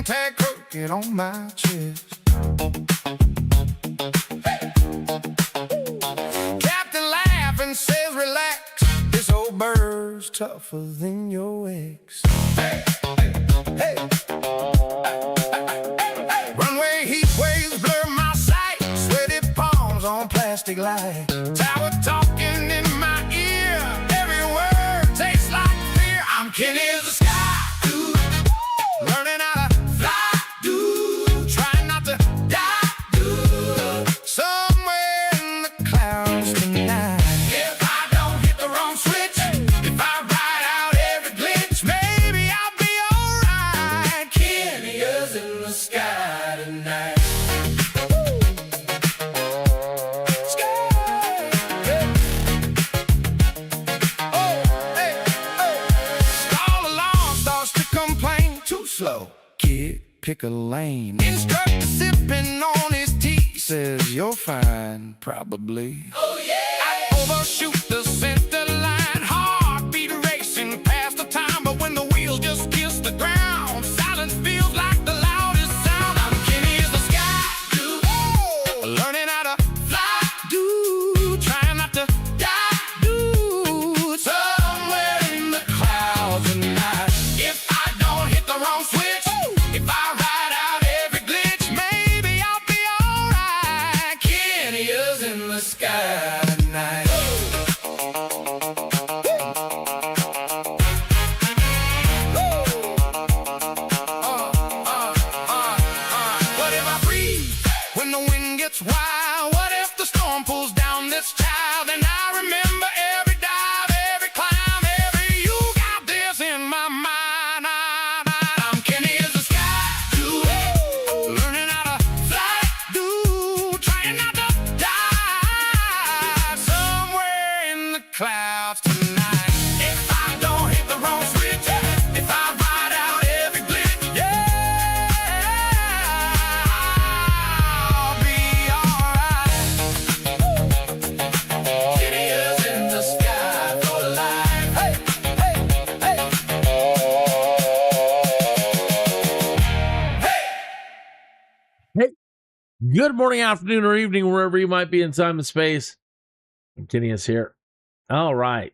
tag crooked on my chest. Captain laughs and says, relax, this old bird's tougher than your ex. Hey, hey, hey. Runway heat waves blur my sight, sweaty palms on plastic lights. Tower talking in my ear, every word tastes like fear. I'm Kinneas, the SKYDUDE, learning how to fly, dude, trying not to die, dude, somewhere in the clouds tonight. If I don't hit the wrong switch, if I ride out every glitch, maybe I'll be alright. Kinneas in the sky tonight. Slow, kid, pick a lane. Instructor sipping on his tea says you're fine, probably. Oh yeah! I overshoot the center line, heartbeat racing past the time, but when the wheels just kiss the ground, silence feels like the loudest sound. I'm Kinneas, the SKYDUDE, learning how to fly, dude, trying not to die, dude, somewhere in the clouds tonight. If I don't hit the wrong switch, if I ride out every glitch, maybe I'll be alright. Kinneas in the sky tonight. What if I breathe when the wind gets wild? What if the storm pulls down this child? And I remember every dive, every climb, every you got this in my mind. I'm Kinneas, the SKYDUDE, learning how to fly, dude, trying not to die, somewhere in the clouds tonight. If I don't hit the wrong switch, if I ride out every glitch, yeah, I'll be alright. Kinneas in the sky for life. Hey, hey, hey. Hey, good morning, afternoon, or evening, wherever you might be in time and space. Kinneas here. All right.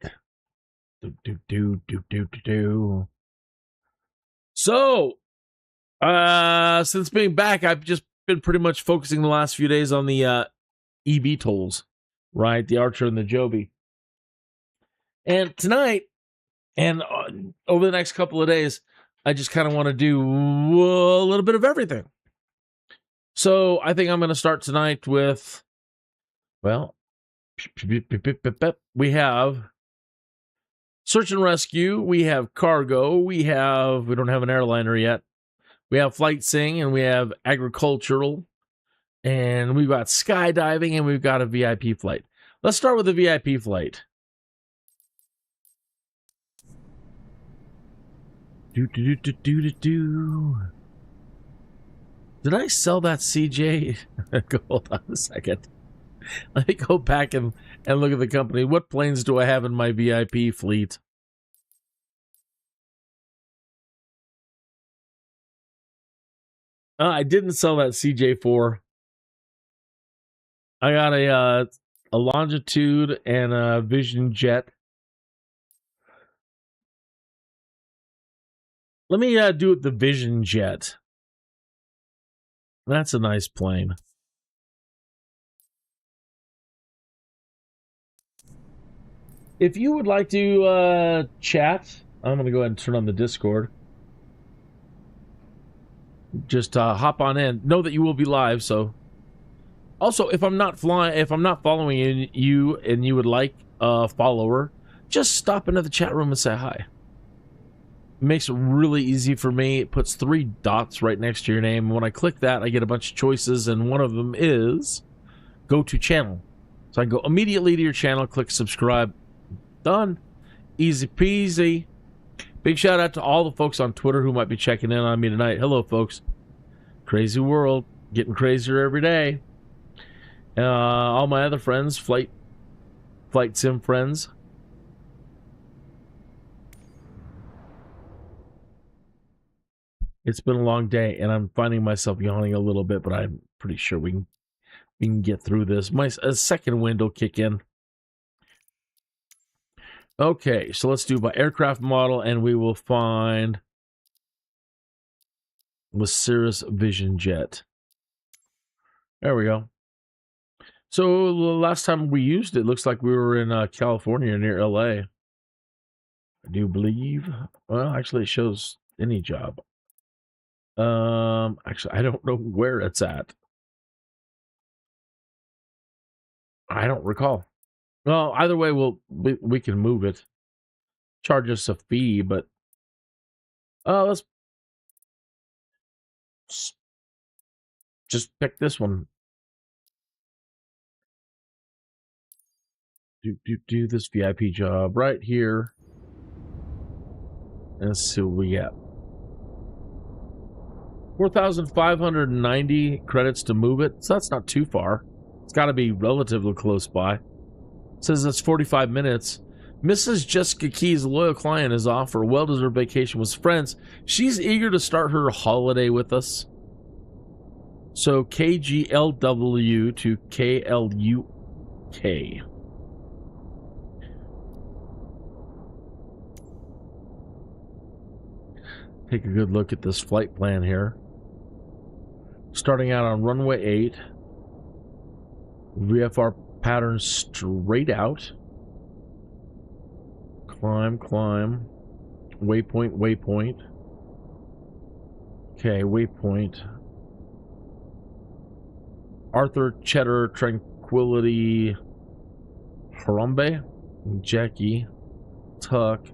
So, since being back, I've just been pretty much focusing the last few days on the eVTOLs, right? The Archer and the Joby. And tonight, and over the next couple of days, I just kind of want to do a little bit of everything. So I think I'm going to start tonight with, well, we have search and rescue, we have cargo, we don't have an airliner yet, we have flight sing, and we have agricultural, and we've got skydiving, and we've got a VIP flight. Let's start with the VIP flight. Did I sell that CJ? Hold on a second. Let me go back and look at the company. What planes do I have in my VIP fleet? I didn't sell that CJ4. I got a Longitude and a Vision Jet. Let me do it the Vision Jet. That's a nice plane. If you would like to chat, I'm going to go ahead and turn on the Discord. Just hop on in. Know that you will be live. So, also, if I'm not following you and you would like a follower, just stop into the chat room and say hi. It makes it really easy for me. It puts 3 dots right next to your name. When I click that, I get a bunch of choices, and one of them is go to channel. So I can go immediately to your channel, click subscribe. Done. Easy peasy. Big shout out to all the folks on Twitter who might be checking in on me tonight. Hello, folks. Crazy world. Getting crazier every day. All my other friends, flight sim friends. It's been a long day, and I'm finding myself yawning a little bit, but I'm pretty sure we can get through this. A second wind will kick in. Okay, so let's do by aircraft model, and we will find the CIRRUS Vision Jet. There we go. So the last time we used it, looks like we were in California near LA. I do believe. Well, actually, it shows any job. Actually, I don't know where it's at. I don't recall. Well, either way, we can move it. Charge us a fee, but let's just pick this one. Do this VIP job right here. And let's see what we get. 4,590 credits to move it. So that's not too far. It's got to be relatively close by. It says it's 45 minutes. Mrs. Jessica Key's loyal client is off for a well-deserved vacation with friends. She's eager to start her holiday with us. So KGLW to KLUK. Take a good look at this flight plan here. Starting out on runway 8. VFR pattern straight out. Climb, climb. Waypoint, waypoint. Okay, waypoint. Arthur, Cheddar, Tranquility, Harambe, Jackie, Tuck.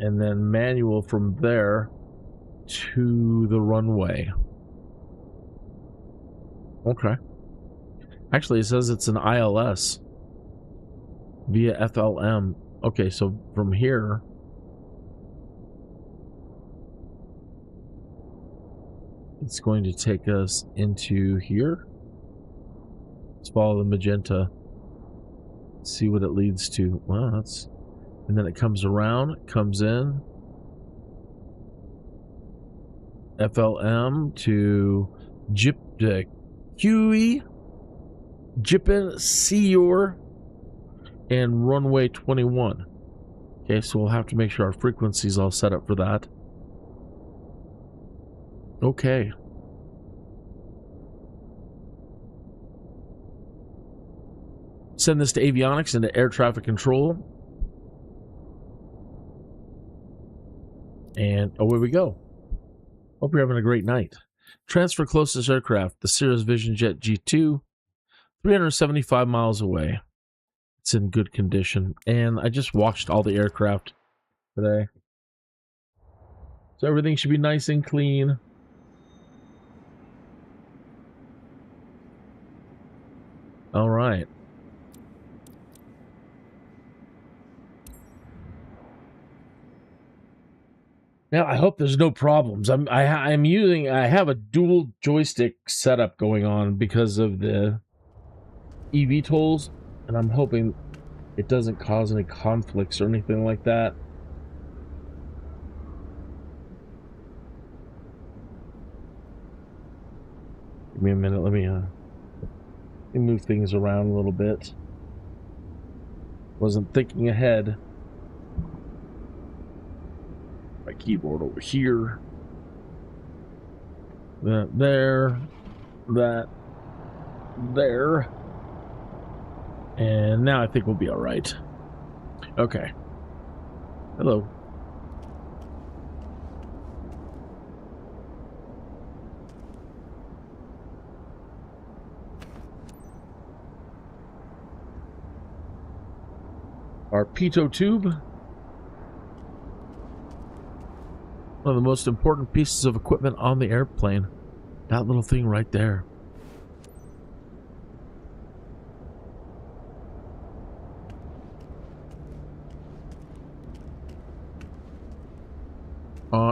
And then manual from there to the runway. Okay. Actually, it says it's an ILS via FLM. Okay, so from here, it's going to take us into here. Let's follow the magenta. See what it leads to. Wow, that's... And then it comes around, comes in. FLM to QE, Jippin, Seor, and runway 21. Okay, so we'll have to make sure our frequency's all set up for that. Okay. Send this to avionics and to air traffic control. And away we go. Hope you're having a great night. Transfer closest aircraft, the CIRRUS Vision Jet G2, 375 miles away. It's in good condition. And I just watched all the aircraft today. So everything should be nice and clean. All right. Now, I hope there's no problems. I have a dual joystick setup going on because of the eVTOLs, and I'm hoping it doesn't cause any conflicts or anything like that. Give me a minute. Let me move things around a little bit. Wasn't thinking ahead. My keyboard over here. That there. That there. And now I think we'll be all right. Okay. Hello. Our pitot tube. One of the most important pieces of equipment on the airplane. That little thing right there.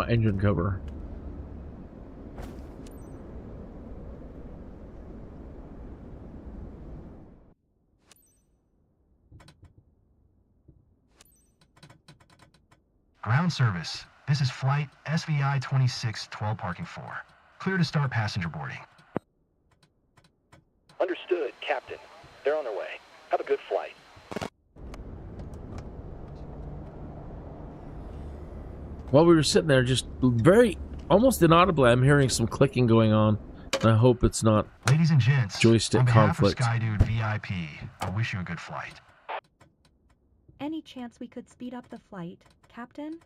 Engine cover. Ground service. This is flight SVI 2612 parking 4. Clear to start passenger boarding. Understood, Captain. They're on their way. Have a good flight. While we were sitting there, just very almost inaudibly, I'm hearing some clicking going on. And I hope it's not Ladies and gents, joystick on behalf conflict. of SKYDUDE VIP, I wish you a good flight. Any chance we could speed up the flight, Captain?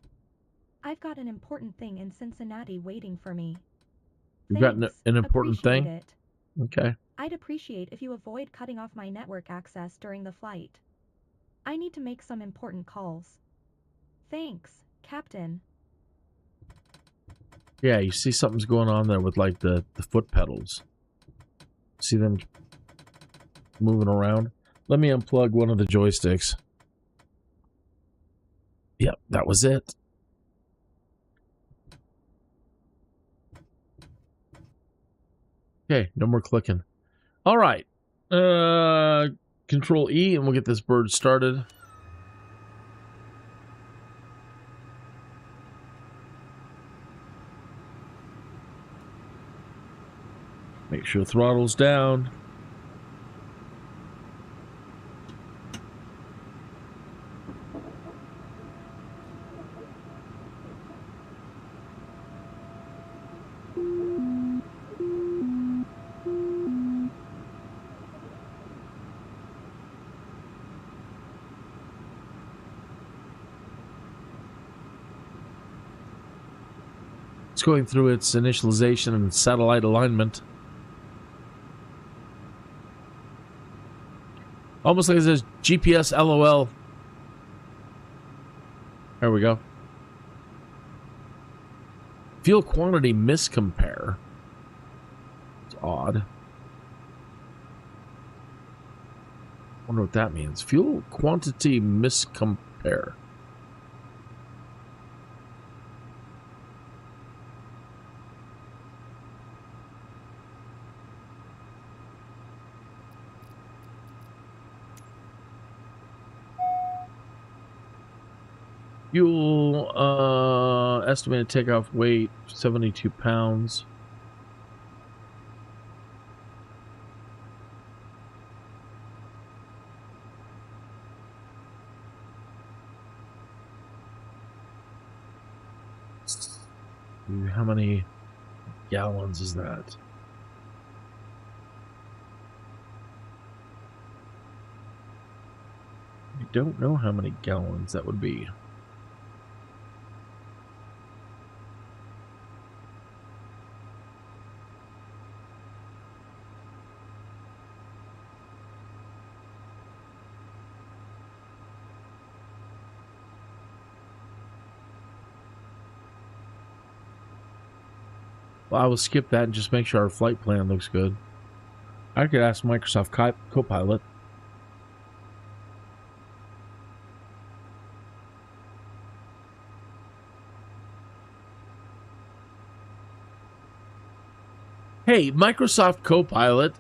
I've got an important thing in Cincinnati waiting for me. You've got Thanks. an important Appreciate thing? it. Okay. I'd appreciate if you avoid cutting off my network access during the flight. I need to make some important calls. Thanks, Captain. Yeah, you see something's going on there with like the foot pedals. See them moving around? Let me unplug one of the joysticks. Yep, that was it. Okay, no more clicking. All right. Control E and we'll get this bird started. Make sure throttle's down. It's going through its initialization and satellite alignment. Almost like it says GPS LOL. There we go. Fuel quantity miscompare. It's odd. Wonder what that means. Fuel quantity miscompare. Fuel, estimated takeoff weight, 72 pounds. How many gallons is that? I don't know how many gallons that would be. Well, I will skip that and just make sure our flight plan looks good. I could ask Microsoft Copilot. Hey, Microsoft Copilot,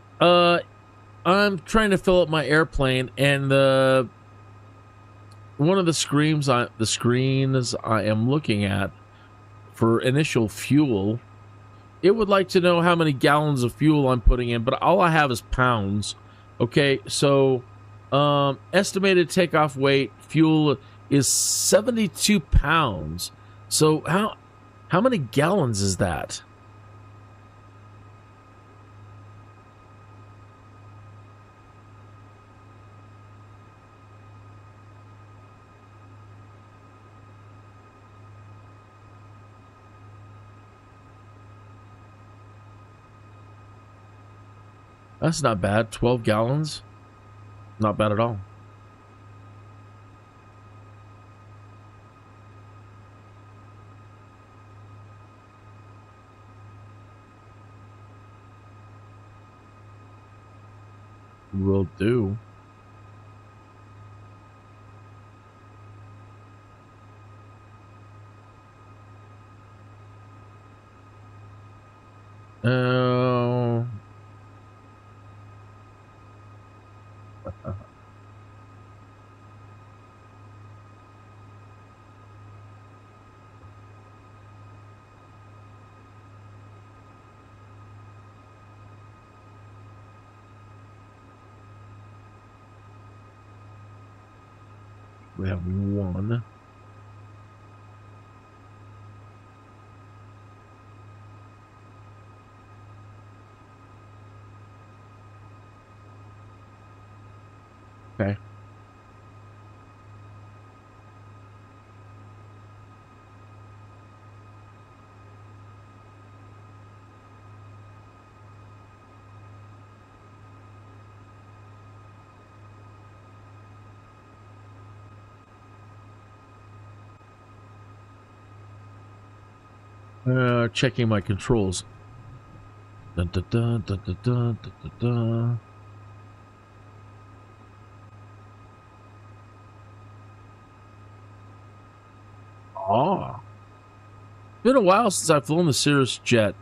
I'm trying to fill up my airplane, and one of the screens I am looking at for initial fuel, it would like to know how many gallons of fuel I'm putting in, but all I have is pounds. Okay, so estimated takeoff weight fuel is 72 pounds. So how many gallons is that? That's not bad. 12 gallons. Not bad at all. Will do. Oh. We have one. Okay. Checking my controls. Dun, dun, dun, dun, dun, dun, dun, dun. Ah. Been a while since I've flown the Cirrus jet.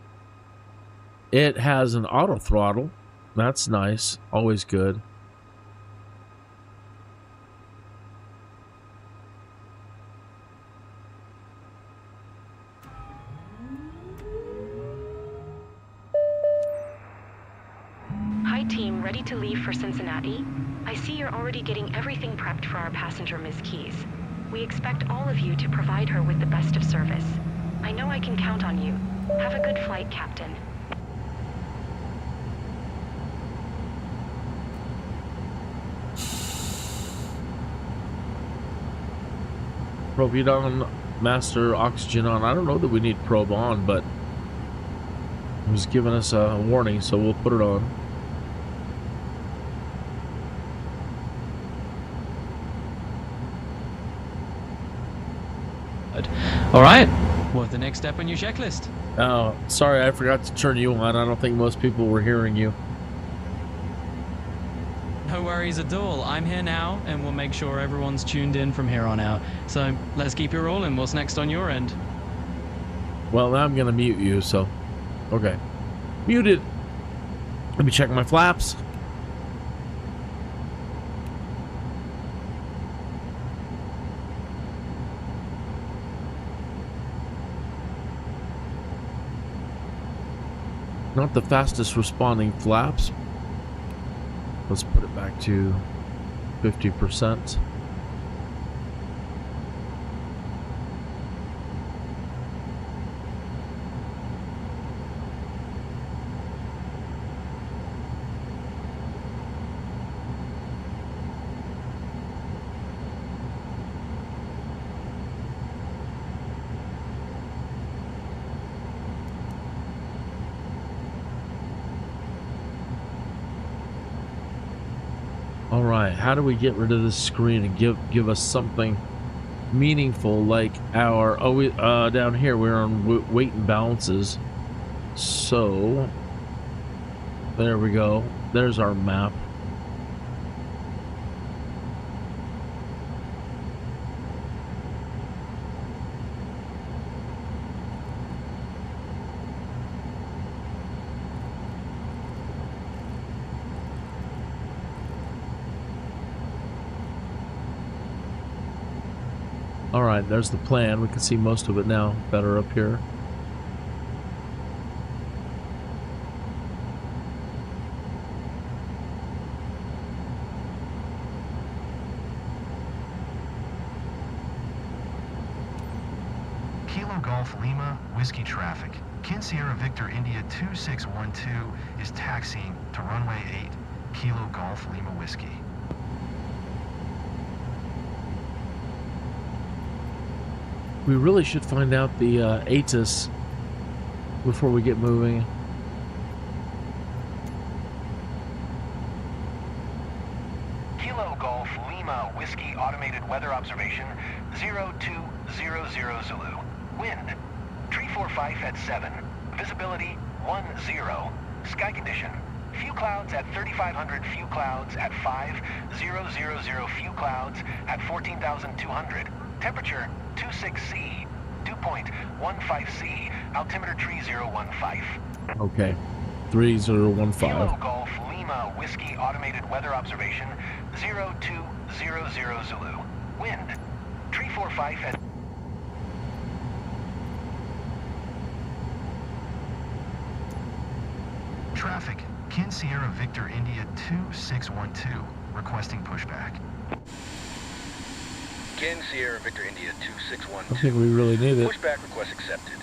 It has an auto throttle. That's nice. Always good. Hi team, ready to leave for Cincinnati? I see you're already getting everything prepped for our passenger Ms. Keys. We expect all of you to provide her with the best of service. I know I can count on you. Have a good flight, Captain. Probe on, master oxygen on. I don't know that we need probe on, but it was giving us a warning, so we'll put it on. All right. What's the next step on your checklist? Oh, sorry, I forgot to turn you on. I don't think most people were hearing you. No worries at all. I'm here now, and we'll make sure everyone's tuned in from here on out. So let's keep it rolling. What's next on your end? Well, now I'm going to mute you, so... Okay. Muted. Let me check my flaps. Not the fastest responding flaps. Let's put it back to 50%. All right, how do we get rid of this screen and give us something meaningful like our down here we're on weight and balances. So there we go. There's our map. All right, there's the plan. We can see most of it now better up here. Kilo Golf Lima, Whiskey traffic. Sierra Victor India 2612 is taxiing to runway 8, Kilo Golf Lima Whiskey. We really should find out the ATIS before we get moving. Kilo Golf Lima Whiskey automated weather observation 0200 Zulu. Wind 345 at 7. Visibility 10. Sky condition. Few clouds at 3,500. Few clouds at 5000. Few clouds at 14,200. Temperature 26C. Dew point 15C. Altimeter 3015. Okay, 3015. Kilo Golf Lima Whiskey automated weather observation 0200 Zulu. Wind 345 at... Traffic, Sierra Victor India 2612, requesting pushback. Again, Sierra Victor India 2612. I think we really need it. Pushback request accepted.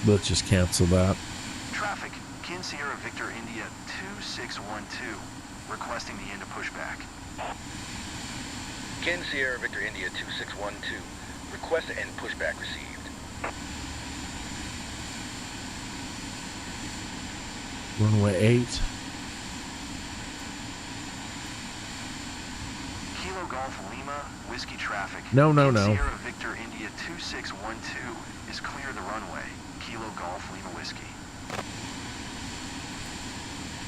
Let's just cancel that. Traffic, Kin Sierra Victor India 2612, requesting the end of pushback. Again, Sierra Victor India 2612. Request to end pushback received. Runway 8. Kilo Golf Lima, whiskey traffic. No. Sierra Victor India 2612 is clear the runway. Kilo Golf Lima whiskey.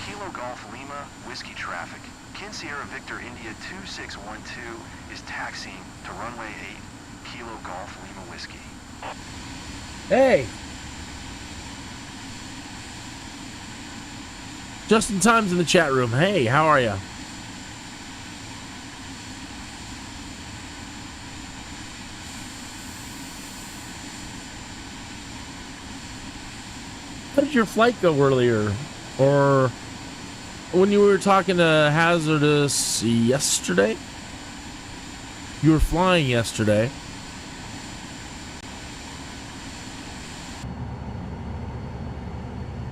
Kilo Golf Lima, whiskey traffic. Kin Sierra Victor India 2612 is taxiing to runway 8. Kilo Golf Lima whiskey. Hey! Justin Time's in the chat room. Hey, how are ya? How did your flight go earlier? Or when you were talking to Hazardous yesterday? You were flying yesterday.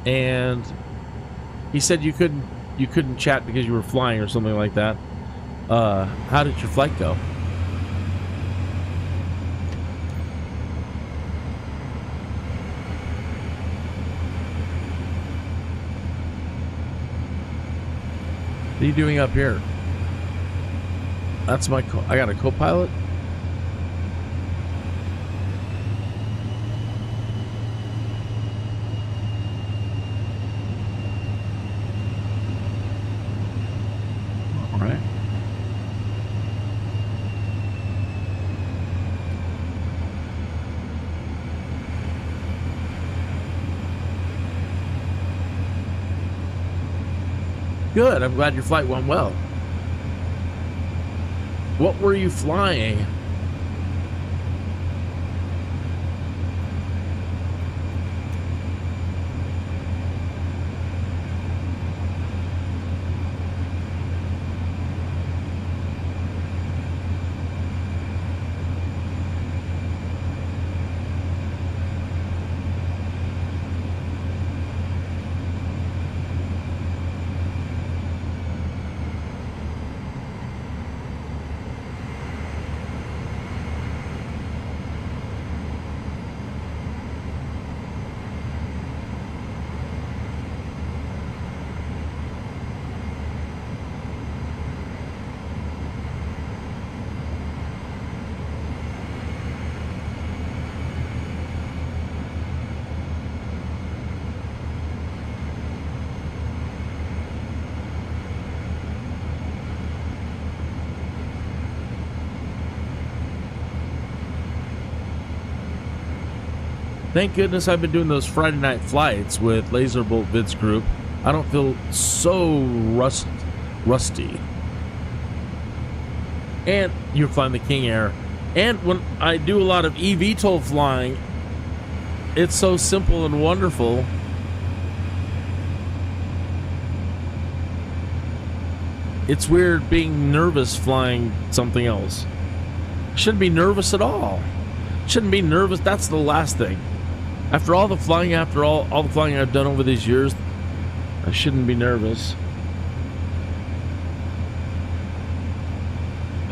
And he said you couldn't chat because you were flying or something like that. How did your flight go? What are you doing up here? That's my I got a co-pilot. All right. Good. I'm glad your flight went well. What were you flying? Thank goodness I've been doing those Friday night flights with Laserbolt Vids Group. I don't feel so rusty. And you're flying the King Air. And when I do a lot of eVTOL flying, it's so simple and wonderful. It's weird being nervous flying something else. Shouldn't be nervous at all. Shouldn't be nervous. That's the last thing. After all the flying, all the flying I've done over these years, I shouldn't be nervous.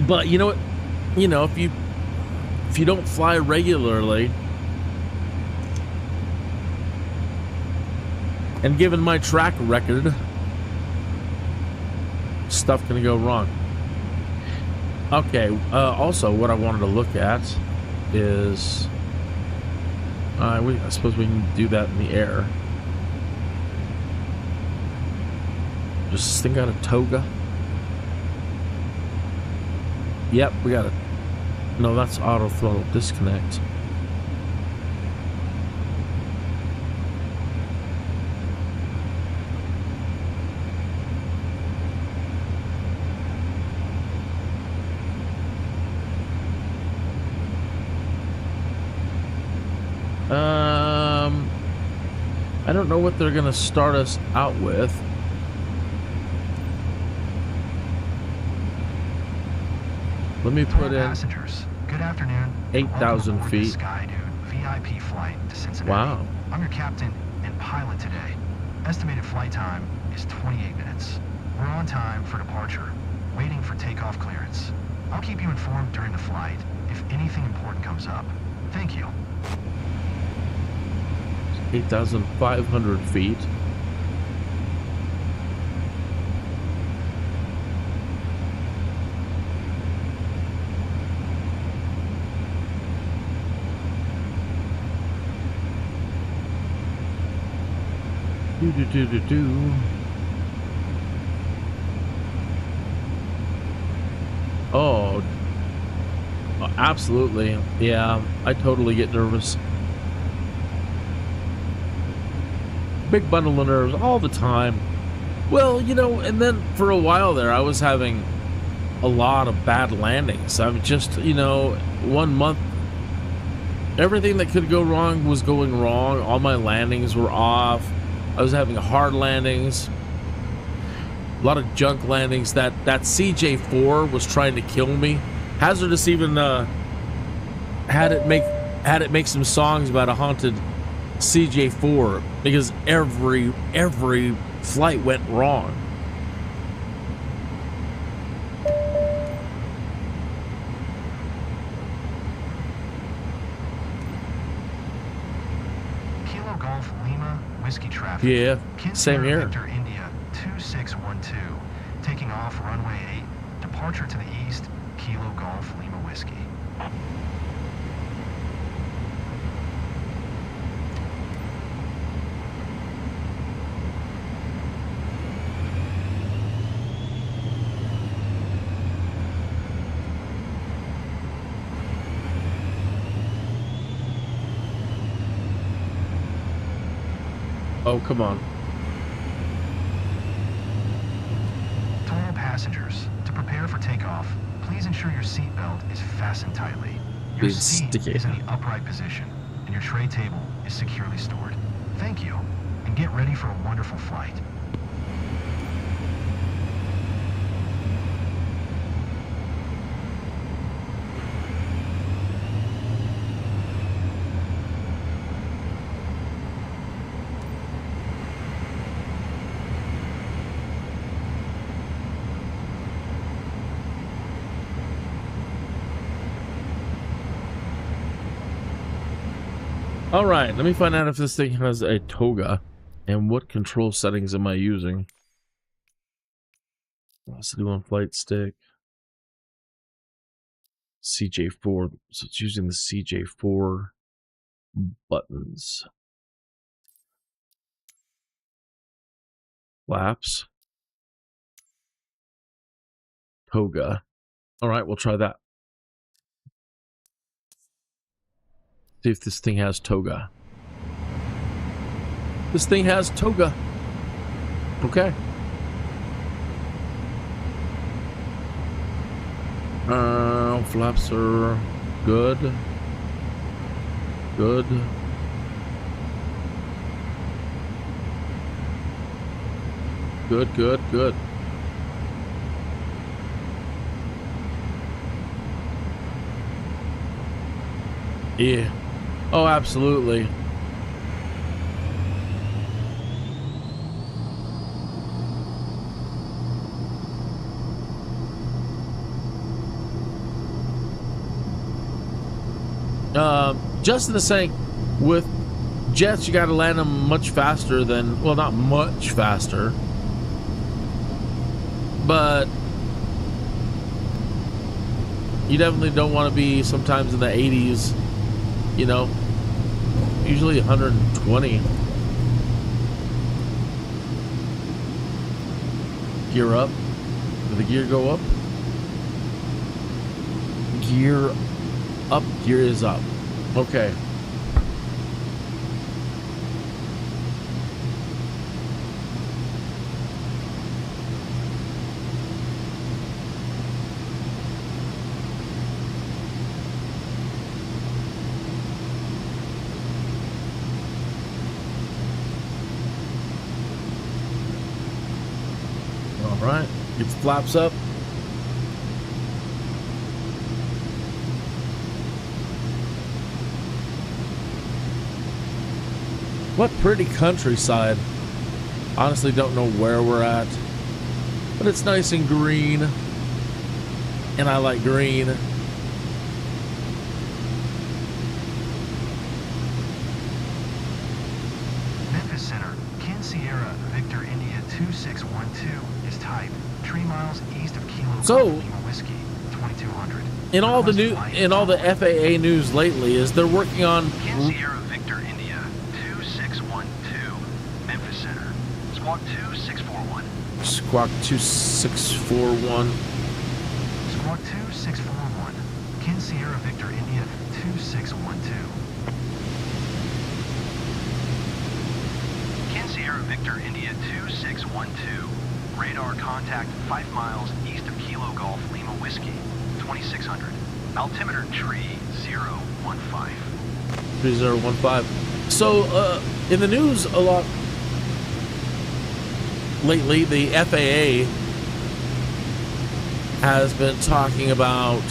But you know what? You know, if you don't fly regularly, and given my track record, stuff can go wrong. Okay. Also, what I wanted to look at is. I suppose we can do that in the air. Does this thing got a toga? Yep, we got it. No, that's auto throttle disconnect. I don't know what they're gonna start us out with. Let me put in Passengers, good afternoon. 8,000 Welcome aboard the feet. SKYDUDE VIP flight to Cincinnati. Wow. I'm your captain and pilot today. Estimated flight time is 28 minutes. We're on time for departure, waiting for takeoff clearance. I'll keep you informed during the flight if anything important comes up. Thank you. 8,500 feet. Do. Oh, absolutely. Yeah, I totally get nervous. Big bundle of nerves all the time. Well, you know, and then for a while there, I was having a lot of bad landings. I'm just, you know, 1 month, everything that could go wrong was going wrong. All my landings were off. I was having hard landings, a lot of junk landings. That CJ4 was trying to kill me. Hazardous even had it make some songs about a haunted CJ4 because every flight went wrong. Kilo Golf Lima Whiskey Traffic. Yeah, Kinneas same here. Victor India 2612, taking off runway 8, departure to the east, Kilo Golf Lima Whiskey. Oh, come on. To all passengers, to prepare for takeoff, please ensure your seatbelt is fastened tightly. Your It's seat sticky. is in the upright position, and your tray table is securely stored. Thank you, and get ready for a wonderful flight. All right, let me find out if this thing has a toga and what control settings am I using. Velocity on flight stick. CJ4, so it's using the CJ4 buttons. Flaps. Toga. All right, we'll try that. See if this thing has toga. This thing has toga. Okay. Flaps are good. Good. Good, good, good. Yeah. Oh, absolutely. Justin is saying with jets, you got to land them much faster than, well, not much faster, but you definitely don't want to be sometimes in the 80s, you know, usually 120. Gear up. Did the gear go up? Gear up. Gear is up. Okay. All right. Get the flaps up. What pretty countryside. Honestly, don't know where we're at, but it's nice and green, and I like green. Memphis Center, Sierra Victor India 2612 is type 3 miles east of Kilo So, Lima Whiskey 2200. In all the FAA news lately, is they're working on Sierra Victor India 2612 Memphis Center, Squawk 2641. Squawk 2641. Squawk 2641, Sierra Victor India 2612. Sierra Victor India 2612. Radar contact 5 miles east of Kilo Golf Lima Whiskey 2600. Altimeter tree 015. 3015. So, in the news a lot lately, the FAA has been talking about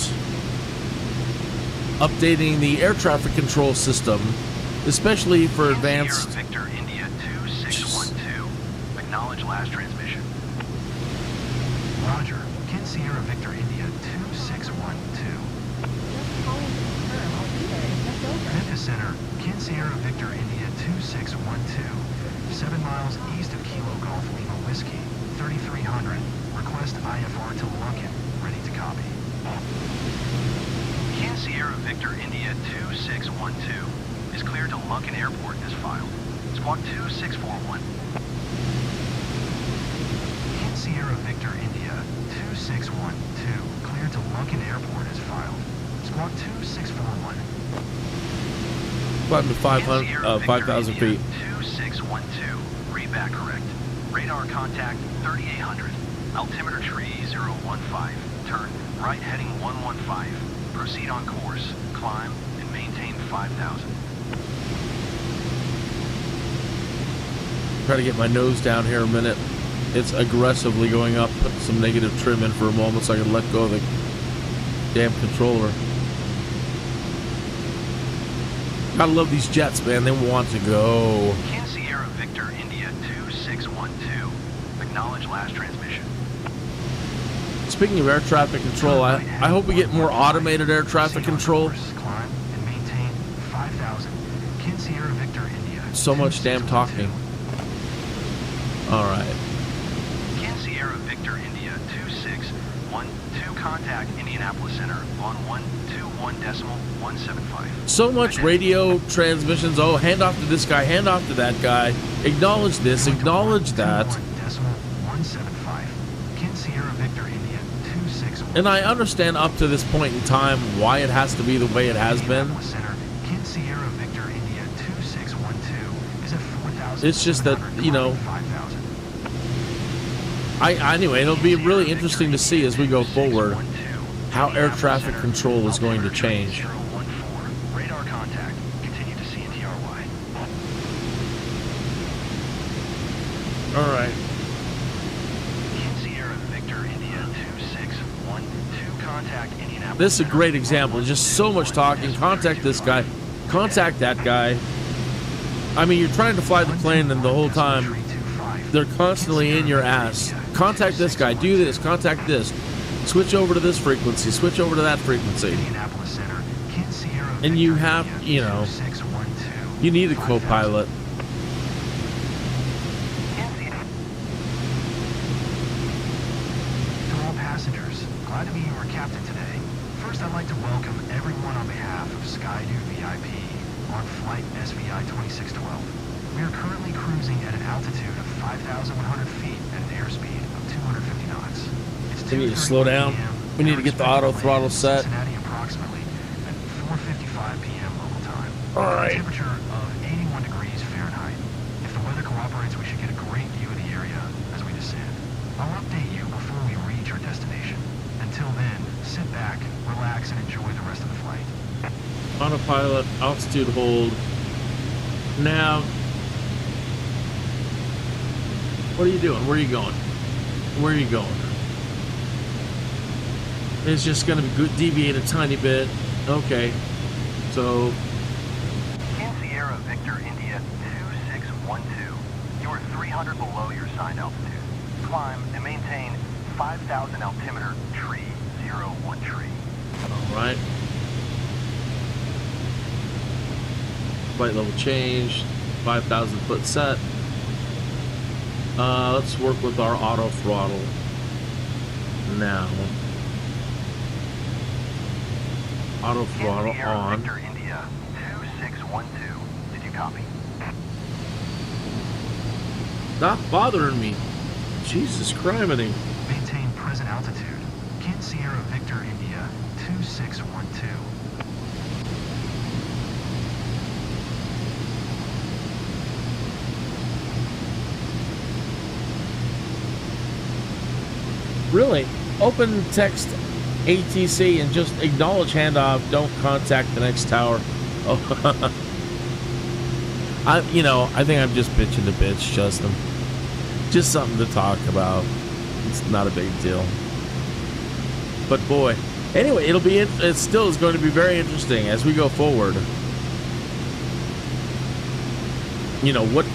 updating the air traffic control system, especially for advanced. Sierra Victor India 2612. Acknowledge last transmission. Roger. Sierra Victor India 2612. Memphis Center, Sierra Victor India 2612. 7 miles east of Kilo Golf Lima Whiskey 3300. Request IFR to Lunkin. Ready to copy. Sierra Victor India 2612 is cleared to Lunkin Airport as filed. Squawk 2641. Sierra Victor India 2612 cleared to Lunkin Airport as filed. Squawk 2641. Climb to 5,000 feet. 2612. Read back correct. Radar contact 3800. Altimeter tree 015. Turn right heading 115. Proceed on course. Climb and maintain 5,000. Try to get my nose down here a minute. It's aggressively going up. Put some negative trim in for a moment so I can let go of the damn controller. Gotta love these jets, man. They want to go. Sierra Victor India 2612. Acknowledge last transmission. Speaking of air traffic control, I hope we get more automated air traffic control. Climb and maintain 5,000. Sierra Victor India. So much damn talking. All right. Sierra Victor India 2612. Contact Indianapolis Center on 121.175. So much radio transmissions. Oh, hand off to this guy, hand off to that guy. Acknowledge this, acknowledge that. 121.175. Sierra Victor India 2612. And I understand up to this point in time why it has to be the way it has been. Center, Sierra Victor India 2612 is at 4,000. It's just that, you know, anyway, it'll be really interesting to see as we go forward how air traffic control is going to change. Radar contact. Continue to CNTRY. All right. Sierra Victor India 2612. Contact Indianapolis. This is a great example. Just so much talking. Contact this guy. Contact that guy. I mean, you're trying to fly the plane, and the whole time they're constantly in your ass. Contact this guy. Do this. Contact this. Switch over to this frequency. Switch over to that frequency. And you have, you know, you need a co-pilot. To all passengers, glad to be your captain today. First, I'd like to welcome everyone on behalf of SKYDUDE VIP on flight SVI 2612. We are currently cruising at an altitude of 5,100 feet at an airspeed of 250 knots. We need to slow down. We need to get the auto throttle set. Cincinnati approximately at 4:55 p.m. local time. All right. Temperature of 81 degrees Fahrenheit. If the weather cooperates, we should get a great view of the area as we descend. I'll update you before we reach our destination. Until then, sit back, relax, and enjoy the rest of the flight. Autopilot, altitude hold. Nav. What are you doing? Where are you going? Where are you going? It's just going to be good, deviate a tiny bit. Okay. So. Sierra Victor India 2612. You are 300 below your assigned altitude. Climb and maintain 5,000 altimeter tree, 01 tree. All right. Flight level changed. 5,000 foot set. Let's work with our auto throttle now. Auto throttle on. Victor India 2612. Did you copy? Stop bothering me. Jesus criminy. Maintain present altitude. Sierra Victor India 2612. Really? Open text ATC and just acknowledge handoff. Don't contact the next tower. Oh. I think I'm just bitching to bitch, Justin. Just something to talk about. It's not a big deal. But boy, anyway, it still is going to be very interesting as we go forward. You know, what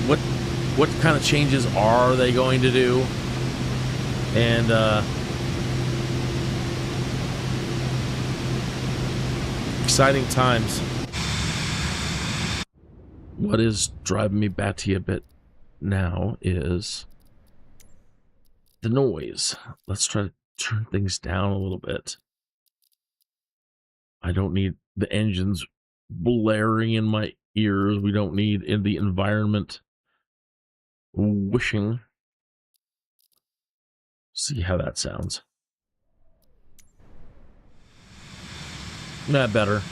kind of changes are they going to do? And exciting times. What is driving me batty a bit now is the noise. Let's try to turn things down a little bit. I don't need the engines blaring in my ears. We don't need in the environment whooshing. See how that sounds. That better.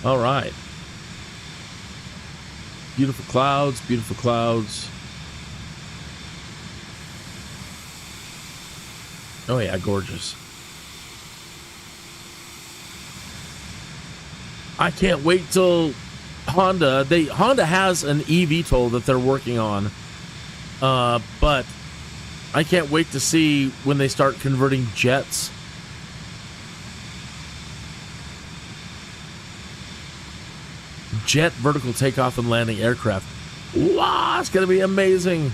All right. Beautiful clouds, beautiful clouds. Oh yeah, gorgeous. I can't wait till Honda has an eVTOL that they're working on. But I can't wait to see when they start converting jets. Jet vertical takeoff and landing aircraft. Wow, it's going to be amazing.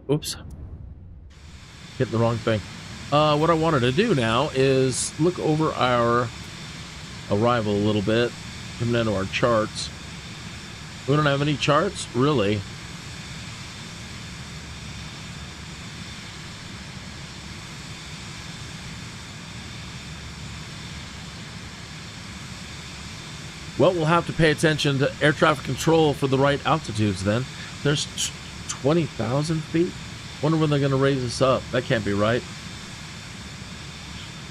Oops. Hitting the wrong thing. What I wanted to do now is look over our arrival a little bit. Coming into our charts. We don't have any charts? Really? Well, we'll have to pay attention to air traffic control for the right altitudes then. There's 20,000 feet? Wonder when they're going to raise this up. That can't be right.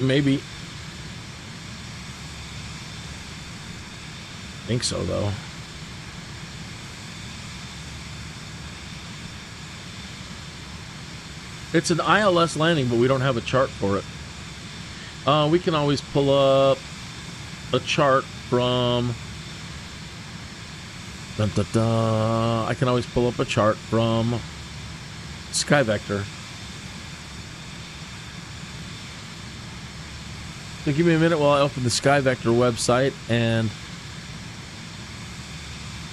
Maybe. Think so, though. It's an ILS landing, but we don't have a chart for it. We can always pull up a chart from... Dun, dun, dun. I can always pull up a chart from SkyVector. So give me a minute while I open the SkyVector website and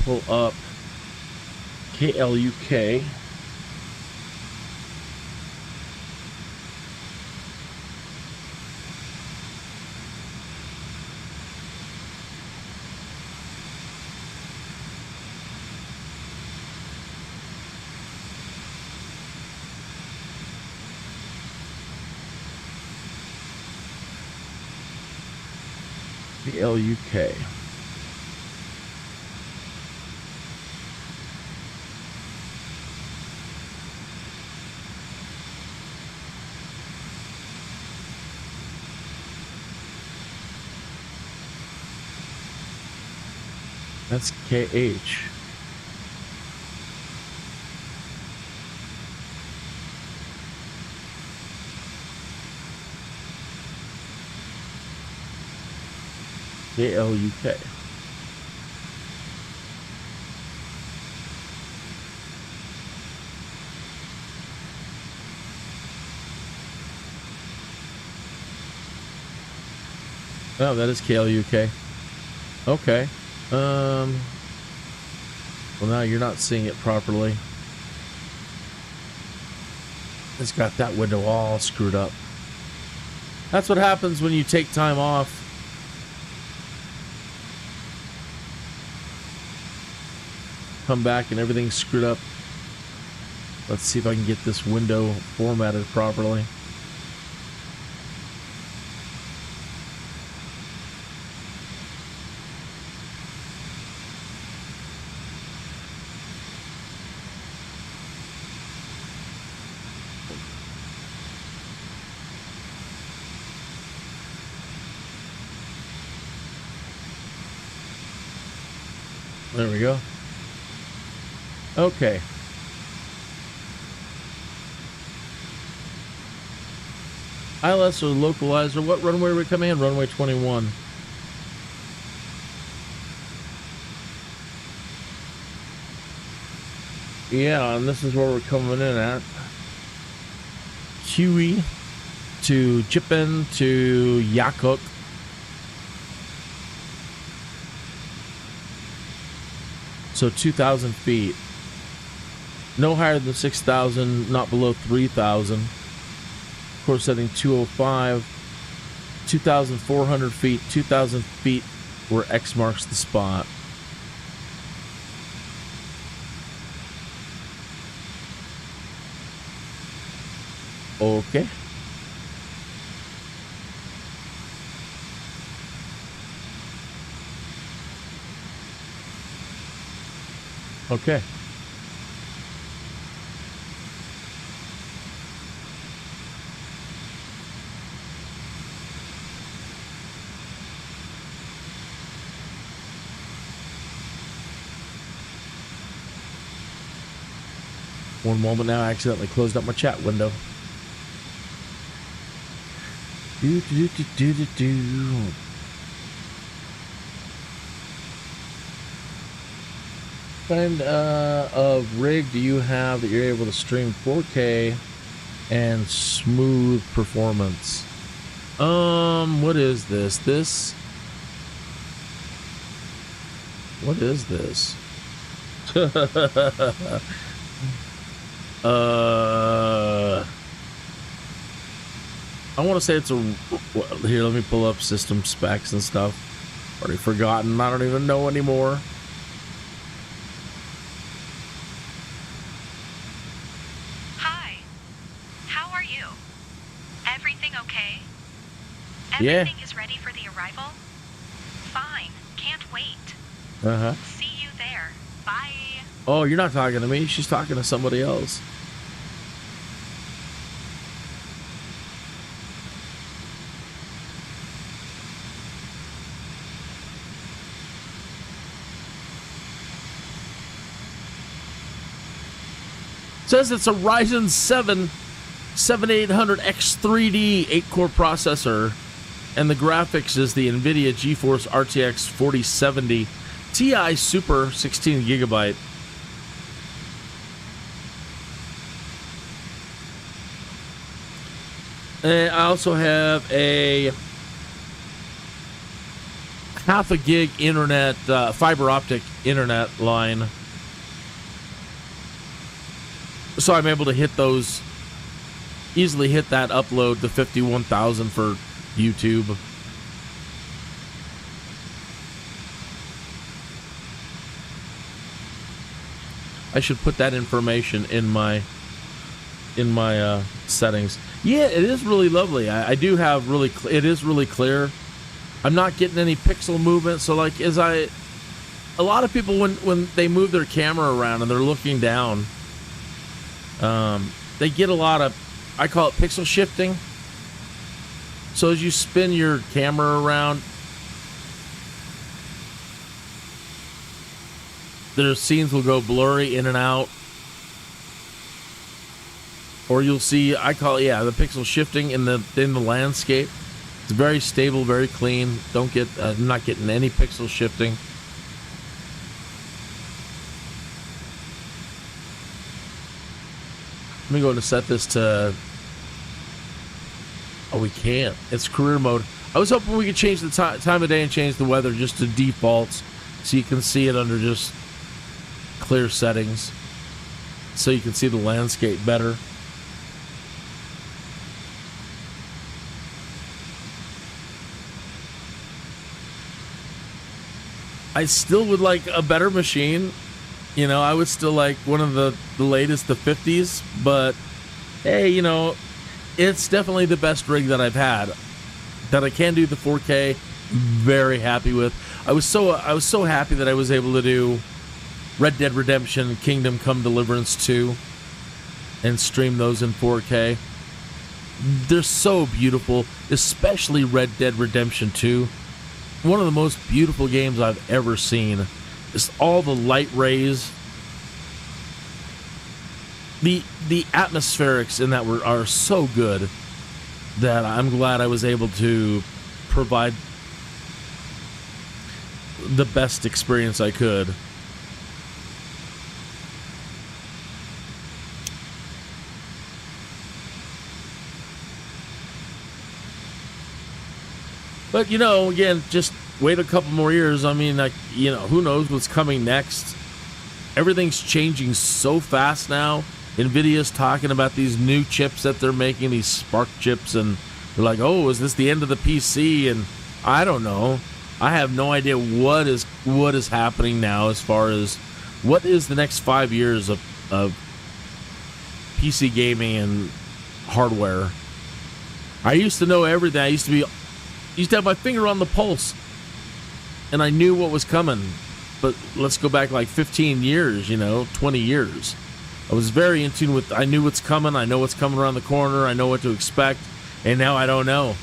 pull up KLUK. KLUK. That's KH. KLUK. Oh, that is KLUK. Okay. Well, now you're not seeing it properly. It's got that window all screwed up. That's what happens when you take time off. Come back and everything's screwed up. Let's see if I can get this window formatted properly. There we go. Okay. ILS or localizer. What runway are we coming in? Runway 21. Yeah, and this is where we're coming in at. Huey to Jippen to Yakuk. So 2,000 feet. No higher than 6,000, not below 3,000. Course setting 205. 2,400 feet, 2,000 feet where X marks the spot. Okay. Okay. One moment now, I accidentally closed up my chat window. What kind of rig do you have that you're able to stream 4K and smooth performance? What is this? What is this? I want to say it's a... Here, let me pull up system specs and stuff. Already forgotten. I don't even know anymore. Hi. How are you? Everything okay? Yeah. Everything is ready for the arrival? Fine. Can't wait. Uh-huh. See you there. Bye. Oh, you're not talking to me. She's talking to somebody else. Says it's a Ryzen 7 7800X3D 8-core processor, and the graphics is the NVIDIA GeForce RTX 4070 Ti Super 16 gigabyte. And I also have a half a gig internet, fiber optic internet line. So I'm able to hit those, easily hit that upload to 51,000 for YouTube. I should put that information in my settings. Yeah, it is really lovely. I do have really, it is really clear. I'm not getting any pixel movement. So like a lot of people when they move their camera around and they're looking down, they get a lot of, I call it pixel shifting. So as you spin your camera around, their scenes will go blurry in and out. Or you'll see, I call it, yeah, the pixel shifting in the landscape. It's very stable, very clean. Don't get, I'm not getting any pixel shifting. Let me go and set this to... Oh, we can't. It's career mode. I was hoping we could change the time of day and change the weather just to defaults, so you can see it under just clear settings, so you can see the landscape better. I still would like a better machine. You know, I would still like one of the latest, the 50s, but hey, you know, it's definitely the best rig that I've had. That I can do the 4K, very happy with. I was so happy that I was able to do Red Dead Redemption, Kingdom Come Deliverance 2, and stream those in 4K. They're so beautiful, especially Red Dead Redemption 2. One of the most beautiful games I've ever seen. Just all the light rays. The atmospherics in that are so good that I'm glad I was able to provide the best experience I could. But, you know, again, just wait a couple more years. I mean, like, you know, who knows what's coming next? Everything's changing so fast now. NVIDIA's talking about these new chips that they're making, these Spark chips, and they're like, oh, is this the end of the PC? And I don't know. I have no idea what is happening now as far as what is the next 5 years of PC gaming and hardware. I used to know everything. I used to have my finger on the pulse, and I knew what was coming. But let's go back like 15 years, you know, 20 years. I was very in tune with, I knew what's coming. I know what's coming around the corner. I know what to expect. And now I don't know.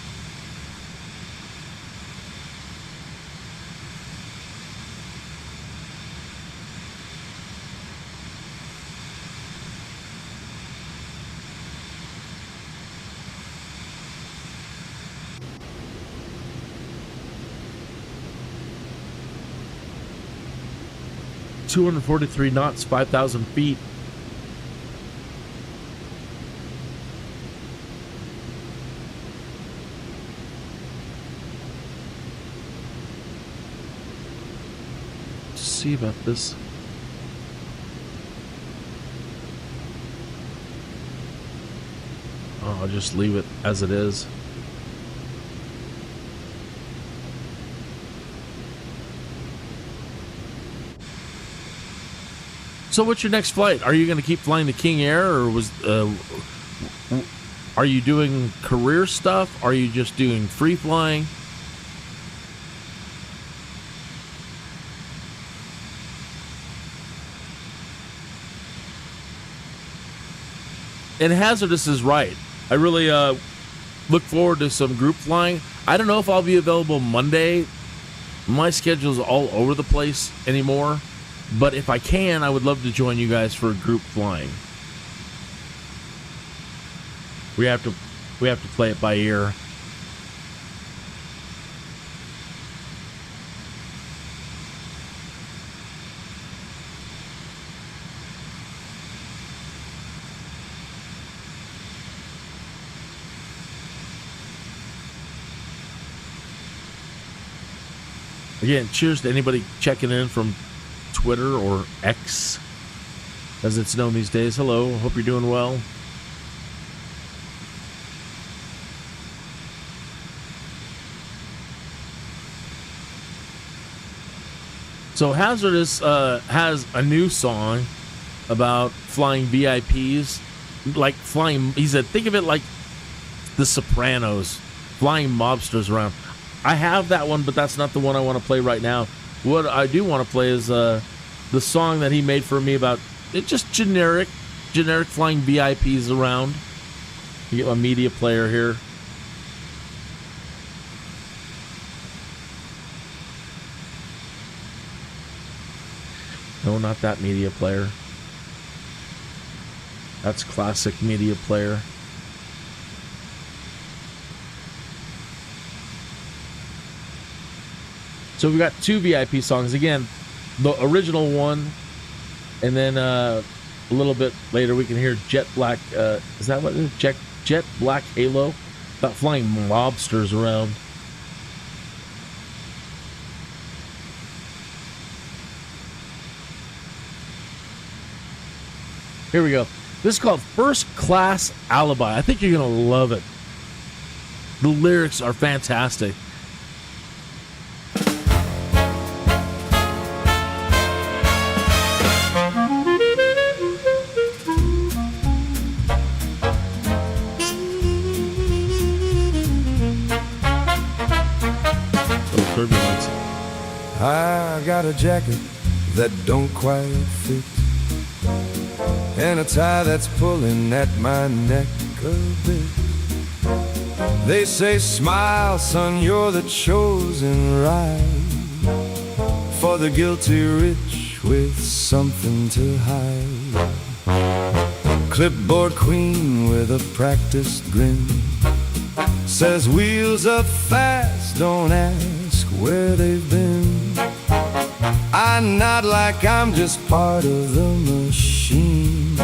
.243 knots, 5,000 feet. See about this. Oh, I'll just leave it as it is. So what's your next flight? Are you going to keep flying the King Air, or are you doing career stuff? Are you just doing free flying? And Hazardous is right. I really look forward to some group flying. I don't know if I'll be available Monday. My schedule's all over the place anymore. But if I can, I would love to join you guys for group flying. We have to play it by ear. Again, cheers to anybody checking in from Twitter or X, as it's known these days. Hello, hope you're doing well. So Hazardous has a new song about flying VIPs, like flying. He said, think of it like The Sopranos, flying mobsters around. I have that one, but that's not the one I want to play right now. What I do want to play is the song that he made for me about it, just generic flying VIPs around. You get my media player here. No, not that media player. That's classic media player. So we've got two VIP songs. Again, the original one, and then a little bit later we can hear Jet Black. Is that what it is? Jet Black Halo? About flying mobsters around. Here we go. This is called First Class Alibi. I think you're going to love it. The lyrics are fantastic. Turbulence. I got a jacket that don't quite fit, and a tie that's pulling at my neck a bit. They say, smile, son, you're the chosen ride for the guilty rich with something to hide. Clipboard queen with a practiced grin says wheels up fast, don't ask where they've been. I nod like I'm just part of the machine,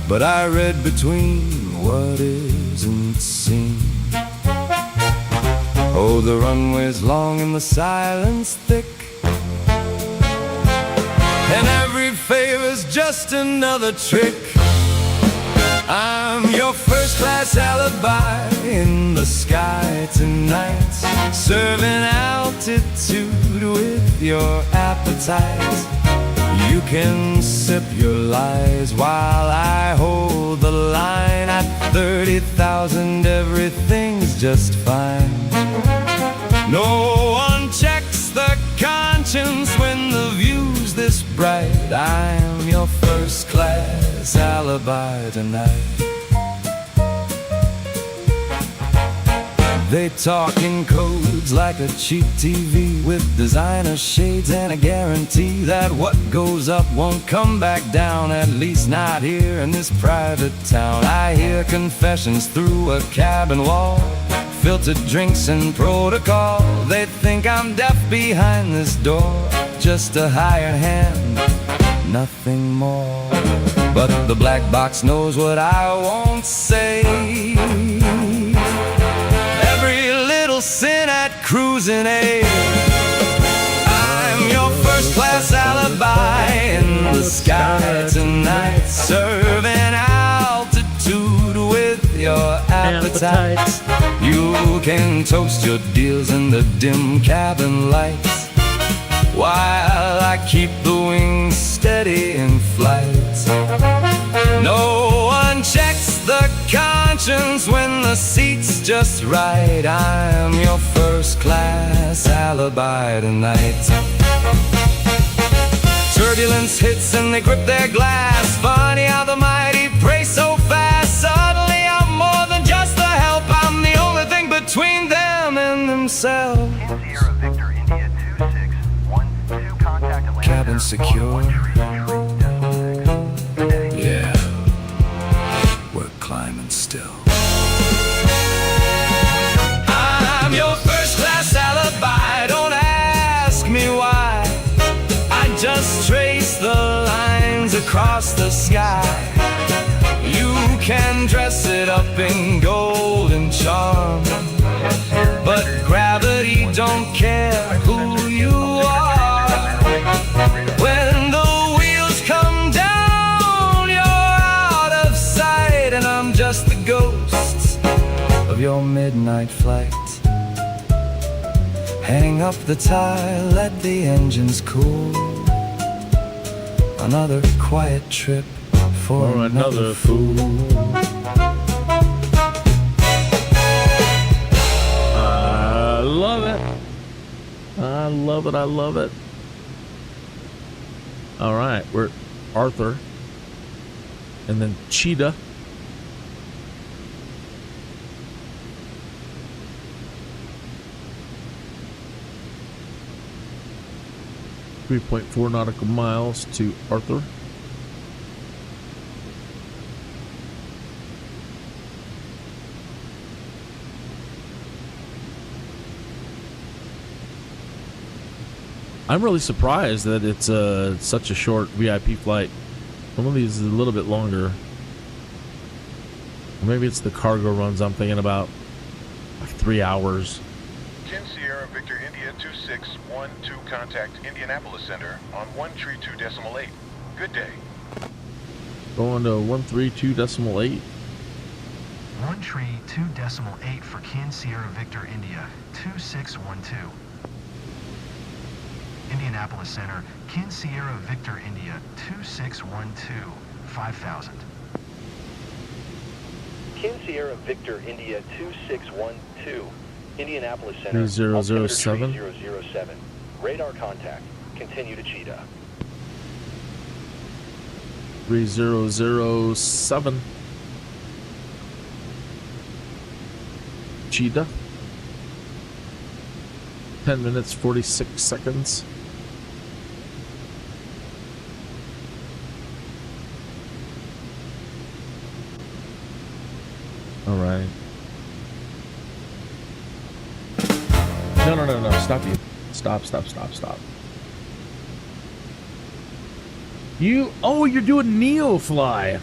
but I read between what isn't seen. Oh, the runway's long and the silence thick, and every favor's just another trick. I'm your first-class alibi in the sky tonight, serving altitude with your appetite. You can sip your lies while I hold the line. At 30,000 everything's just fine. No one checks the conscience when the view's this bright. I'm your first-class alibi tonight. They talk in codes like a cheap TV, with designer shades and a guarantee that what goes up won't come back down, at least not here in this private town. I hear confessions through a cabin wall, filtered drinks and protocol. They think I'm deaf behind this door, just a hired hand, nothing more. But the black box knows what I won't say. Every little sin at cruising air. I'm your first-class alibi in the sky tonight, serving altitude with your appetite. You can toast your deals in the dim cabin lights, while I keep the wings steady in flight. No one checks the conscience when the seat's just right. I'm your first-class alibi tonight. Turbulence hits and they grip their glass. Funny how the mighty pray so fast. Suddenly I'm more than just the help. I'm the only thing between them and themselves. Sierra Victor India 2612, contact Atlanta. Cabin secure. Yeah, we're climbing still. I'm your first-class alibi. Don't ask me why. I just trace the lines across the sky. You can dress it up in gold and charm, but gravity don't care who you are. When the wheels come down, you're out of sight, and I'm just the ghost of your midnight flight. Hang up the tie, let the engines cool. Another quiet trip for another fool. I love it. I love it. I love it. All right, we're Arthur, and then Cheetah. .4 nautical miles to Arthur. I'm really surprised that it's such a short VIP flight. Some of these is a little bit longer. Or maybe it's the cargo runs I'm thinking about. Like 3 hours. 10 Sierra Victor India 2612, contact Indianapolis Center on 132.8. Good day. Going to 132.8. 132.8 for Kin Sierra Victor India 2612. Indianapolis Center, Kin Sierra Victor India 2612, 5000. Kin Sierra Victor India 2612. Indianapolis Center. 3007. 3007. Radar contact. Continue to Cheetah. 3007. Cheetah. 10 minutes 46 seconds. All right. No. Stop you. Stop. You're doing Neo Fly.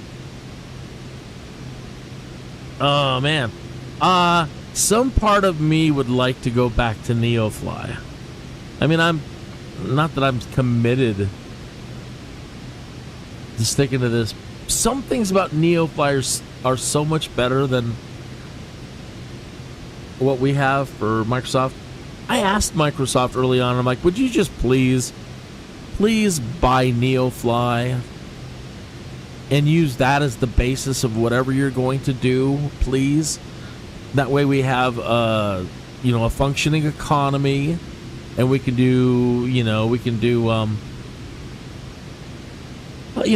Oh, man. Some part of me would like to go back to Neo Fly. I mean, I'm not that I'm committed. Just thinking of this. Some things about Neo Flyers are so much better than what we have for Microsoft. I asked Microsoft early on, I'm like, would you just please buy NeoFly and use that as the basis of whatever you're going to do, please? That way we have a functioning economy, and we can do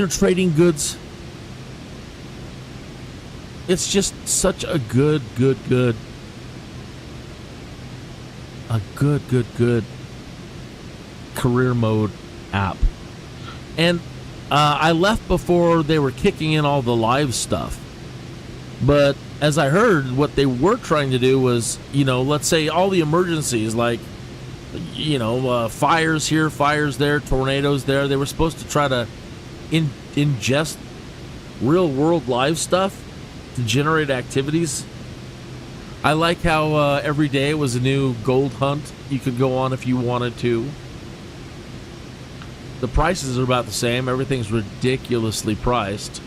trading goods. It's just such a good career mode app. And I left before they were kicking in all the live stuff. But as I heard, what they were trying to do was, let's say all the emergencies, like, fires here, fires there, tornadoes there. They were supposed to try to ingest real world live stuff to generate activities. I like how every day was a new gold hunt you could go on if you wanted to. The prices are about the same. Everything's ridiculously priced.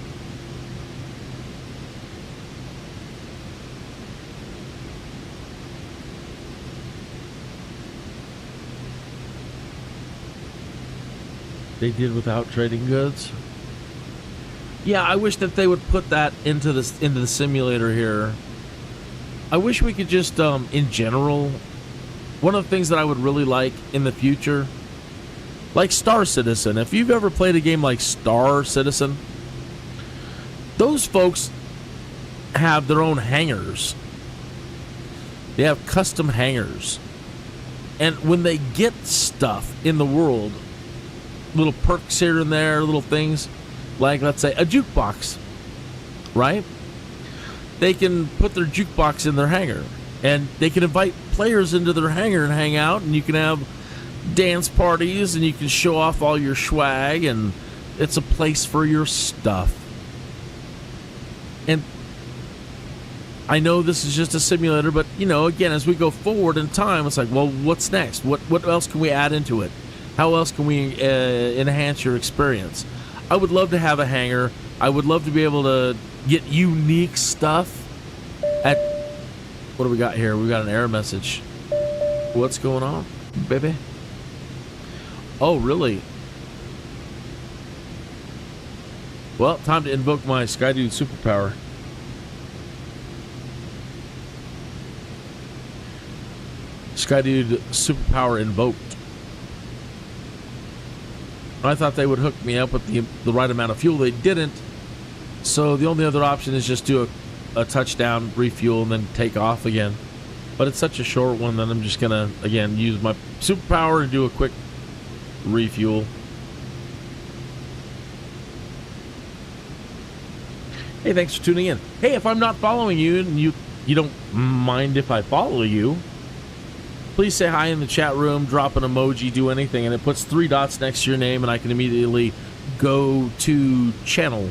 They did without trading goods. Yeah, I wish that they would put that into the simulator here. I wish we could just, in general, one of the things that I would really like in the future, like Star Citizen. If you've ever played a game like Star Citizen, those folks have their own hangars. They have custom hangars. And when they get stuff in the world, little perks here and there, little things, like, let's say, a jukebox, right? They can put their jukebox in their hangar, and they can invite players into their hangar and hang out, and you can have dance parties, and you can show off all your swag, and it's a place for your stuff. And I know this is just a simulator, but, again, as we go forward in time, it's like, well, what's next? What else can we add into it? How else can we enhance your experience? I would love to have a hangar. I would love to be able to get unique stuff at... What do we got here? We got an error message. What's going on, baby? Oh, really? Well, time to invoke my SkyDude superpower. SkyDude superpower invoked. I thought they would hook me up with the right amount of fuel. They didn't. So the only other option is just do a touchdown, refuel, and then take off again. But it's such a short one that I'm just going to, again, use my superpower and do a quick refuel. Hey, thanks for tuning in. Hey, if I'm not following you and you don't mind if I follow you, please say hi in the chat room, drop an emoji, do anything, and it puts 3 dots next to your name, and I can immediately go to channel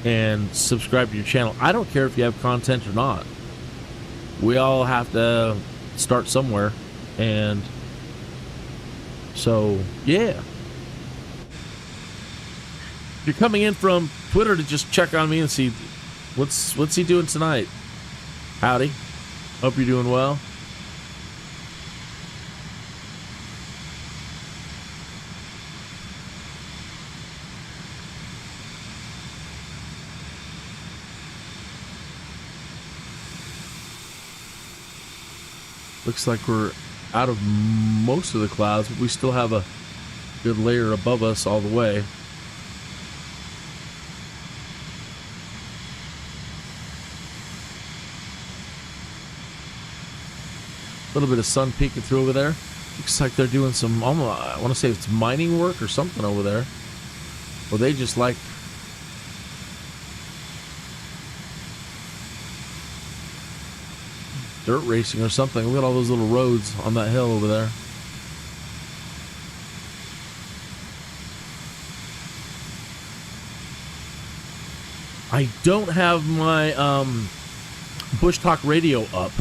and subscribe to your channel. I don't care if you have content or not. We all have to start somewhere, and so, yeah. you're coming in from Twitter to just check on me and see what's he doing tonight. Howdy. Hope you're doing well. Looks like we're out of most of the clouds, but we still have a good layer above us all the way. A little bit of sun peeking through over there. Looks like they're doing some, I want to say it's mining work or something over there. Or they just like dirt racing or something. Look at all those little roads on that hill over there. I don't have my Bush Talk radio up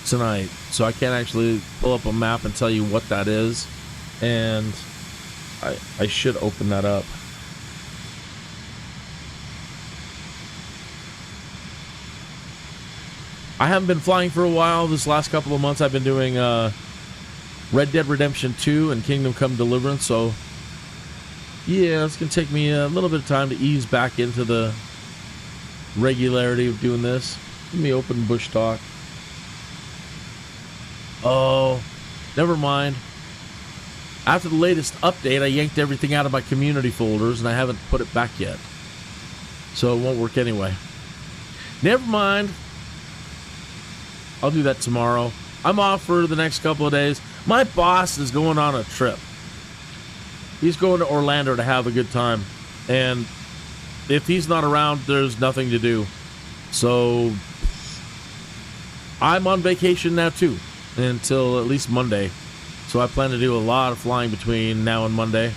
tonight, so I can't actually pull up a map and tell you what that is, and I should open that up. I haven't been flying for a while. This last couple of months I've been doing Red Dead Redemption 2 and Kingdom Come Deliverance, so yeah, it's going to take me a little bit of time to ease back into the regularity of doing this. Let me open Bush Talk. Oh, never mind. After the latest update, I yanked everything out of my community folders, and I haven't put it back yet. So it won't work anyway. Never mind. I'll do that tomorrow. I'm off for the next couple of days. My boss is going on a trip. He's going to Orlando to have a good time. And if he's not around, there's nothing to do. So I'm on vacation now too, until at least Monday. So I plan to do a lot of flying between now and Monday.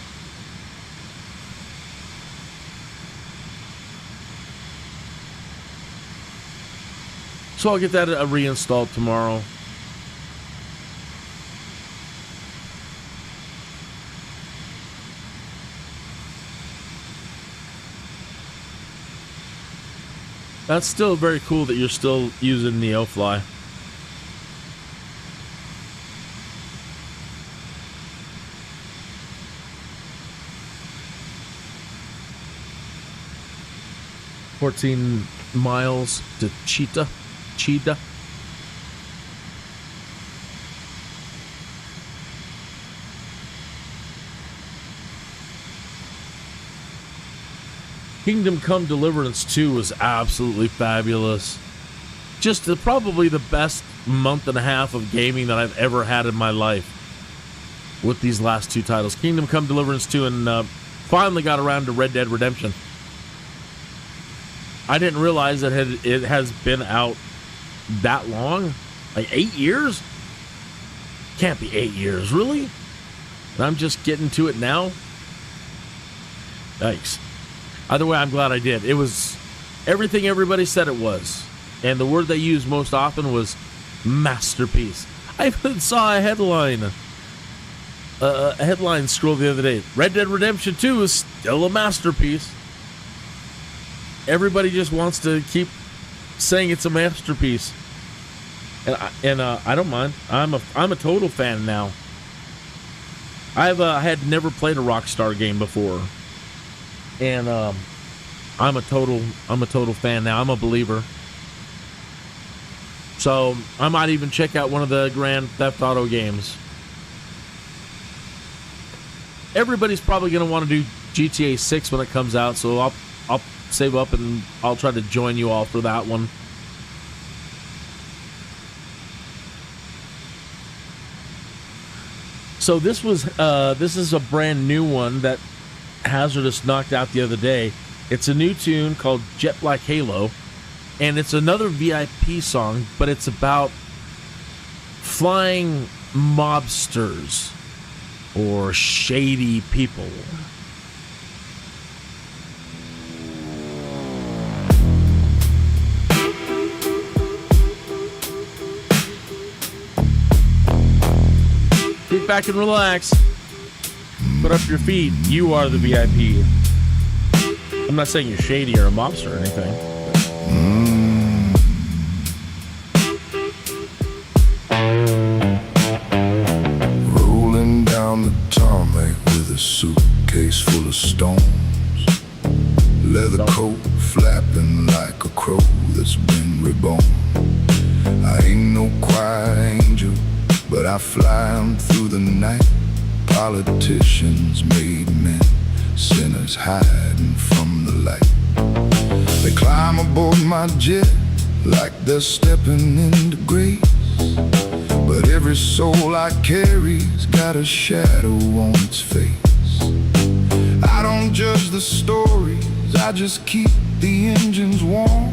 So I'll get that reinstalled tomorrow. That's still very cool that you're still using NeoFly. $14 miles to Cheetah. Kingdom Come Deliverance 2 was absolutely fabulous. Just probably the best month and a half of gaming that I've ever had in my life with these last two titles. Kingdom Come Deliverance 2 and finally got around to Red Dead Redemption. I didn't realize that it has been out that long. Like 8 years? Can't be 8 years, really? And I'm just getting to it now? Yikes. Either way, I'm glad I did. It was everything everybody said it was. And the word they used most often was masterpiece. I even saw a headline scroll the other day. Red Dead Redemption 2 is still a masterpiece. Everybody just wants to keep saying it's a masterpiece. And I don't mind. I'm a total fan now. I had never played a Rockstar game before. And I'm a total fan now. I'm a believer. So I might even check out one of the Grand Theft Auto games. Everybody's probably going to want to do GTA 6 when it comes out, so I'll save up and I'll try to join you all for that one. So this is a brand new one that Hazardous knocked out the other day. It's a new tune called Jet Black Halo, and it's another VIP song, but it's about flying mobsters or shady people. Kick back and relax. Put up your feet. You are the VIP. I'm not saying you're shady or a mobster or anything. Rolling down the tarmac with a suitcase full of stones. Leather coat flapping like a crow that's been reborn. I ain't no choir angel, but I fly 'em through the night. Politicians made men, sinners hiding from the light. They climb aboard my jet like they're stepping into grace. But every soul I carry's got a shadow on its face. I don't judge the stories, I just keep the engines warm.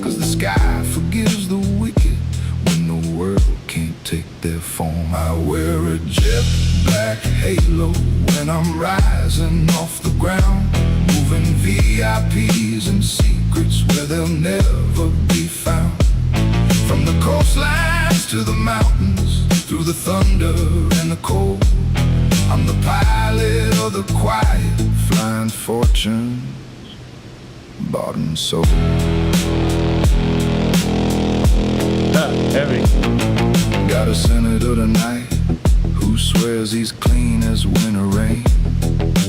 'Cause the sky forgives the wicked when the world can't take their form. I wear a jet black halo when I'm rising off the ground, moving VIPs and secrets where they'll never be found. From the coastlines to the mountains, through the thunder and the cold, I'm the pilot of the quiet, flying fortunes, bought and sold. Heavy. Got a senator tonight who swears he's clean as winter rain,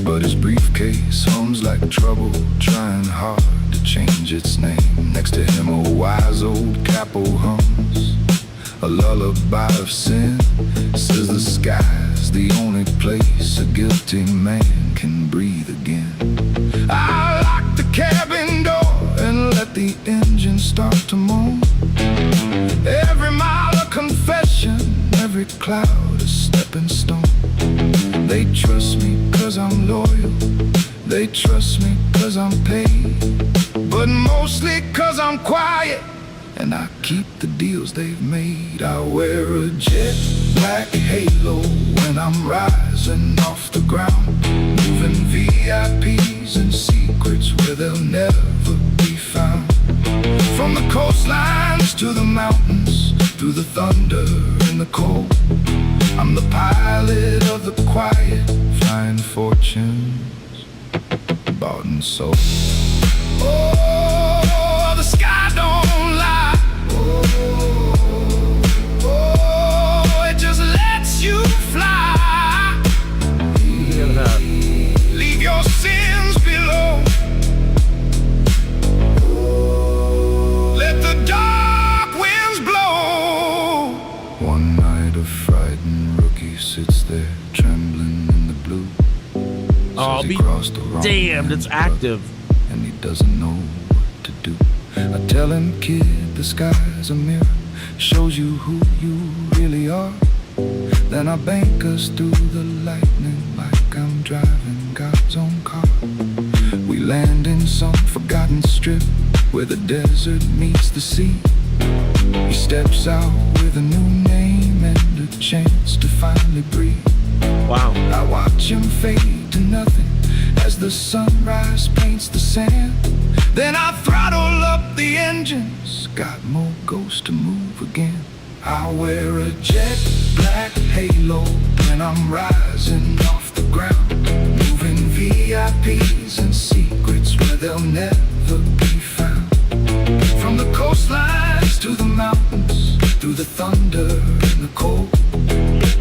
but his briefcase hums like trouble, trying hard to change its name. Next to him a wise old capo hums a lullaby of sin. Says the sky's the only place a guilty man can breathe again. I lock the cabin door and let the engine start to moan. Every mile a confession, every cloud a stepping stone. They trust me 'cause I'm loyal, they trust me 'cause I'm paid, but mostly 'cause I'm quiet and I keep the deals they've made. I wear a jet black halo when I'm rising off the ground, moving VIPs and secrets where they'll never be found. From the coastlines to the mountains, through the thunder and the cold, I'm the pilot of the quiet, flying fortunes, bought and sold. Oh, the sky don't lie. Oh, it just lets you fly. Leave your sins below. Let the dark winds blow. One night a frightened rookie sits there trembling in the blue. Oh, Says he be crossed the wrong damned, it's man's brother, active. and he doesn't know what to do. I tell him, kid, the sky's a mirror, shows you who you really are. Then I bank us through the lightning like I'm driving God's own car. We land in some forgotten strip where the desert meets the sea. He steps out with a new name and a chance to finally breathe. Wow. I watch him fade to nothing as the sunrise paints the sand. Then I throttle up the engines, got more ghosts to move again. I wear a jet black halo when I'm rising off the ground, moving VIPs and secrets where they'll never be found. From the coastlines to the mountains, through the thunder and the cold,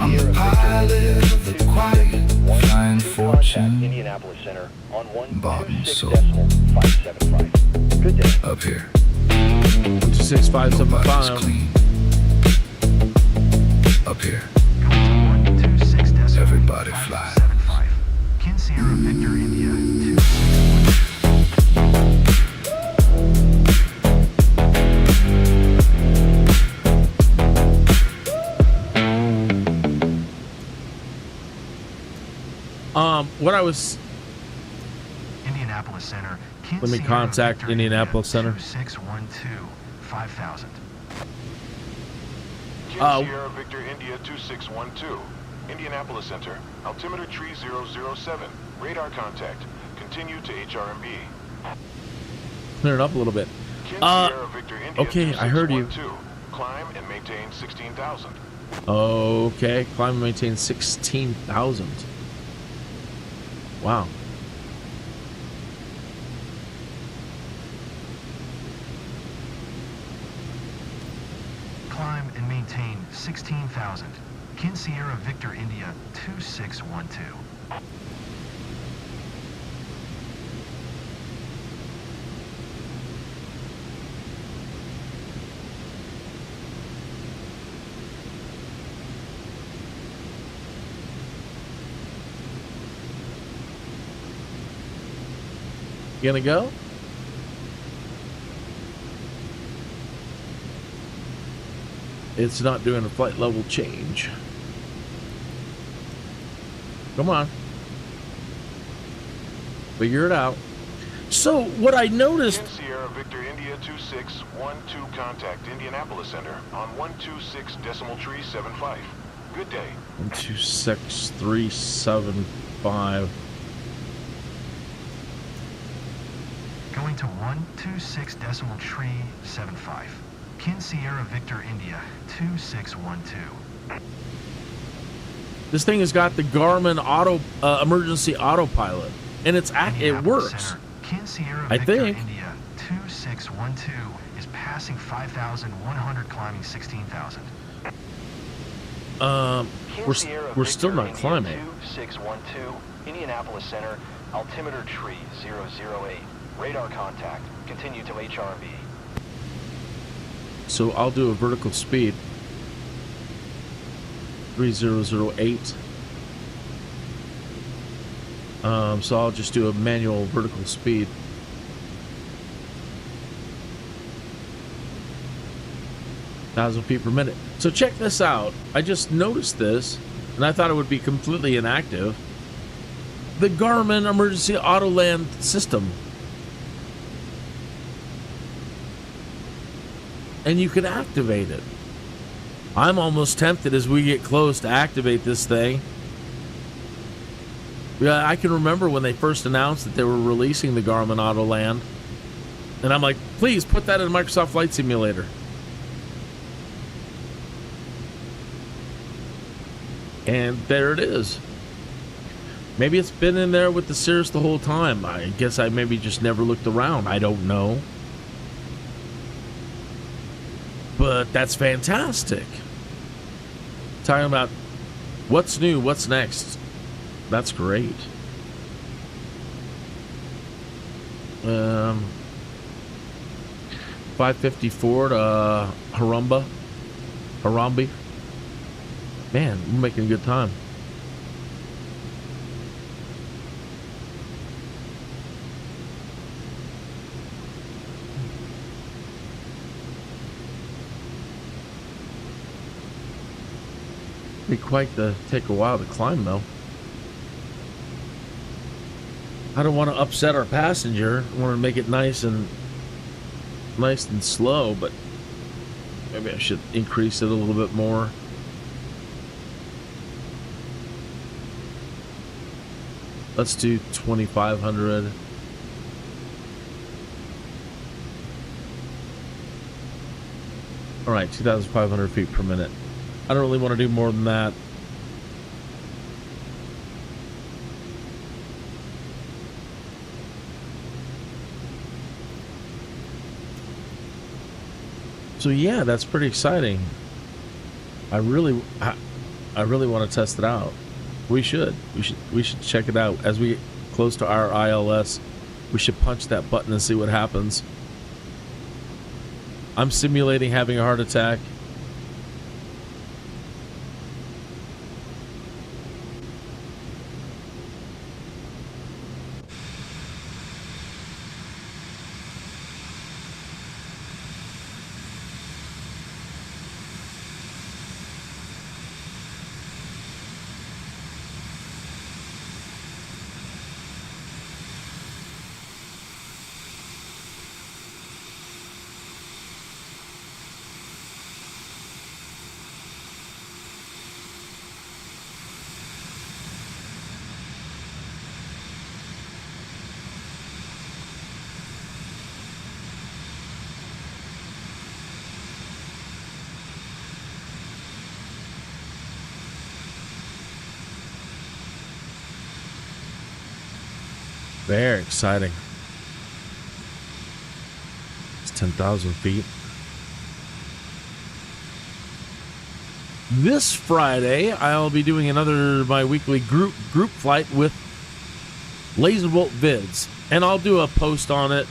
I'm the pilot of the quiet, flying fortune, Indianapolis Center on bought and sold. 126.575. Good day. Up here, 26575. nobody's clean. Up here, everybody fly. Kin Sierra Victor India 2. What I was, Indianapolis Center. Kin let me Sierra contact Victor Indianapolis Center. 2612 5000. Sierra Victor India 2612. Indianapolis Center. Altimeter 3007. Radar contact. Continue to HRMB. Clear it up a little bit. Sierra Victor India okay, I heard you. 2612. Climb and maintain 16,000. Okay, climb and maintain 16,000. Wow. Climb and maintain 16,000. Kin Sierra Victor India 2612. You gonna go? It's not doing a flight level change. Come on. Figure it out. So what I noticed... Kin Sierra Victor India 2612, contact Indianapolis Center on 126.375. Good day. 126.375. Going to 126.375. Kin Sierra Victor India 2612. This thing has got the Garmin emergency autopilot, and it works. Center, Kin Sierra I Victor think. India 2612 is passing 5,100, climbing 16,000. We're still not climbing. 2612, Indianapolis Center, altimeter tree 008. Radar contact. Continue to HRV. So I'll do a vertical speed. 3008. So I'll just do a manual vertical speed. Thousand feet per minute. So check this out. I just noticed this, and I thought it would be completely inactive. The Garmin Emergency Autoland system. And you can activate it. I'm almost tempted as we get close to activate this thing. Yeah, I can remember when they first announced that they were releasing the Garmin Autoland. And I'm like, please put that in Microsoft Flight Simulator. And there it is. Maybe it's been in there with the Cirrus the whole time. I guess I maybe just never looked around. I don't know. But that's fantastic. Talking about what's new, what's next. That's great. 554 to Harambe. Man, we're making a good time. Be quite to take a while to climb, though. I don't want to upset our passenger. I want to make it nice and slow, but maybe I should increase it a little bit more. Let's do 2,500. All right, 2,500 feet per minute. I don't really want to do more than that. So yeah, that's pretty exciting. I really want to test it out. We should check it out as we get close to our ILS. We should punch that button and see what happens. I'm simulating having a heart attack. Very exciting. It's 10,000 feet. This Friday, I'll be doing my weekly group flight with Laserbolt Vids, and I'll do a post on it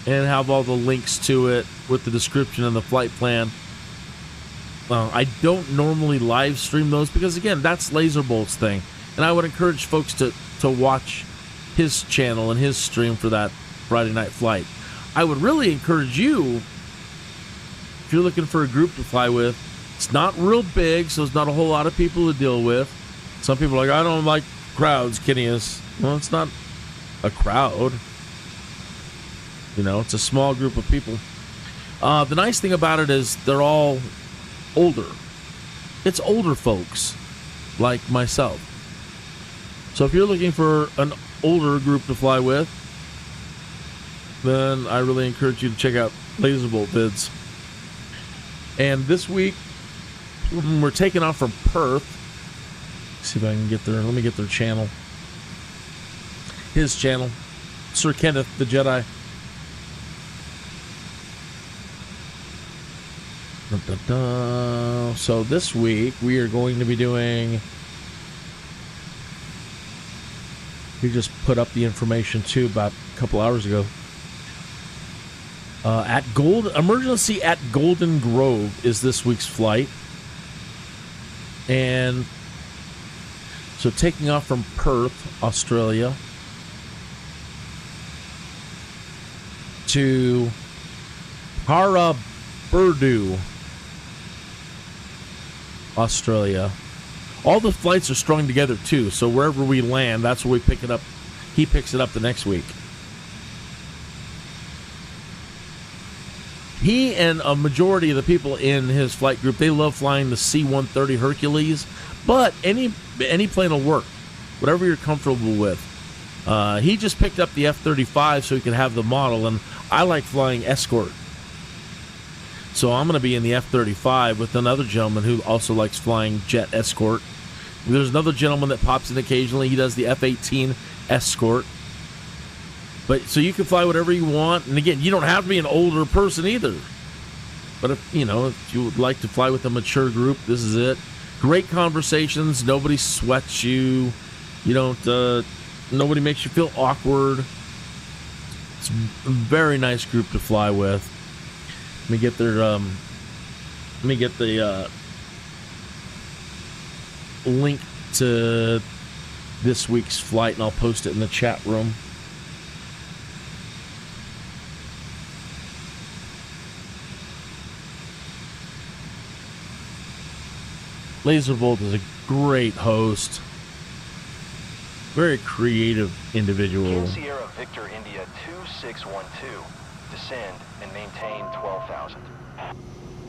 and have all the links to it with the description and the flight plan. I don't normally live stream those because, again, that's Laserbolt's thing, and I would encourage folks to watch his channel and his stream for that Friday night flight. I would really encourage you, if you're looking for a group to fly with. It's not real big, so there's not a whole lot of people to deal with. Some people are like, I don't like crowds, Kinneas. Well, it's not a crowd. You know, it's a small group of people. The nice thing about it is they're all older. It's older folks like myself. So if you're looking for an older group to fly with, then I really encourage you to check out Laserbolt Vids. And this week, we're taking off from Perth. Let's see if I can get there. Let me get their channel. His channel. Sir Kenneth, the Jedi. So this week, we are going to be doing... We just put up the information, too, about a couple hours ago. Emergency at Golden Grove is this week's flight. And so taking off from Perth, Australia, to Burdu, Australia. All the flights are strung together too, so wherever we land, that's where we pick it up. He picks it up the next week. He and a majority of the people in his flight group, they love flying the C-130 Hercules, but any plane will work, whatever you're comfortable with. He just picked up the F-35 so he could have the model, and I like flying Escort. So I'm going to be in the F-35 with another gentleman who also likes flying Jet Escort. There's another gentleman that pops in occasionally. He does the F-18 Escort. But so you can fly whatever you want, and again, you don't have to be an older person either. But if you would like to fly with a mature group, this is it. Great conversations. Nobody sweats you. You don't. Nobody makes you feel awkward. It's a very nice group to fly with. Let me get their. Let me get the link to this week's flight, and I'll post it in the chat room. Laserbolt is a great host. Very creative individual. Sierra Victor India 2612. Descend and maintain 12,000.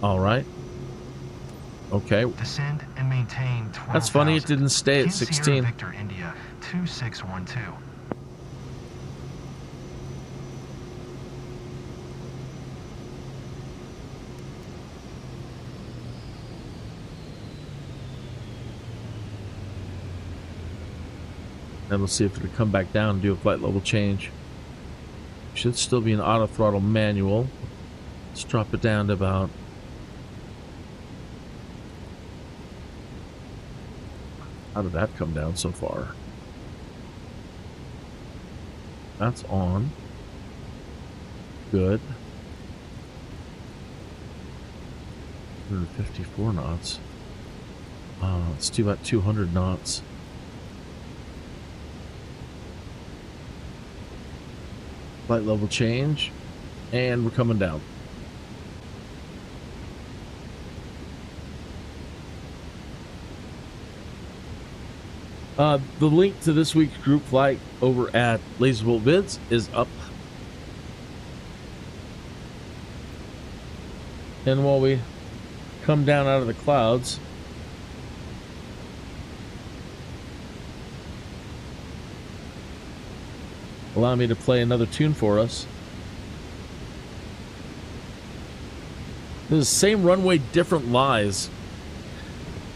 All right. Okay. Descend and maintain 12,000. That's funny. It didn't stay at 16. Sierra Victor India 2612. And we'll see if it'll come back down and do a flight level change. Should still be an auto throttle manual. Let's drop it down to about... How did that come down so far? That's on. Good. 154 knots. Let's do about 200 knots. Flight level change, and we're coming down. The link to this week's group flight over at Laserbolt Vids is up. And while we come down out of the clouds, allow me to play another tune for us. This is Same Runway, Different Lies.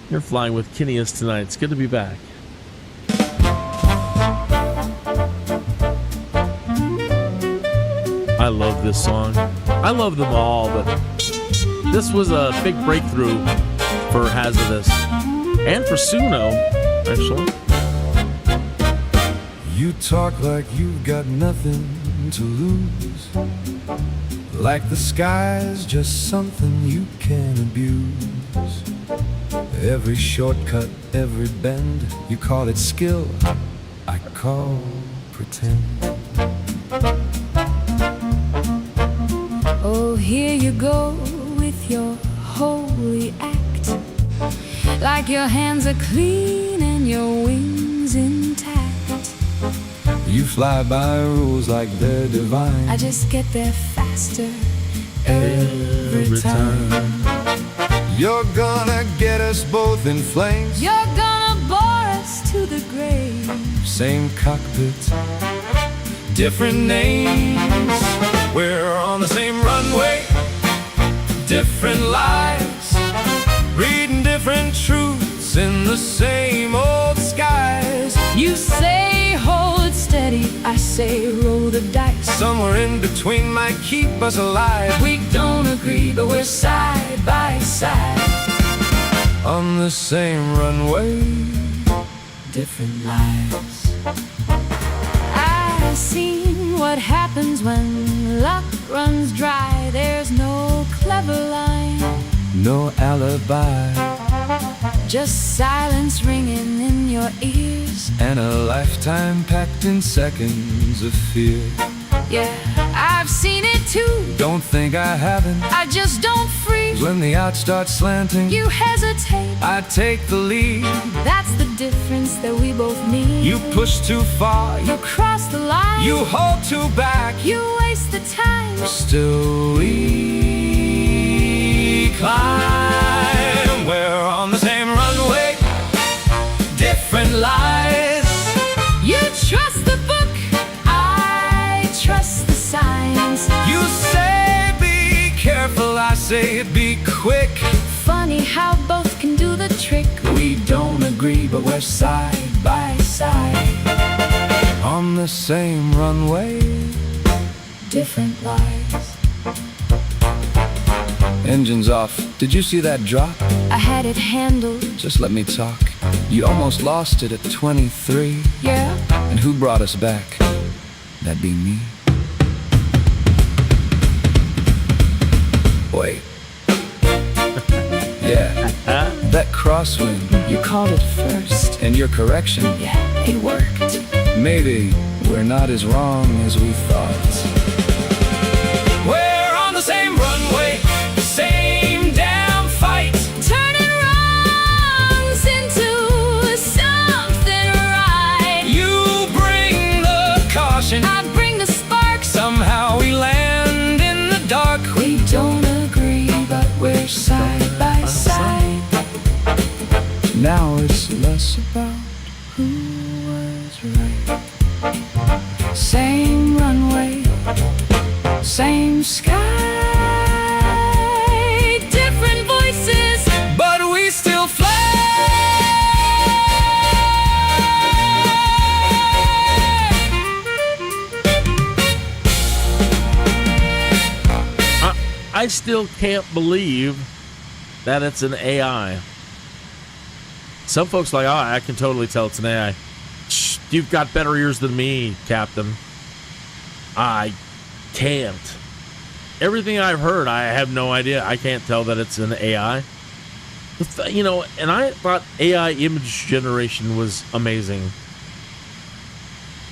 You're flying with Kinneas tonight. It's good to be back. I love this song. I love them all, but this was a big breakthrough for Hazardous and for SOOO, actually. You talk like you've got nothing to lose, like the sky's just something you can abuse. Every shortcut, every bend, you call it skill, I call pretend. Oh, here you go with your holy act, like your hands are clean and your wings intact. You fly by rules like they're divine. I just get there faster every time. You're gonna get us both in flames. You're gonna bore us to the grave. Same cockpit, different names. We're on the same runway, different lives, reading different truths in the same old skies. You say hold steady, I say roll the dice. Somewhere in between might keep us alive. We don't agree, but we're side by side. On the same runway, different lives. I've seen what happens when luck runs dry. There's no clever line, no alibi, just silence ringing in your ears, and a lifetime packed in seconds of fear. Yeah, I've seen it too. Don't think I haven't. I just don't freeze. When the odds start slanting, you hesitate. I take the lead. That's the difference that we both need. You push too far. You cross the line. You hold too back. You waste the time. Still we climb. We're on the same runway, different lies. You trust the book, I trust the signs. You say be careful, I say be quick. Funny how both can do the trick. We don't agree, but we're side by side. On the same runway, different lives. Engine's off. Did you see that drop? I had it handled. Just let me talk. You almost lost it at 23. Yeah. And who brought us back? That'd be me. Wait. Yeah. That crosswind. You called it first. And your correction. Yeah, it worked. Maybe we're not as wrong as we thought. We're on the same runway, same damn fight. Turning wrongs into something right. You bring the caution, I bring the spark. somehow we land in the dark. We don't agree, but we're side by side. Now it's less about who was right. Same runway, same sky, different voices, but we still fly. I still can't believe that it's an AI. Some folks are like, oh, I can totally tell it's an AI. Shh, you've got better ears than me, Captain. I can't. Everything I've heard, I have no idea. I can't tell that it's an AI. You know, and I thought AI image generation was amazing.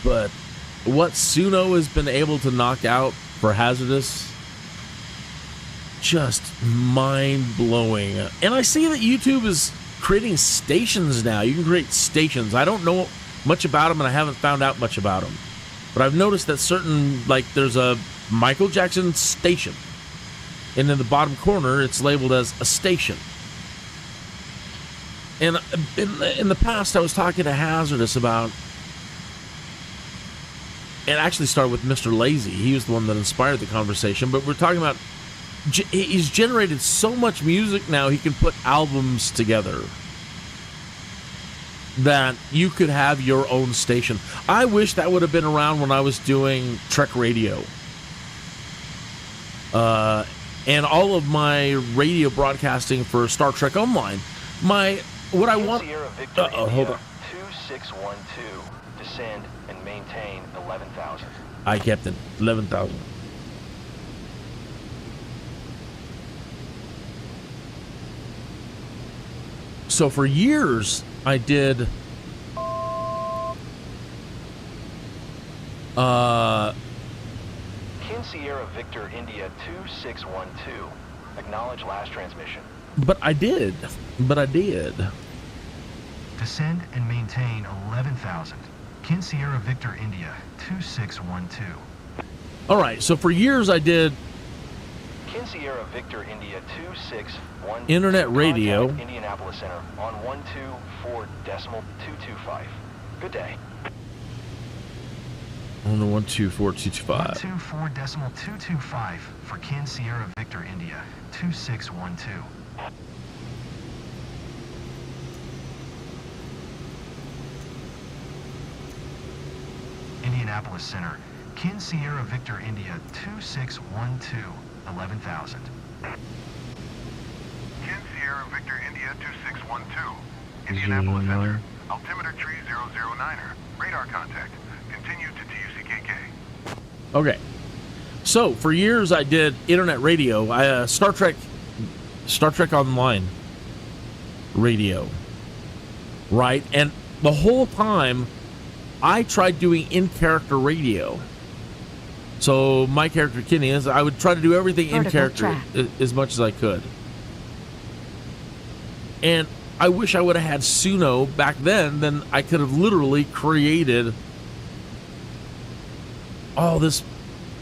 But what SOOO has been able to knock out for Hazardous, just mind-blowing. And I see that YouTube is creating stations now. You can create stations. I don't know much about them, and I haven't found out much about them. But I've noticed that certain, like, there's a Michael Jackson station, and in the bottom corner, it's labeled as a station. And in the past, I was talking to Hazardous about, it actually started with Mr. Lazy. He was the one that inspired the conversation, but we're talking about, he's generated so much music now, he can put albums together that you could have your own station. I wish that would have been around when I was doing Trek Radio. and all of my radio broadcasting for Star Trek Online. What I want. Sierra Victor Hold on. 2612. Descend and maintain 11,000. Aye, Captain. 11,000. So for years, I did. Kin Sierra Victor India 2612. Acknowledge last transmission. But I did. Descend and maintain 11,000. Kin Sierra Victor India 2612. All right. So for years, I did Kin Sierra Victor India 2612. internet radio. Contact Indianapolis Center on 124.225. Good day. On the 124.225. 124.225 for Kin Sierra Victor India 2612. Indianapolis Center, Kin Sierra Victor India 2612, 11,000. Kin Sierra Victor India 2612. Indianapolis Center. Altimeter tree 009er. Radar contact. Continue to TUCKK. Okay. So for years I did internet radio. Star Trek Online radio. Right? And the whole time I tried doing in-character radio. So my character Kinneas, I would try to do everything in character as much as I could. And I wish I would have had SOOO back then I could have literally created all this,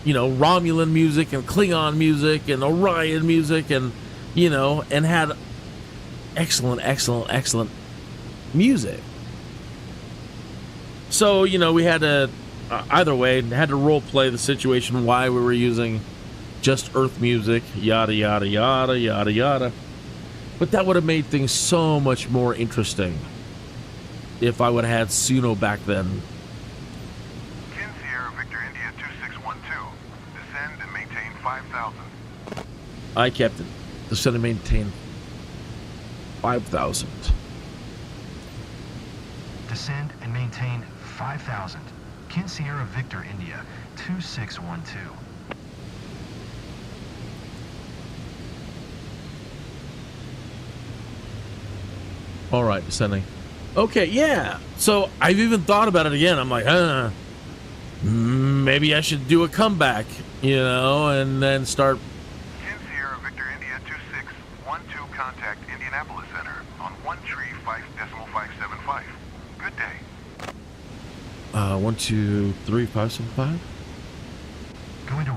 Romulan music and Klingon music and Orion music and, and had excellent music. So, we had to, either way, had to role play the situation why we were using just Earth music, yada, yada, yada, yada, yada. But that would have made things so much more interesting if I would have had SOOO back then. Kin Sierra Victor India 2612. Descend and maintain 5,000. Aye, Captain. Descend and maintain 5,000. Descend and maintain 5,000. Kin Sierra Victor India 2612. All right, descending. Okay, yeah. So I've even thought about it again. I'm like, maybe I should do a comeback, and then start. Kin Sierra Victor India 2612. Contact Indianapolis Center on 135.575. Good day. 123.575. Going to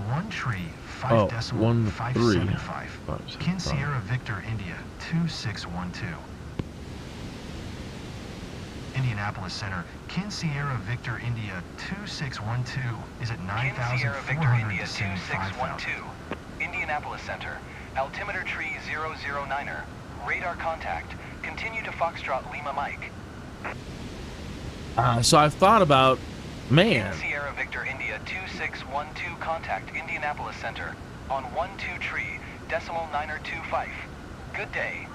135.575. Kin Sierra Victor India 2612. Indianapolis Center, Kin Sierra Victor India 2612 is at 9,400 descending 5,000. Indianapolis Center, altimeter tree 009er, radar contact, continue to Foxtrot Lima Mike. So I've thought about, man. Kin Sierra Victor India 2612, contact Indianapolis Center on 12 tree, decimal 9er25. Good day.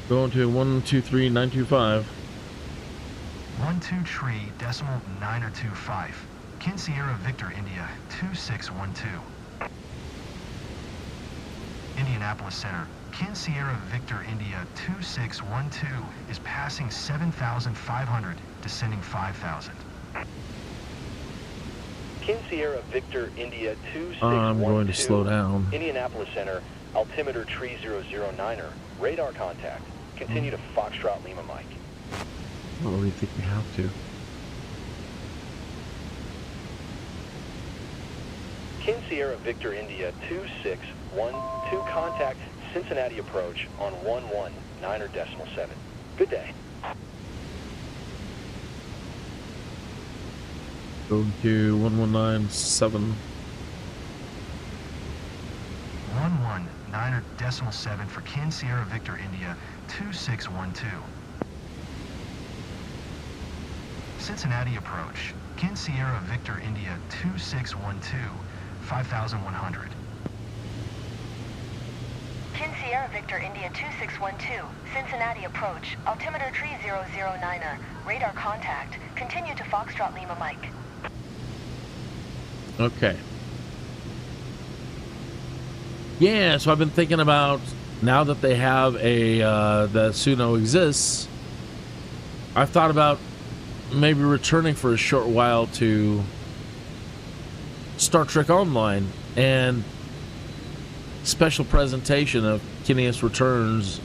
Going to 123.925. 12 tree, decimal 9er25. Kin Sierra Victor India 2612. Indianapolis Center, Kin Sierra Victor India 2612 is passing 7,500, descending 5,000. Kin Sierra Victor India 2612. I'm going to slow down. Indianapolis Center, altimeter tree 009er, radar contact. Continue to Foxtrot Lima Mike. I don't really think we have to. Kin Sierra Victor India 2612, contact Cincinnati approach on 119.7. Good day. Going to 119.7. 119.7 for Kin Sierra Victor India 2612. Cincinnati approach, Kin Sierra Victor India 2612, 5,100. Kin Sierra Victor India 2612, Cincinnati approach, altimeter 3009er, radar contact, continue to Foxtrot Lima Mike. Okay. Yeah, so I've been thinking about, now that they have a, that SOOO exists, I've thought about maybe returning for a short while to Star Trek Online and special presentation of Kinneas Returns.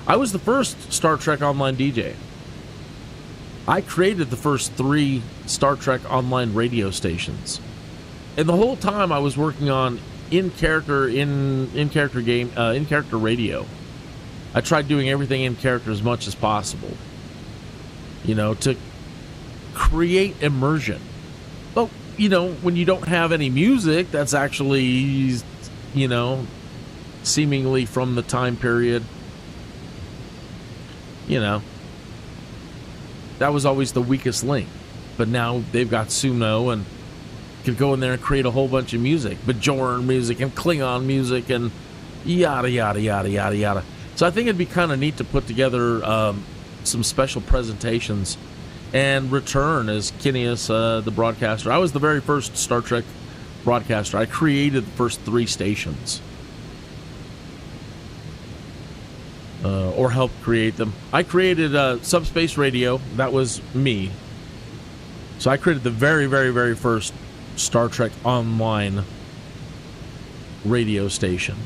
I was the first Star Trek Online DJ. I created the first 3 Star Trek Online radio stations. And the whole time I was working on in-character radio. I tried doing everything in character as much as possible. You know, to create immersion. But, you know, when you don't have any music, that's actually, you know, seemingly from the time period, you know, that was always the weakest link. But now they've got SOOO and can go in there and create a whole bunch of music, Bajoran music and Klingon music and yada yada yada yada yada. So I think it'd be kind of neat to put together some special presentations and return as Kinneas, the broadcaster. I was the very first Star Trek broadcaster. I created the first 3 stations, or helped create them. I created Subspace Radio. That was me. So I created the very, very, very first Star Trek Online radio station.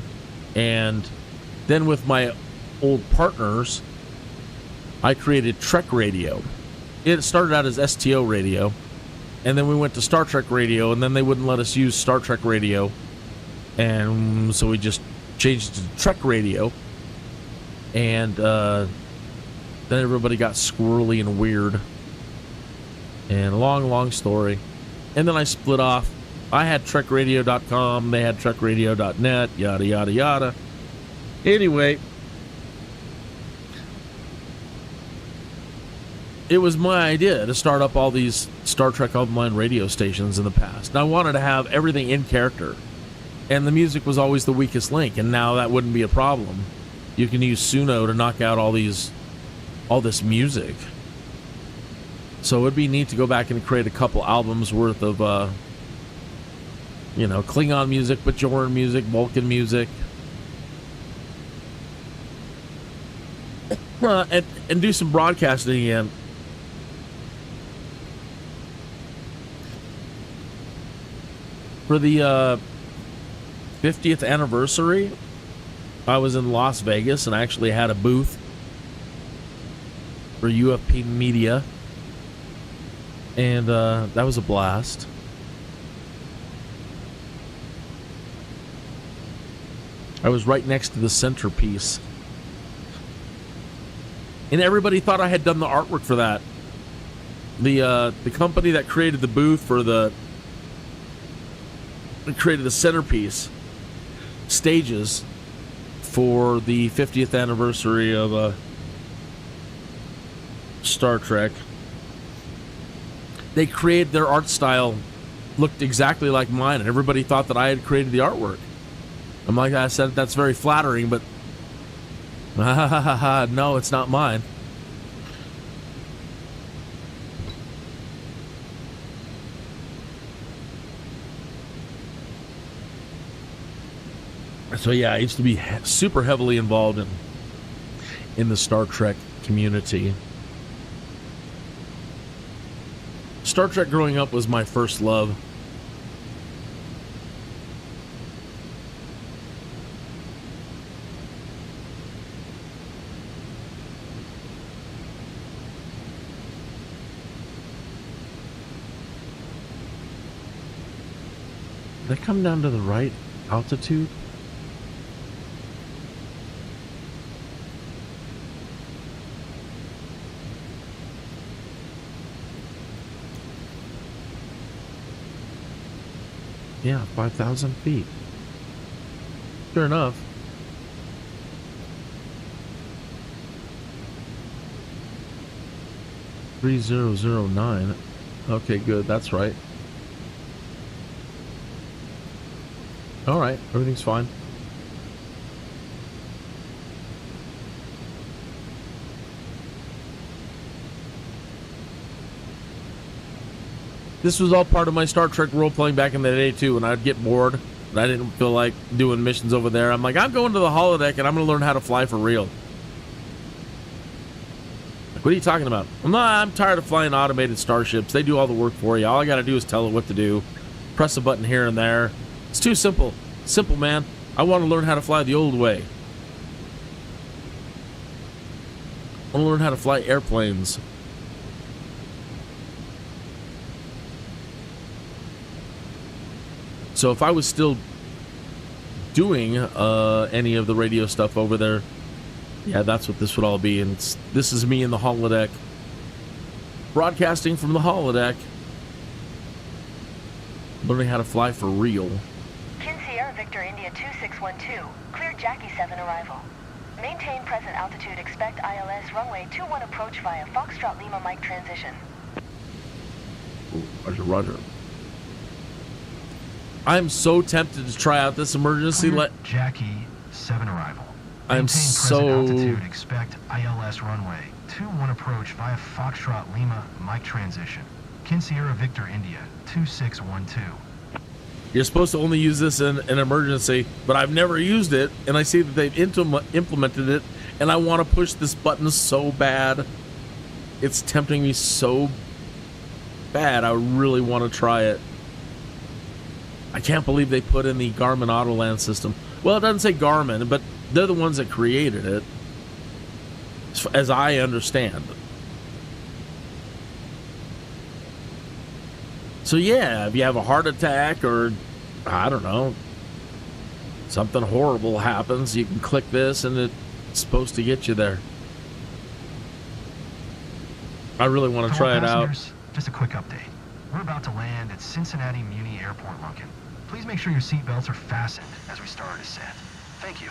And then with my old partners, I created Trek Radio. It started out as STO Radio, and then we went to Star Trek Radio, and then they wouldn't let us use Star Trek Radio, and so we just changed it to Trek Radio, and then everybody got squirrely and weird, and long story. And then I split off. I had TrekRadio.com, they had TrekRadio.net, yada yada yada. Anyway, it was my idea to start up all these Star Trek Online radio stations in the past. And I wanted to have everything in character. And the music was always the weakest link, and now that wouldn't be a problem. You can use SOOO to knock out all this music. So it would be neat to go back and create a couple albums worth of, you know, Klingon music, Bajoran music, Vulcan music. And do some broadcasting again. For the 50th anniversary, I was in Las Vegas and I actually had a booth for UFP Media. And that was a blast. I was right next to the centerpiece. And everybody thought I had done the artwork for that. The company that created the booth for created the centerpiece stages for the 50th anniversary of Star Trek. They created their art style, looked exactly like mine, and everybody thought that I had created the artwork. I'm like, I said, that's very flattering, but no, it's not mine. So yeah, I used to be super heavily involved in the Star Trek community. Star Trek growing up was my first love. Did I come down to the right altitude? Yeah, 5,000 feet. Sure enough. $3009. Okay, good. That's right. All right, everything's fine. This was all part of my Star Trek role-playing back in the day, too, when I'd get bored and I didn't feel like doing missions over there. I'm like, I'm going to the holodeck and I'm going to learn how to fly for real. Like, what are you talking about? I'm tired of flying automated starships. They do all the work for you. All I got to do is tell it what to do. Press a button here and there. It's too simple. Simple, man. I want to learn how to fly the old way. I want to learn how to fly airplanes. So if I was still doing any of the radio stuff over there, yeah, that's what this would all be. And this is me in the holodeck, broadcasting from the holodeck, learning how to fly for real. Kinneas Victor India 2612, clear Jackie 7 arrival. Maintain present altitude, expect ILS runway 21 approach via Foxtrot Lima Mike transition. Ooh, Roger, Roger. I'm so tempted to try out this emergency. Jackie 7 arrival. I'm so altitude, expect ILS runway 21 approach via Foxtrot Lima Mike transition. Kinneas Victor India 2612. You're supposed to only use this in an emergency, but I've never used it, and I see that they've implemented it, and I want to push this button so bad. It's tempting me so bad. I really want to try it. I can't believe they put in the GARMIN AUTOLAND system. Well, it doesn't say Garmin, but they're the ones that created it, as I understand. So yeah, if you have a heart attack or, I don't know, something horrible happens, you can click this and it's supposed to get you there. I really want to try it out. Just a quick update. We're about to land at Cincinnati Muni Airport, Lunkin. Please make sure your seatbelts are fastened as we start our descent. Thank you.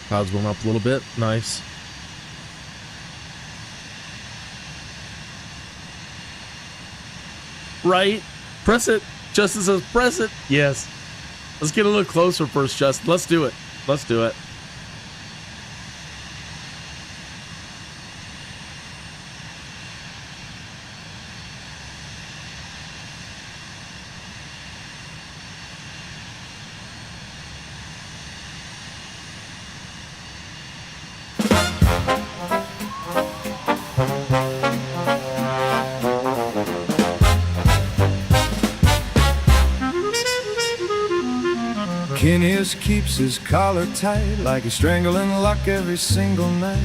Clouds went up a little bit. Nice. Right? Press it. Justin says press it. Yes. Let's get a little closer first, Justin. Let's do it. Let's do it. Kinneas keeps his collar tight, like he's strangling luck every single night.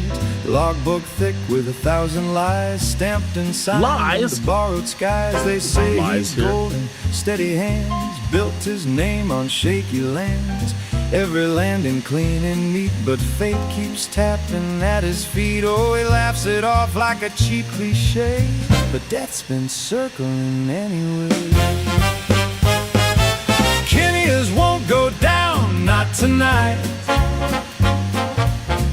Logbook thick with 1,000 lies stamped inside. Lies? The borrowed skies, they say Lies he's here. golden, steady hands. Built his name on shaky lands. Every landing clean and neat, but fate keeps tapping at his feet. Oh, he laughs it off like a cheap cliche, but death's been circling anyway. Kinneas won't go down, not tonight.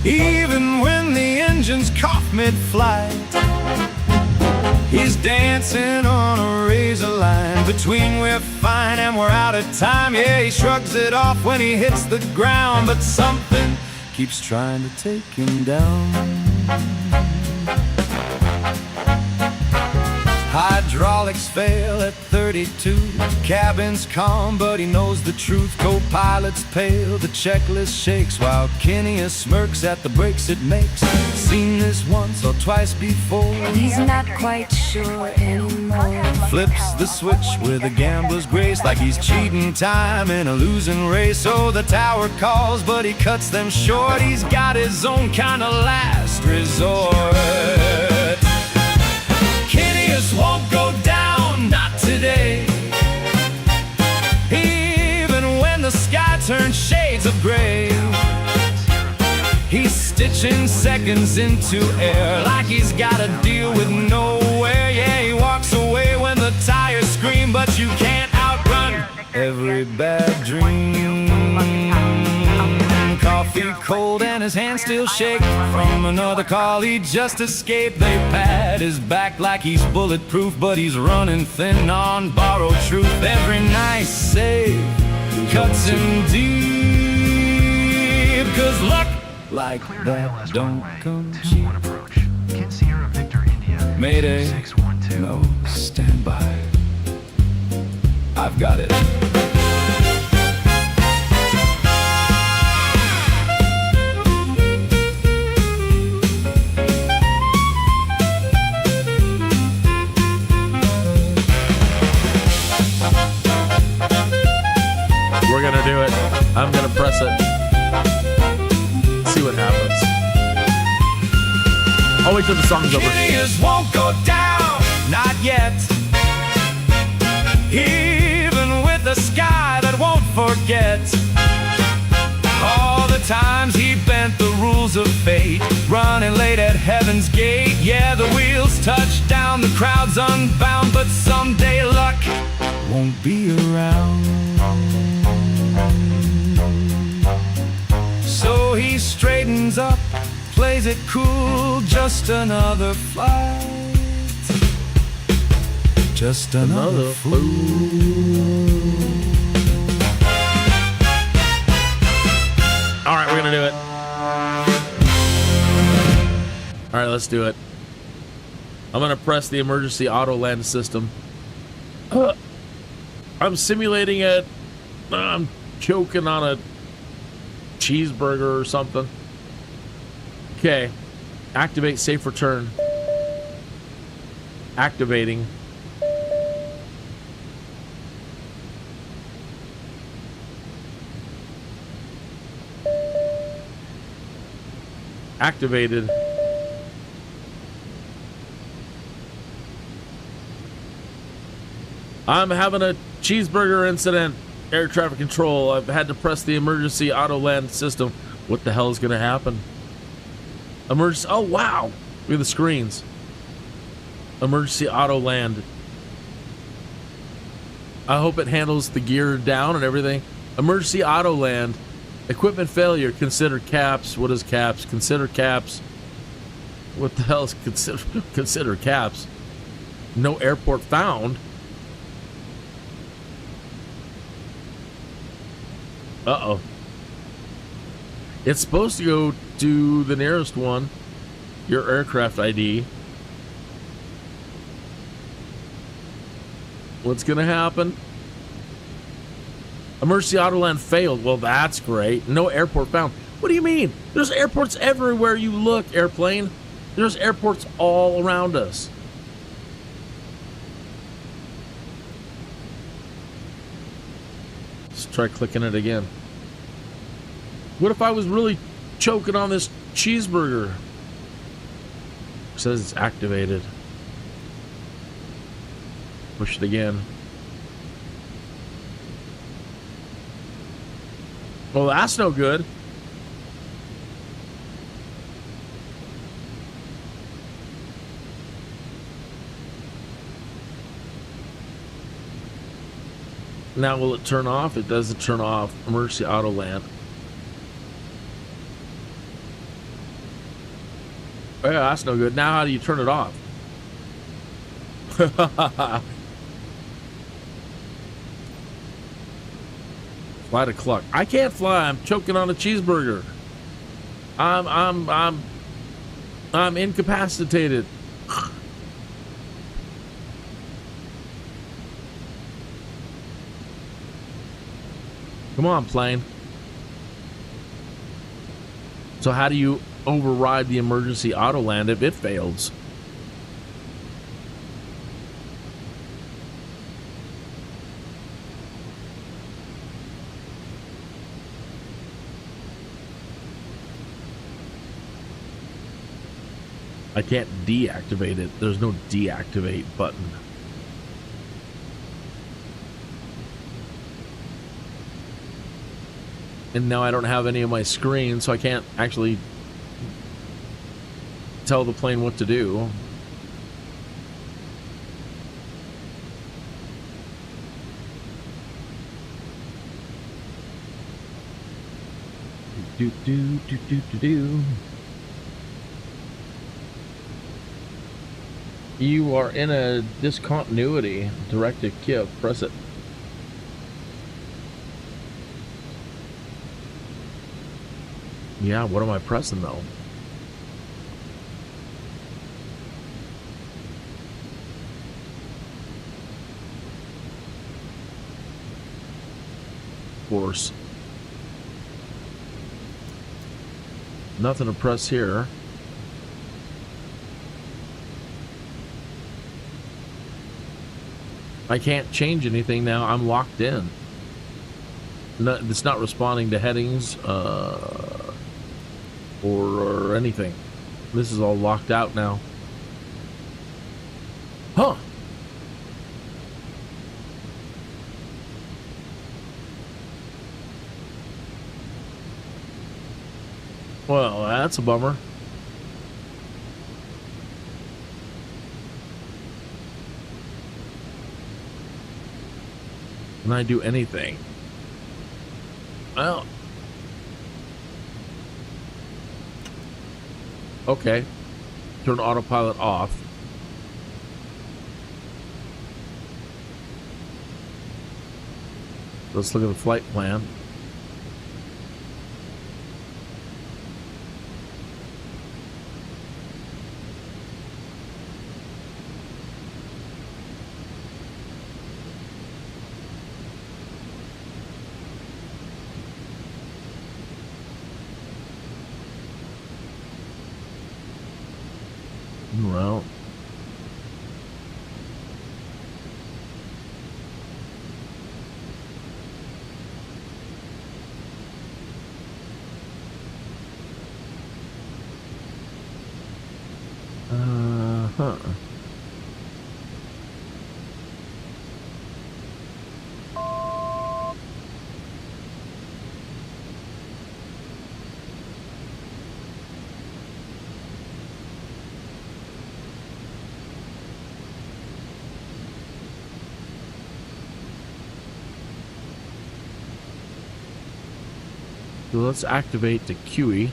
Even when the engines cough mid-flight, he's dancing on a razor line between we're fine and we're out of time. Yeah, he shrugs it off when he hits the ground, but something keeps trying to take him down. Hydraulics fail at 32. Cabin's calm, but he knows the truth. Co-pilot's pale, the checklist shakes, while Kinneas smirks at the breaks it makes. Seen this once or twice before. He's not quite sure anymore. Flips the switch with a gambler's grace, like he's cheating time in a losing race. So the tower calls, but he cuts them short. He's got his own kind of last resort. Kinneas won't go down, not today. Even when the sky turns shades of gray, he's stitching seconds into air, like he's got a deal with nowhere. Yeah, he walks away when the tires scream, but you can't outrun every bad dream. Coffee cold and his hands still shake from another call he just escaped. They pat his back like he's bulletproof, but he's running thin on borrowed truth. Every nice save cuts him deep, 'cause luck like that don't come cheap. Approach. Sierra Victor India. Mayday, 612. no, stand by. I've got it. We're gonna do it. I'm gonna press it. See what happens. I'll wait till the song's over. Kinneas won't go down, not yet. Even with a sky that won't forget all the times he bent the rules of fate, running late at heaven's gate. Yeah, the wheels touch down, the crowd's unbound, but someday luck won't be around. So he straightens up, plays it cool, just another flight, just another fool. All right, we're gonna do it. All right, let's do it. I'm gonna press the emergency auto land system. I'm simulating it. I'm choking on a cheeseburger or something. Okay, activate safe return. Activating. Activated. I'm having a cheeseburger incident. Air traffic control. I've had to press the emergency auto land system. What the hell is going to happen? Emergency. Oh, wow. Look at the screens. Emergency auto land. I hope it handles the gear down and everything. Emergency auto land. Equipment failure. Consider caps. What is caps? Consider caps. What the hell is consider caps? No airport found. Uh-oh. It's supposed to go to the nearest one. Your aircraft ID. What's going to happen? Emergency Autoland failed. Well, that's great. No airport found. What do you mean? There's airports everywhere you look, airplane. There's airports all around us. Let's try clicking it again. What if I was really choking on this cheeseburger? It says it's activated. Push it again. Well, that's no good. Now will it turn off? It doesn't turn off. Emergency auto land. Oh, yeah, that's no good. Now how do you turn it off? Fly to cluck. I can't fly. I'm choking on a cheeseburger. I'm incapacitated. Come on, plane. So how do you override the emergency auto land if it fails? I can't deactivate it. There's no deactivate button. And now I don't have any of my screens, so I can't actually tell the plane what to do. You are in a discontinuity. Directive Kiev. Press it. Yeah, what am I pressing though? Of course. Nothing to press here. I can't change anything now. I'm locked in. No, it's not responding to headings or anything. This is all locked out now. Huh. Well, that's a bummer. Can I do anything? Well, okay. Turn autopilot off. Let's look at the flight plan. Well, huh. So let's activate the QE.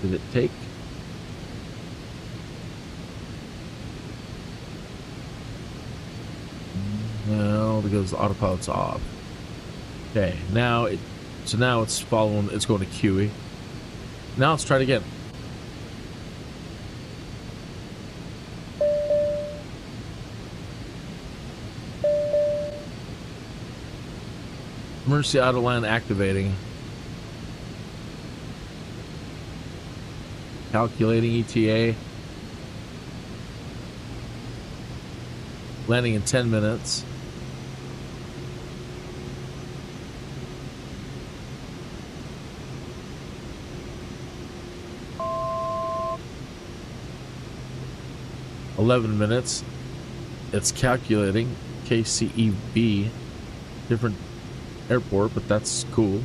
Did it take? No, because the autopilot's off. Okay, now now it's following. It's going to QE. Now let's try it again. Emergency Autoland activating. Calculating ETA. Landing in 10 minutes. $11 minutes. It's calculating. KCEB. Different airport, but that's cool.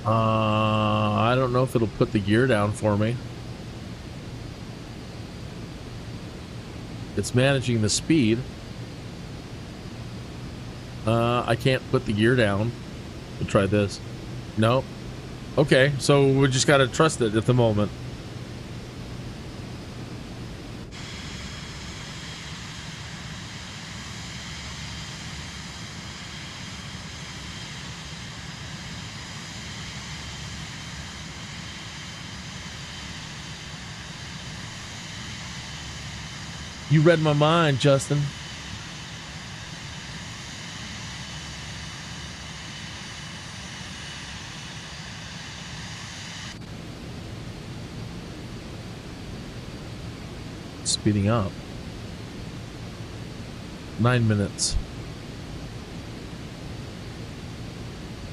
I don't know if it'll put the gear down for me. It's managing the speed. I can't put the gear down. We'll try this. No. Okay, so we just gotta trust it at the moment. You read my mind, Justin. Speeding up. 9 minutes.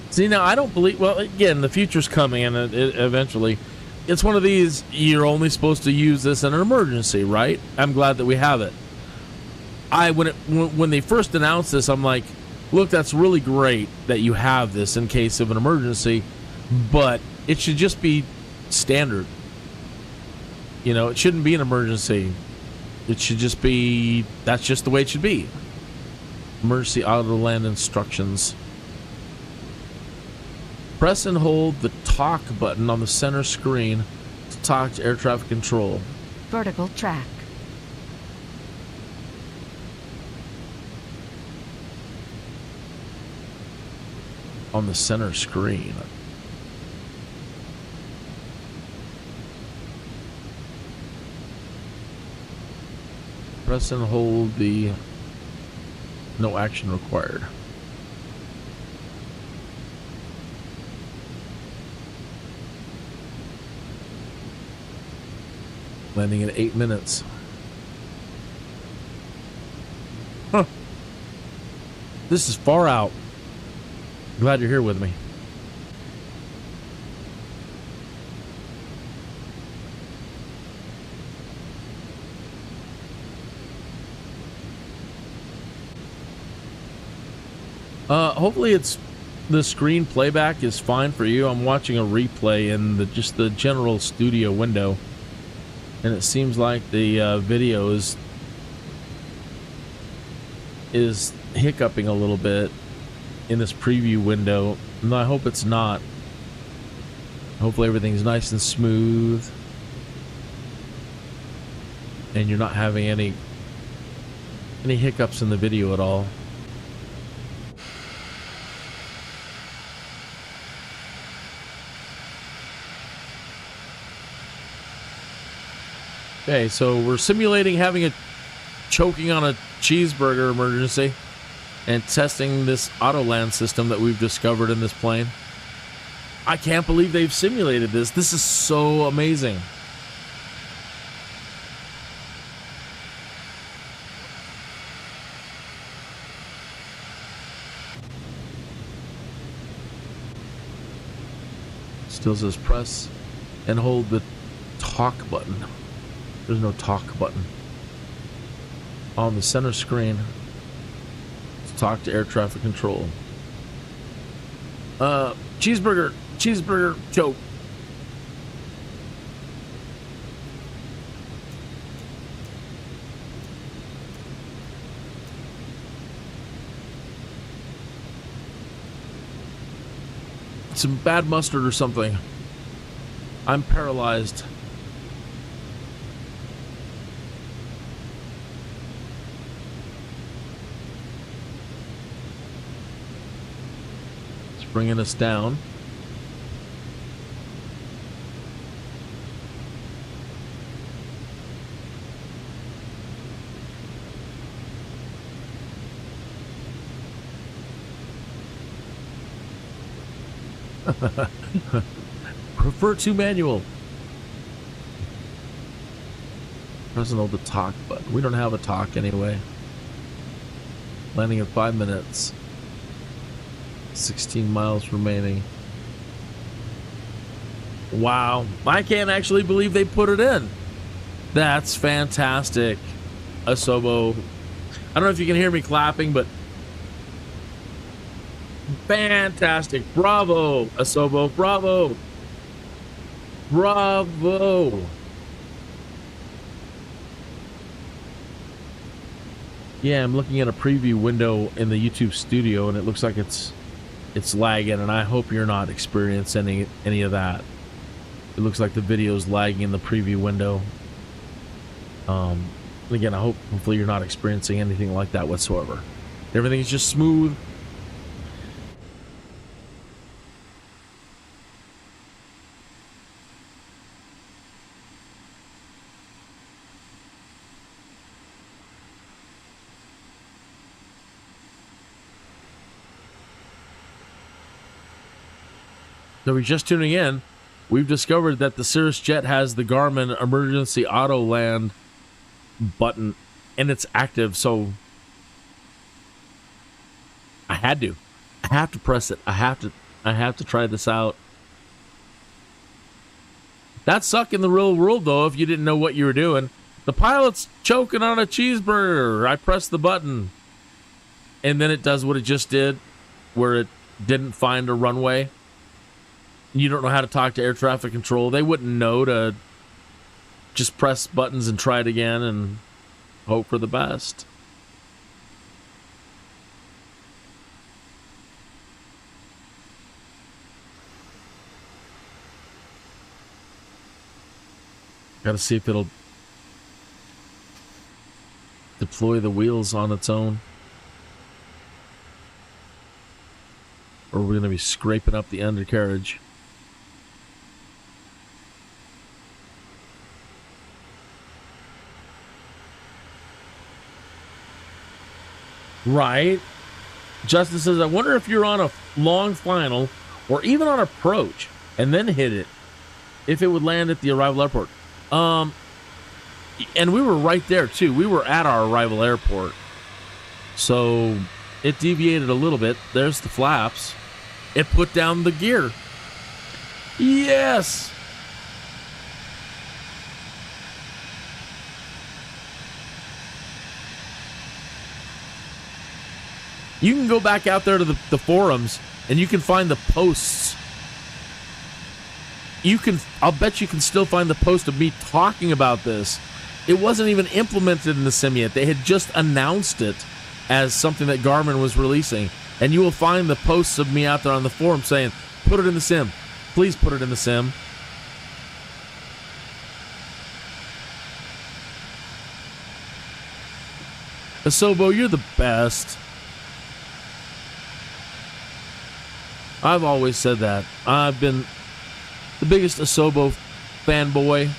See, now I don't believe, well, again, the future's coming and eventually. It's one of these, you're only supposed to use this in an emergency, right? I'm glad that we have it. When they first announced this, I'm like, look, that's really great that you have this in case of an emergency, but it should just be standard. You know, it shouldn't be an emergency. It should just be, that's just the way it should be. Emergency Autoland instructions. Press and hold the talk button on the center screen to talk to air traffic control. Vertical track. On the center screen. Press and hold the no action required. Landing in 8 minutes. Huh. This is far out. Glad you're here with me. Hopefully it's the screen playback is fine for you. I'm watching a replay in just the general studio window, and it seems like the video is hiccuping a little bit in this preview window. No, I hope it's not. Hopefully everything's nice and smooth, and you're not having any hiccups in the video at all. Okay, so we're simulating having a choking on a cheeseburger emergency and testing this Autoland system that we've discovered in this plane. I can't believe they've simulated this. This is so amazing. Still says press and hold the talk button. There's no talk button on the center screen to talk to air traffic control. Cheeseburger choke. Some bad mustard or something. I'm paralyzed. Bringing us down. Prefer to manual. Press and hold the talk button. We don't have a talk anyway. Landing in 5 minutes. 16 miles remaining. Wow. I can't actually believe they put it in. That's fantastic. Asobo. I don't know if you can hear me clapping, but fantastic. Bravo, Asobo. Bravo. Bravo. Yeah, I'm looking at a preview window in the YouTube studio, and it looks like it's lagging, and I hope you're not experiencing any of that. It looks like the video's lagging in the preview window. Again, hopefully you're not experiencing anything like that whatsoever. Everything's just smooth. So if you're just tuning in, we've discovered that the Cirrus jet has the GARMIN Emergency Autoland button, and it's active, so I have to press it. I have to try this out. That'd suck in the real world, though, if you didn't know what you were doing. The pilot's choking on a cheeseburger. I pressed the button, and then it does what it just did, where it didn't find a runway. You don't know how to talk to air traffic control. They wouldn't know to just press buttons and try it again and hope for the best. Got to see if it'll deploy the wheels on its own. Or we're going to be scraping up the undercarriage. Right. Justin says, I wonder if you're on a long final or even on approach and then hit it, if it would land at the arrival airport. And we were right there too. We were at our arrival airport. So it deviated a little bit. There's the flaps. It put down the gear. Yes. You can go back out there to the forums and you can find the posts. I'll bet you can still find the post of me talking about this. It wasn't even implemented in the sim yet. They had just announced it as something that Garmin was releasing. And you will find the posts of me out there on the forum saying, put it in the sim. Please put it in the sim. Asobo, you're the best. I've always said that. I've been the biggest Asobo fanboy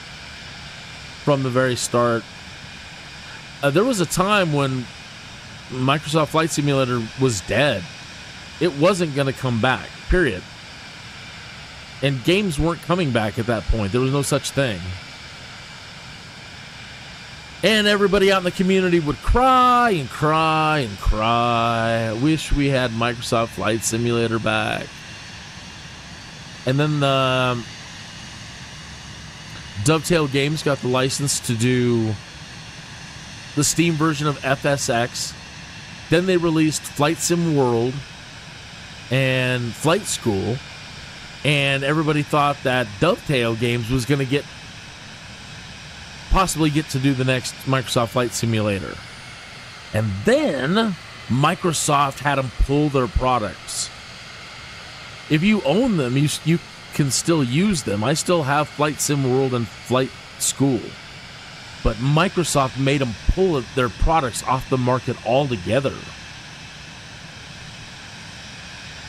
from the very start. There was a time when Microsoft Flight Simulator was dead. It wasn't going to come back, period. And games weren't coming back at that point. There was no such thing. And everybody out in the community would cry and cry and cry. I wish we had Microsoft Flight Simulator back. And then Dovetail Games got the license to do the Steam version of FSX. Then they released Flight Sim World and Flight School. And everybody thought that Dovetail Games was going to possibly get to do the next Microsoft Flight Simulator. And then Microsoft had them pull their products. If you own them, you can still use them. I still have Flight Sim World and Flight School. But Microsoft made them pull their products off the market altogether.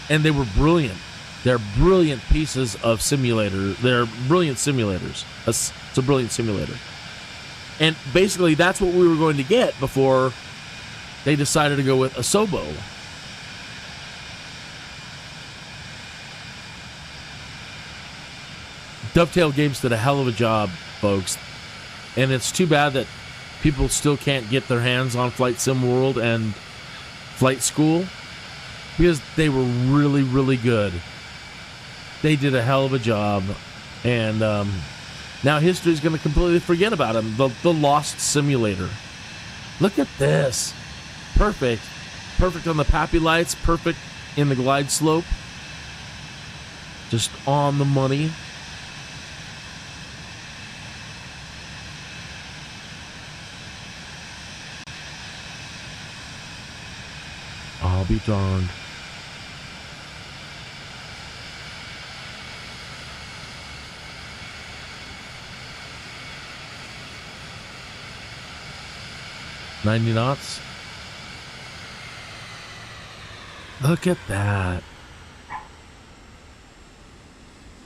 And they were brilliant. They're brilliant pieces of simulator. They're brilliant simulators. It's a brilliant simulator. And basically, that's what we were going to get before they decided to go with Asobo. Dovetail Games did a hell of a job, folks. And it's too bad that people still can't get their hands on Flight Sim World and Flight School, because they were really, really good. They did a hell of a job. And now history's going to completely forget about them. The Lost Simulator. Look at this. Perfect. Perfect on the Pappy lights. Perfect in the glide slope. Just on the money. I'll be darned. $90 knots. Look at that.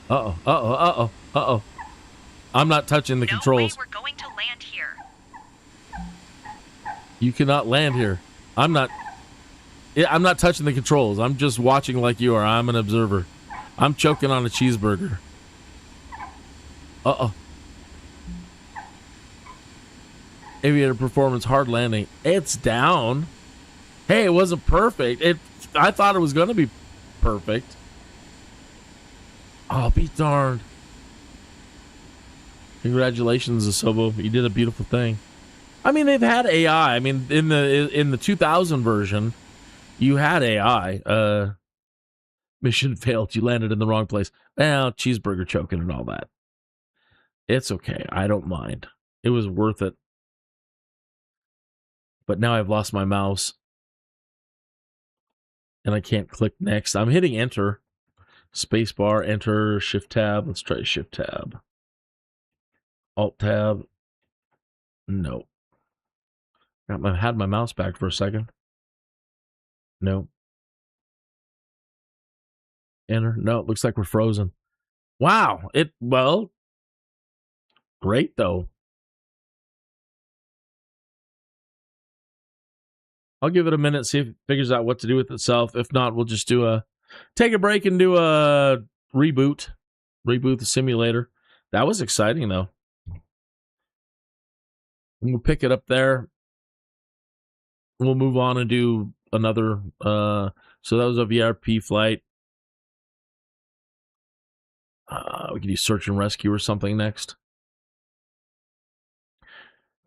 Uh-oh, uh-oh, uh-oh, uh-oh. I'm not touching the controls. No way we're going to land here. You cannot land here. I'm not touching the controls. I'm just watching like you are. I'm an observer. I'm choking on a cheeseburger. Uh-oh. Aviator performance, hard landing. It's down. Hey, it wasn't perfect. I thought it was going to be perfect. I'll be darned. Congratulations, Asobo. You did a beautiful thing. I mean, they've had AI. I mean, in the 2000 version, you had AI. Mission failed. You landed in the wrong place. Well, cheeseburger choking and all that. It's okay. I don't mind. It was worth it. But now I've lost my mouse. And I can't click next. I'm hitting enter. Spacebar, enter, shift tab. Let's try shift tab. Alt tab. No. I had my mouse back for a second. No. Enter. No, it looks like we're frozen. Wow. Well, great though. I'll give it a minute, see if it figures out what to do with itself. If not, we'll just take a break and do a reboot. Reboot the simulator. That was exciting though. We'll pick it up there. We'll move on and do another. So that was a VRP flight. We can do search and rescue or something next.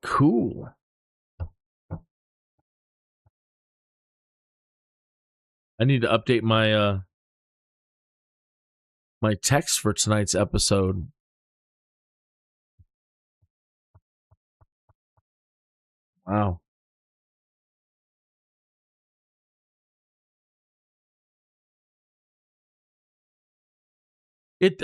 Cool. I need to update my my text for tonight's episode. Wow. It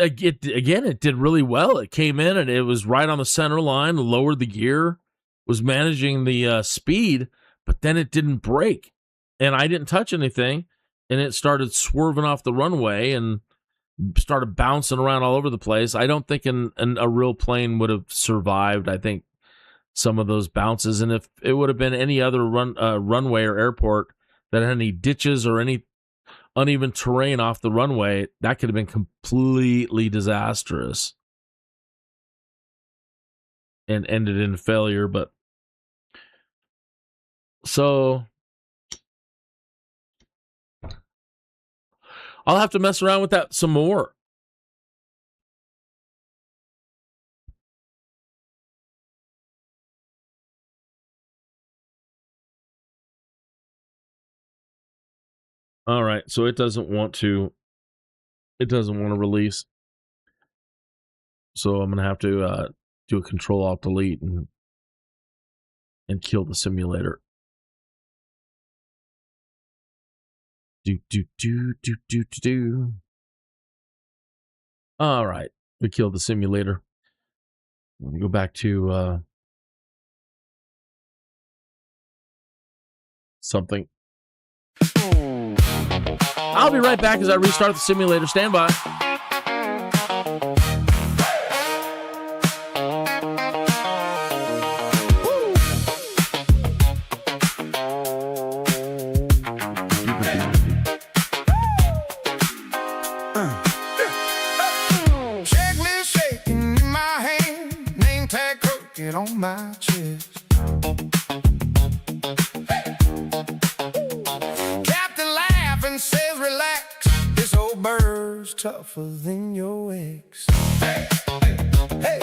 did really well. It came in and it was right on the center line, lowered the gear, was managing the speed, but then it didn't brake. And I didn't touch anything, and it started swerving off the runway and started bouncing around all over the place. I don't think a real plane would have survived, I think, some of those bounces. And if it would have been any other runway or airport that had any ditches or any uneven terrain off the runway, that could have been completely disastrous and ended in failure. But so I'll have to mess around with that some more. All right, so it doesn't want to release. So I'm going to have to do a Control-Alt-Delete and kill the simulator. Do. All right, we killed the simulator. Let me go back to something. I'll be right back as I restart the simulator. Stand by. Checklist shaking in my hand, name tag crooked on my chest. Says relax, this old bird's tougher than your ex. Hey, hey, hey.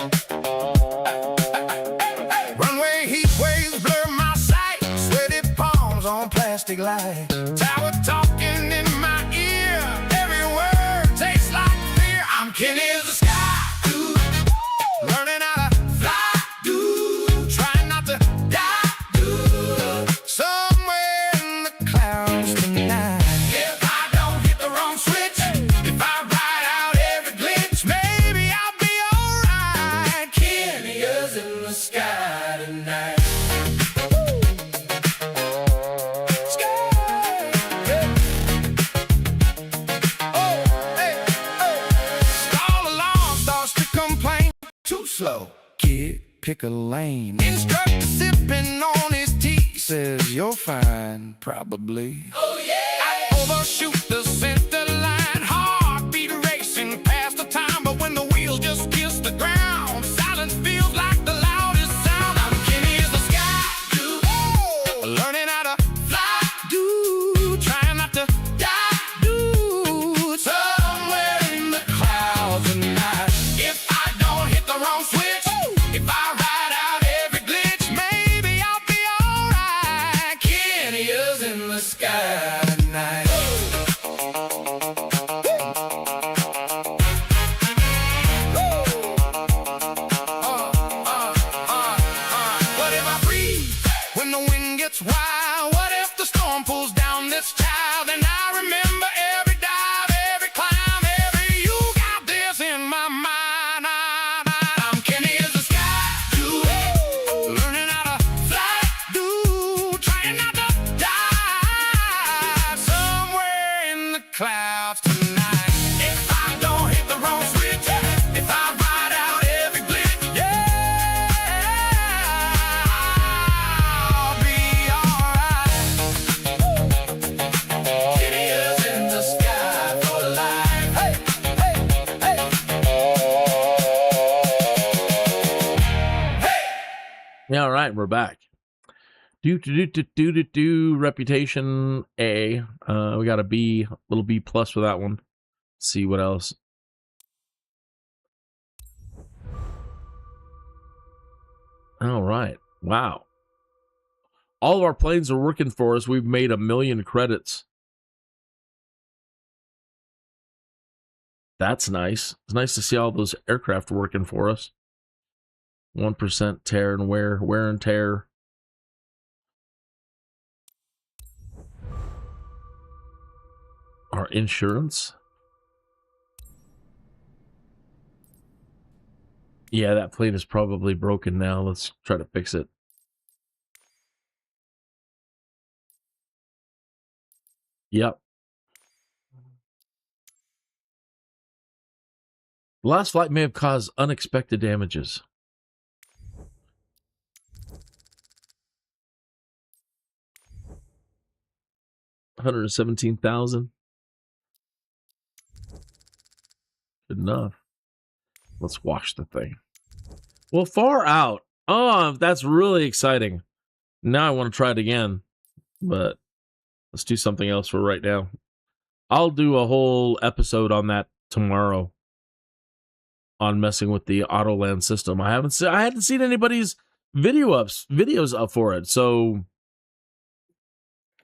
Runway heat waves blur my sight, sweaty palms on plastic light. Tower talking in my ear, every word tastes like fear. I'm Kinneas the SKYDUDE, learning how to fly, dude, trying not to die, dude. Somewhere in the clouds tonight. Slow. Kid, pick a lane. Instructor sipping on his tea says you're fine, probably. Oh yeah! I overshoot the center line, heartbeat racing past the time, but when the wheels just kiss the ground, silence feels like the loudest sound. I'm Kinneas the SKYDUDE, learning how to fly, dude, trying not to die, dude. Somewhere in the clouds tonight. If I don't hit the wrong switch, if I ride out every glitch, maybe I'll be alright. Kinneas in the sky tonight. Yeah, all right, we're back. Reputation A. We got a B, little B plus for that one. Let's see what else. All right. Wow. All of our planes are working for us. We've made 1 million credits. That's nice. It's nice to see all those aircraft working for us. 1% tear and wear and tear. Our insurance. Yeah, that plane is probably broken now. Let's try to fix it. Yep. The last flight may have caused unexpected damages. $117,000. Good enough. Let's watch the thing. Well, far out. Oh, that's really exciting. Now I want to try it again, but let's do something else for right now. I'll do a whole episode on that tomorrow, on messing with the Autoland system. I hadn't seen anybody's videos up for it, so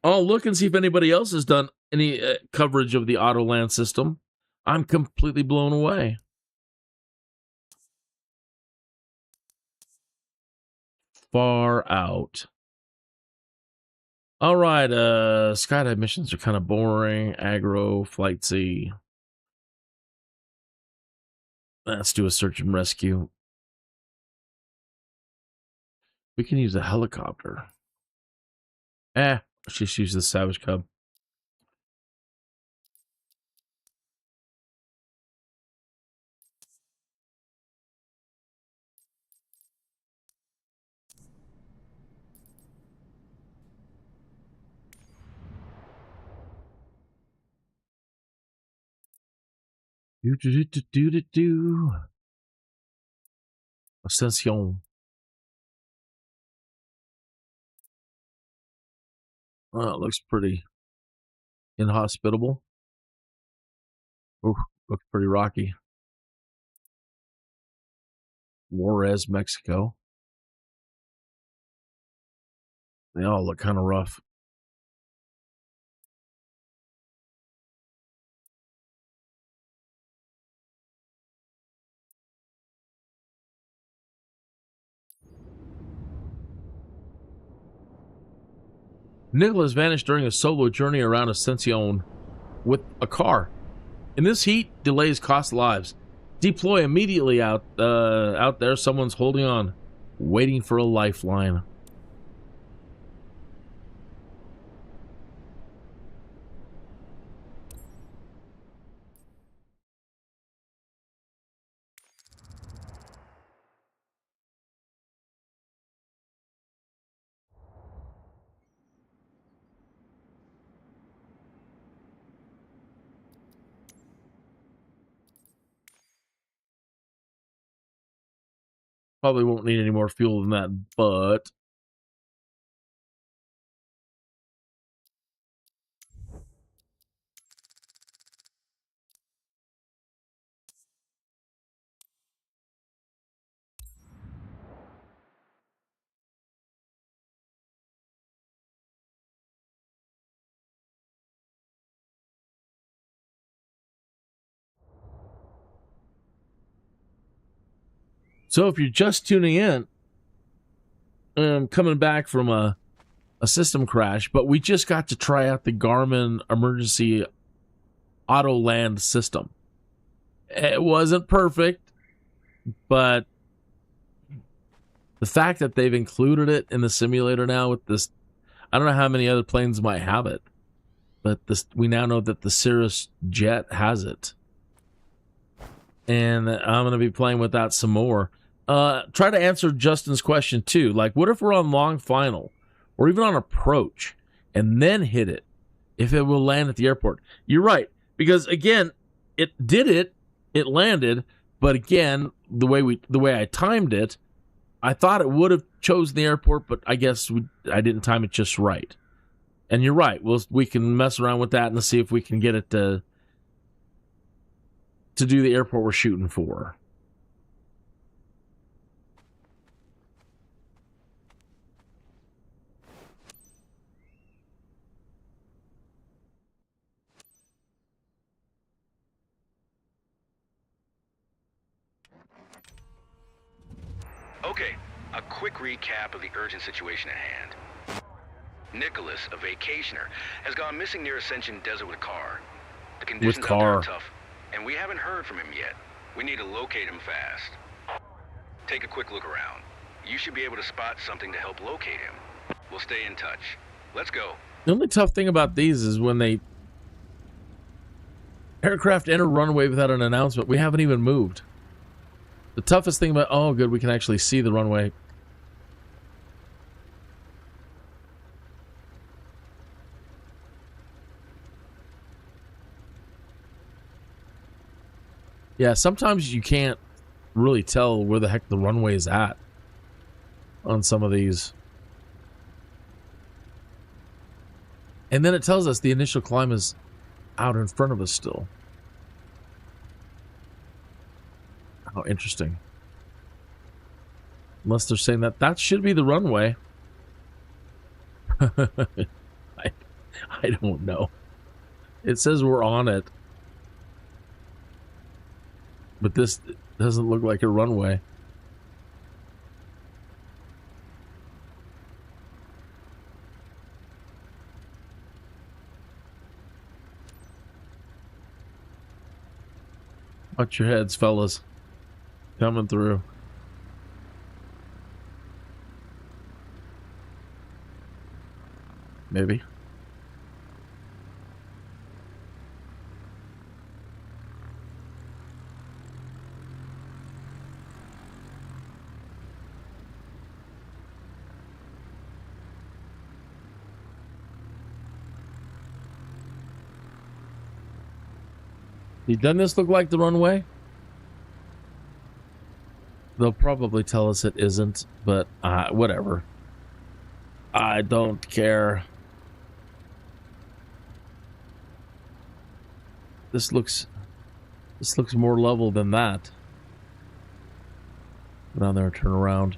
I'll look and see if anybody else has done any coverage of the Autoland system. I'm completely blown away. Far out. All right, skydive missions are kind of boring. Aggro, flight C. Let's do a search and rescue. We can use a helicopter. Let's just use the Savage Cub. Ascension. Well, it looks pretty inhospitable. Ooh, looks pretty rocky. Juarez, Mexico. They all look kind of rough. Nicholas vanished during a solo journey around Ascension with a car. In this heat, delays cost lives. Deploy immediately out there. Someone's holding on, waiting for a lifeline. Probably won't need any more fuel than that, but so if you're just tuning in, I'm coming back from a system crash, but we just got to try out the Garmin Emergency Autoland system. It wasn't perfect, but the fact that they've included it in the simulator now with this, I don't know how many other planes might have it, but we now know that the CIRRUS jet has it. And I'm going to be playing with that some more. Try to answer Justin's question too. Like, what if we're on long final or even on approach and then hit it? If it will land at the airport. You're right, because again, it landed, but again, the way I timed it, I thought it would have chosen the airport, but I guess I didn't time it just right. And you're right. We can mess around with that and see if we can get it to do the airport we're shooting for. Okay, a quick recap of the urgent situation at hand. Nicholas, a vacationer, has gone missing near Ascension Desert with a car. The conditions out there are tough, and we haven't heard from him yet. We need to locate him fast. Take a quick look around. You should be able to spot something to help locate him. We'll stay in touch. Let's go. The only tough thing about these is when they aircraft enter runway without an announcement. We haven't even moved. The toughest thing about, oh good, we can actually see the runway. Yeah, sometimes you can't really tell where the heck the runway is at on some of these. And then it tells us the initial climb is out in front of us still. How interesting. Unless they're saying that should be the runway. I don't know. It says we're on it. But this doesn't look like a runway. Watch your heads, fellas. Coming through. Maybe. Doesn't this look like the runway? They'll probably tell us it isn't, but whatever. I don't care. This looks more level than that. Down there, turn around.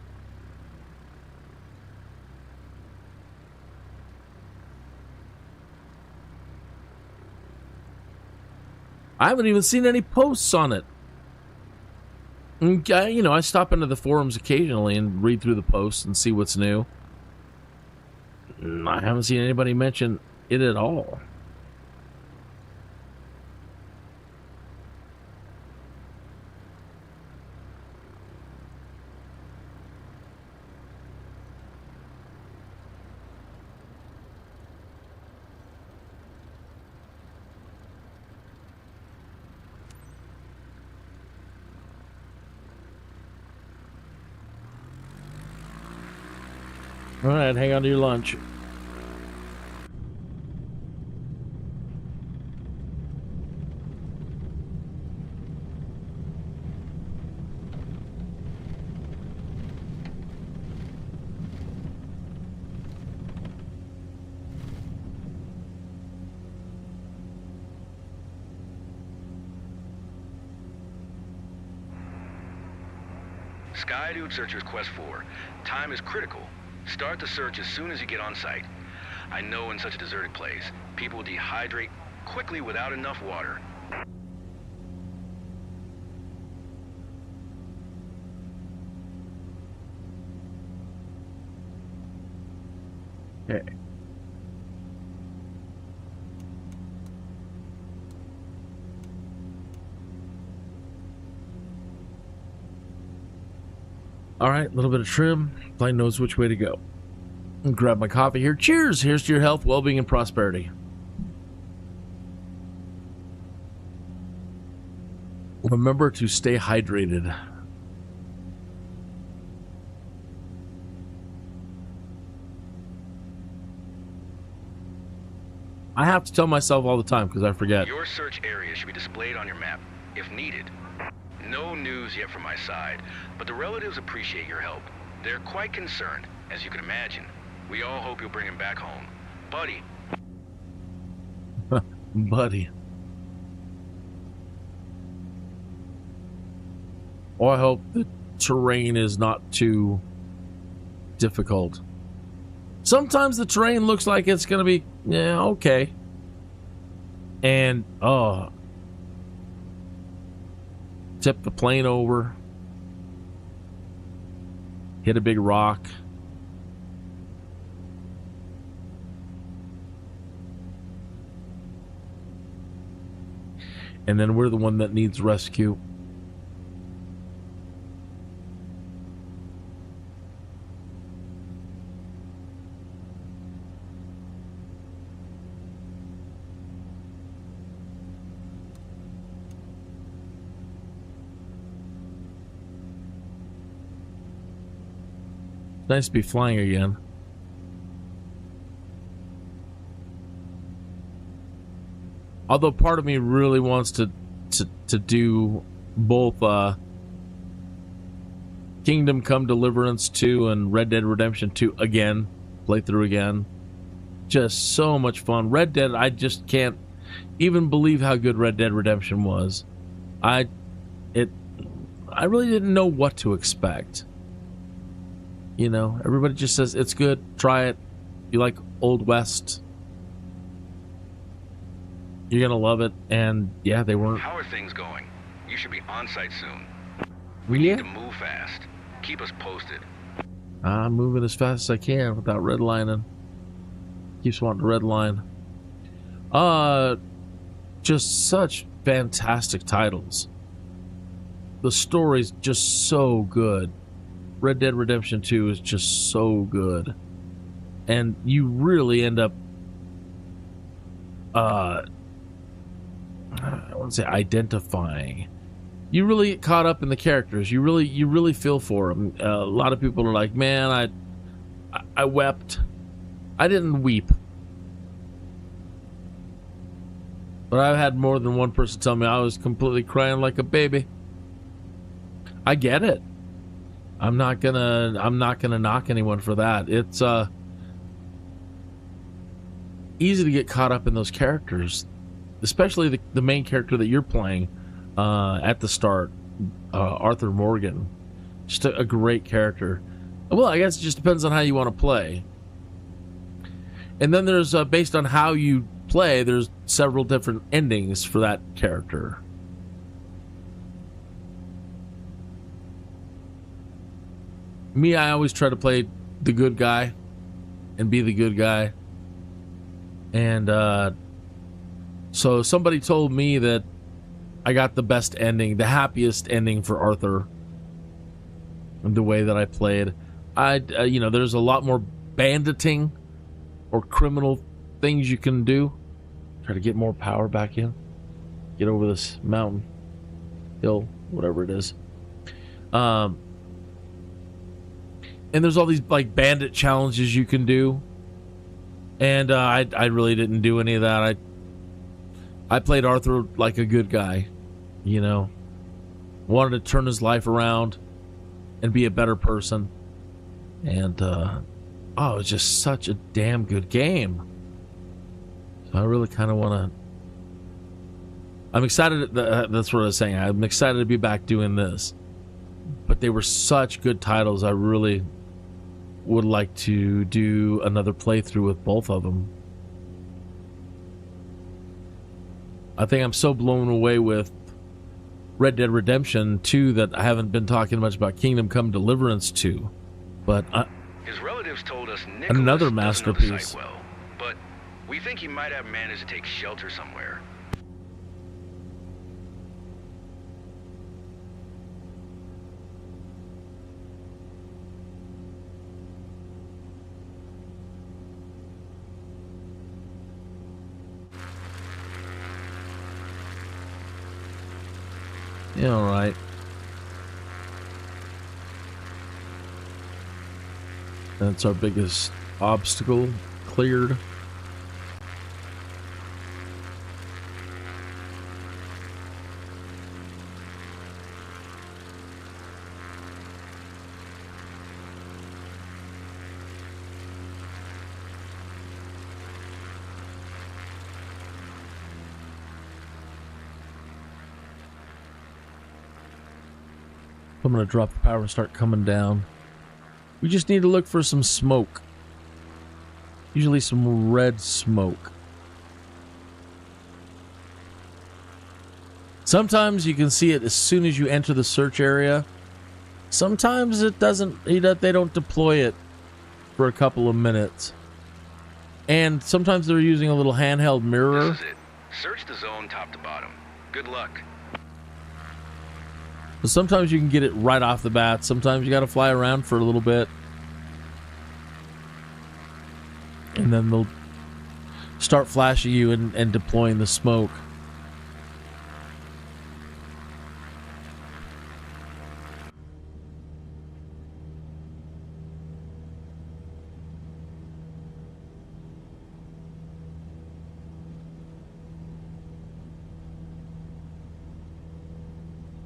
I haven't even seen any posts on it. You know, I stop into the forums occasionally and read through the posts and see what's new. I haven't seen anybody mention it at all. All right, hang on to your lunch. SKYDUDE Searchers Quest 4. Time is critical. Start the search as soon as you get on site. I know in such a deserted place, people dehydrate quickly without enough water. Okay. All right, a little bit of trim. Plane knows which way to go. And grab my coffee here. Cheers! Here's to your health, well-being, and prosperity. Remember to stay hydrated. I have to tell myself all the time because I forget. Your search area should be displayed on your map, if needed. No news yet from my side, but the relatives appreciate your help. They're quite concerned, as you can imagine. We all hope you'll bring him back home. Buddy. Buddy. Well, I hope the terrain is not too difficult. Sometimes the terrain looks like it's going to be, yeah, okay. And, tip the plane over. Hit a big rock. And then we're the one that needs rescue. Nice to be flying again. Although part of me really wants to do both Kingdom Come Deliverance 2 and Red Dead Redemption 2 again. Play through again. Just so much fun. Red Dead, I just can't even believe how good Red Dead Redemption was. I really didn't know what to expect. You know, everybody just says it's good, try it. You like Old West, you're gonna love it. And yeah, they weren't. How are things going? You should be on site soon. We need to move fast. Keep us posted. I'm moving as fast as I can without redlining. Keeps wanting to redline. Just such fantastic titles. The story's just so good. Red Dead Redemption 2 is just so good. And you really end up I wouldn't say identifying. You really get caught up in the characters. You really feel for them. A lot of people are like, "Man, I wept." I didn't weep. But I've had more than one person tell me I was completely crying like a baby. I get it. I'm not gonna knock anyone for that. It's easy to get caught up in those characters, especially the main character that you're playing at the start, Arthur Morgan. Just a great character. Well, I guess it just depends on how you want to play. And then there's based on how you play, there's several different endings for that character. Me, I always try to play the good guy and be the good guy. And so somebody told me that I got the best ending, the happiest ending for Arthur, and the way that I played. There's a lot more banditing or criminal things you can do. Try to get more power back in. Get over this mountain, hill, whatever it is. And there's all these like bandit challenges you can do. And I really didn't do any of that. I played Arthur like a good guy, you know. Wanted to turn his life around and be a better person. And it was just such a damn good game. So I really kind of want to... I'm excited. That's what I was saying. I'm excited to be back doing this. But they were such good titles. I really would like to do another playthrough with both of them. I think I'm so blown away with Red Dead Redemption 2 that I haven't been talking much about Kingdom Come Deliverance 2. But his relatives told us Nicholas another doesn't know the masterpiece. site well, but we think he might have managed to take shelter somewhere. Yeah, all right. That's our biggest obstacle cleared. I'm going to drop the power and start coming down. We just need to look for some smoke. Usually some red smoke. Sometimes you can see it as soon as you enter the search area. Sometimes it doesn't. They don't deploy it for a couple of minutes. And sometimes they're using a little handheld mirror. This is it. Search the zone top to bottom. Good luck. But sometimes you can get it right off the bat. Sometimes you got to fly around for a little bit. And then they'll start flashing you and deploying the smoke.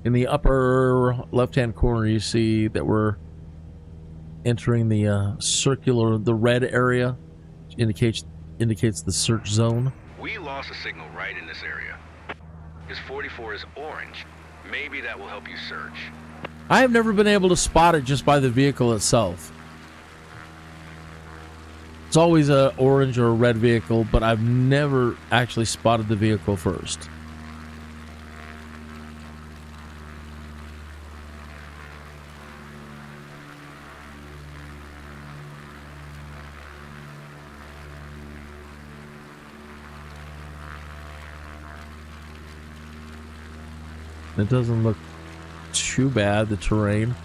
In the upper left-hand corner, you see that we're entering the the red area, which indicates the search zone. We lost a signal right in this area. His 44 is orange. Maybe that will help you search. I have never been able to spot it just by the vehicle itself. It's always a orange or a red vehicle, but I've never actually spotted the vehicle first. It doesn't look too bad, the terrain.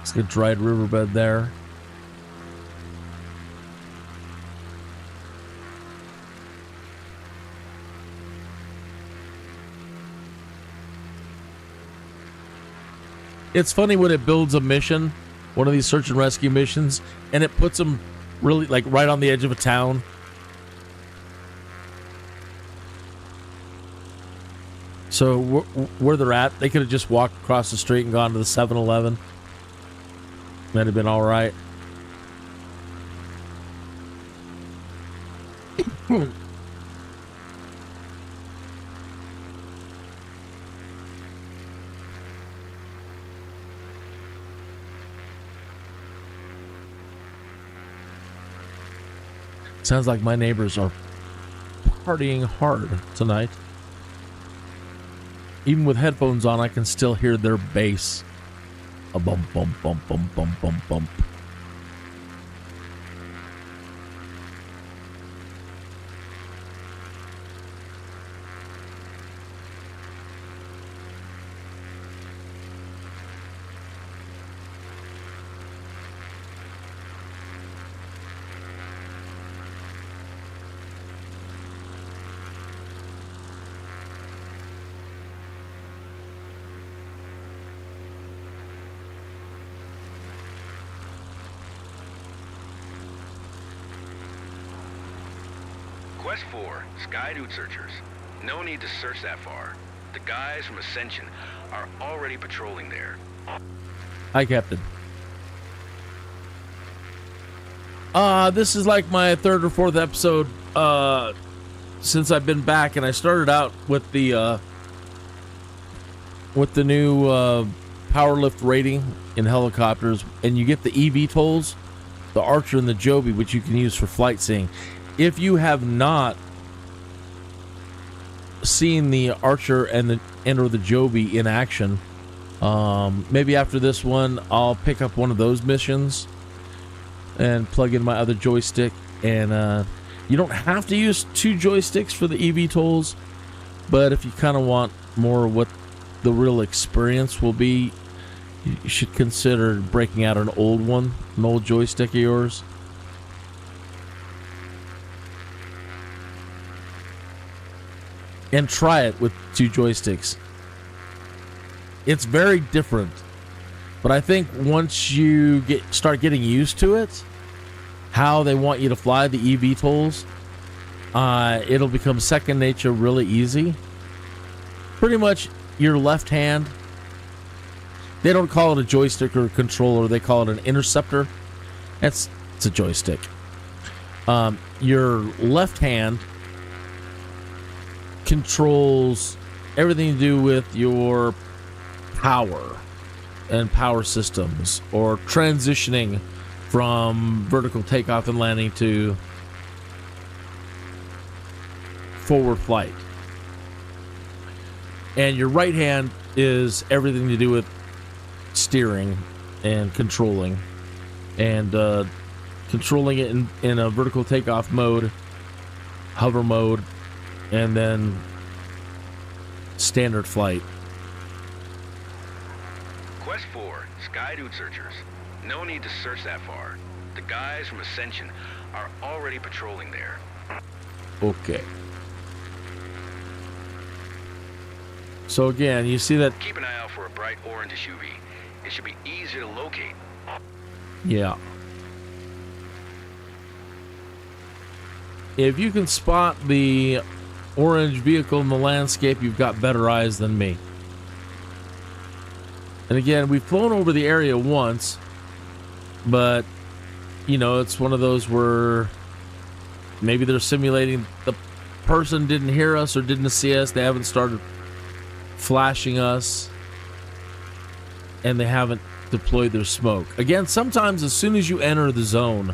It's a dried riverbed there. It's funny when it builds a mission, one of these search and rescue missions, and it puts them really like right on the edge of a town. So where they're at, they could have just walked across the street and gone to the 7-Eleven. That'd have been all right. Sounds like my neighbors are partying hard tonight. Even with headphones on, I can still hear their bass. A bump, bump, bump, bump, bump, bump, bump. Quest 4, SKYDUDE searchers. No need to search that far. The guys from Ascension are already patrolling there. Hi, Captain. This is like my third or fourth episode since I've been back, and I started out with the new power lift rating in helicopters, and you get the eVTOLs, the Archer and the Joby, which you can use for flight seeing. If you have not seen the Archer and or the Joby in action, maybe after this one I'll pick up one of those missions and plug in my other joystick. And you don't have to use two joysticks for the eVTOLs, but if you kind of want more of what the real experience will be, you should consider breaking out an old joystick of yours. And try it with two joysticks. It's very different, but I think once you start getting used to it, how they want you to fly the eVTOLs, it'll become second nature really easy. Pretty much your left hand, they don't call it a joystick or a controller, they call it an interceptor. It's a joystick. Your left hand controls everything to do with your power. and power systems, or transitioning from vertical takeoff and landing to forward flight. And your right hand is everything to do with steering and controlling. And controlling it in a vertical takeoff mode, hover mode, and then standard flight. Quest 4, SKYDUDE searchers. No need to search that far. The guys from Ascension are already patrolling there. Okay. So again, you see that... Keep an eye out for a bright orange SUV. It should be easier to locate. Yeah. If you can spot the orange vehicle in the landscape, you've got better eyes than me. And again, we've flown over the area once, but, you know, it's one of those where maybe they're simulating the person didn't hear us or didn't see us. They haven't started flashing us, and they haven't deployed their smoke. Again, sometimes as soon as you enter the zone,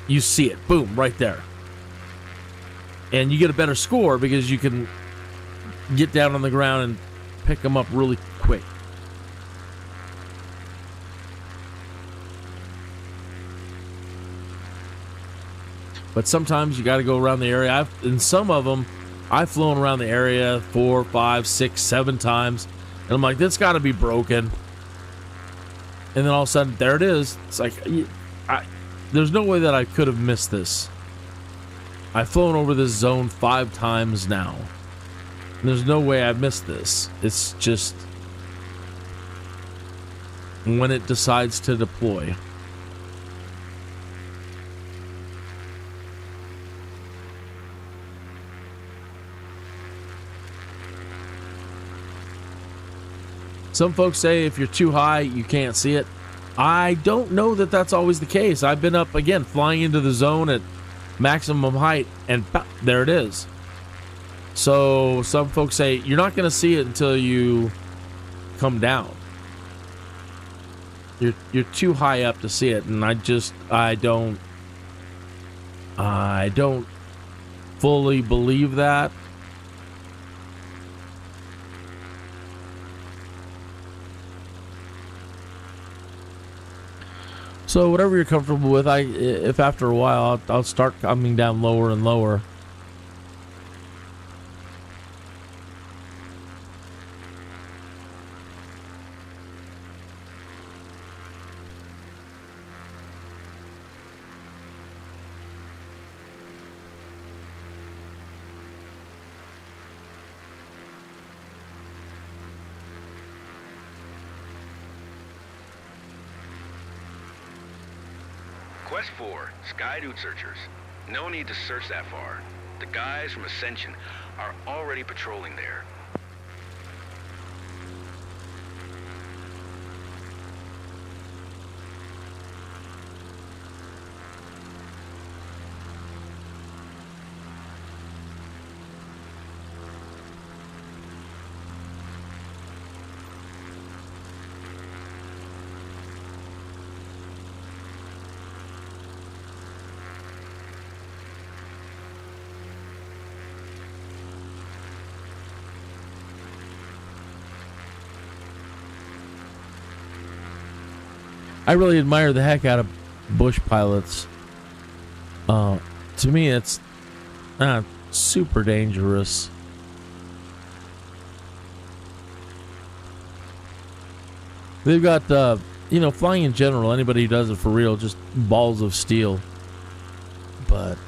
you see it, boom, right there. And you get a better score because you can get down on the ground and pick them up really quick. But sometimes you got to go around the area. In some of them, I've flown around the area 4, 5, 6, 7 times. And I'm like, this got to be broken. And then all of a sudden, there it is. It's like, there's no way that I could have missed this. I've flown over this zone 5 times now. And there's no way I missed this. It's just when it decides to deploy. Some folks say if you're too high, you can't see it. I don't know that that's always the case. I've been up, again, flying into the zone at maximum height, and there it is. So some folks say you're not going to see it until you come down. You're too high up to see it, and I don't fully believe that. So whatever you're comfortable with, if after a while I'll start coming down lower and lower. Quest 4, SKYDUDE searchers. No need to search that far. The guys from Ascension are already patrolling there. I really admire the heck out of bush pilots. To me, it's super dangerous. They've got, flying in general, anybody who does it for real, just balls of steel. But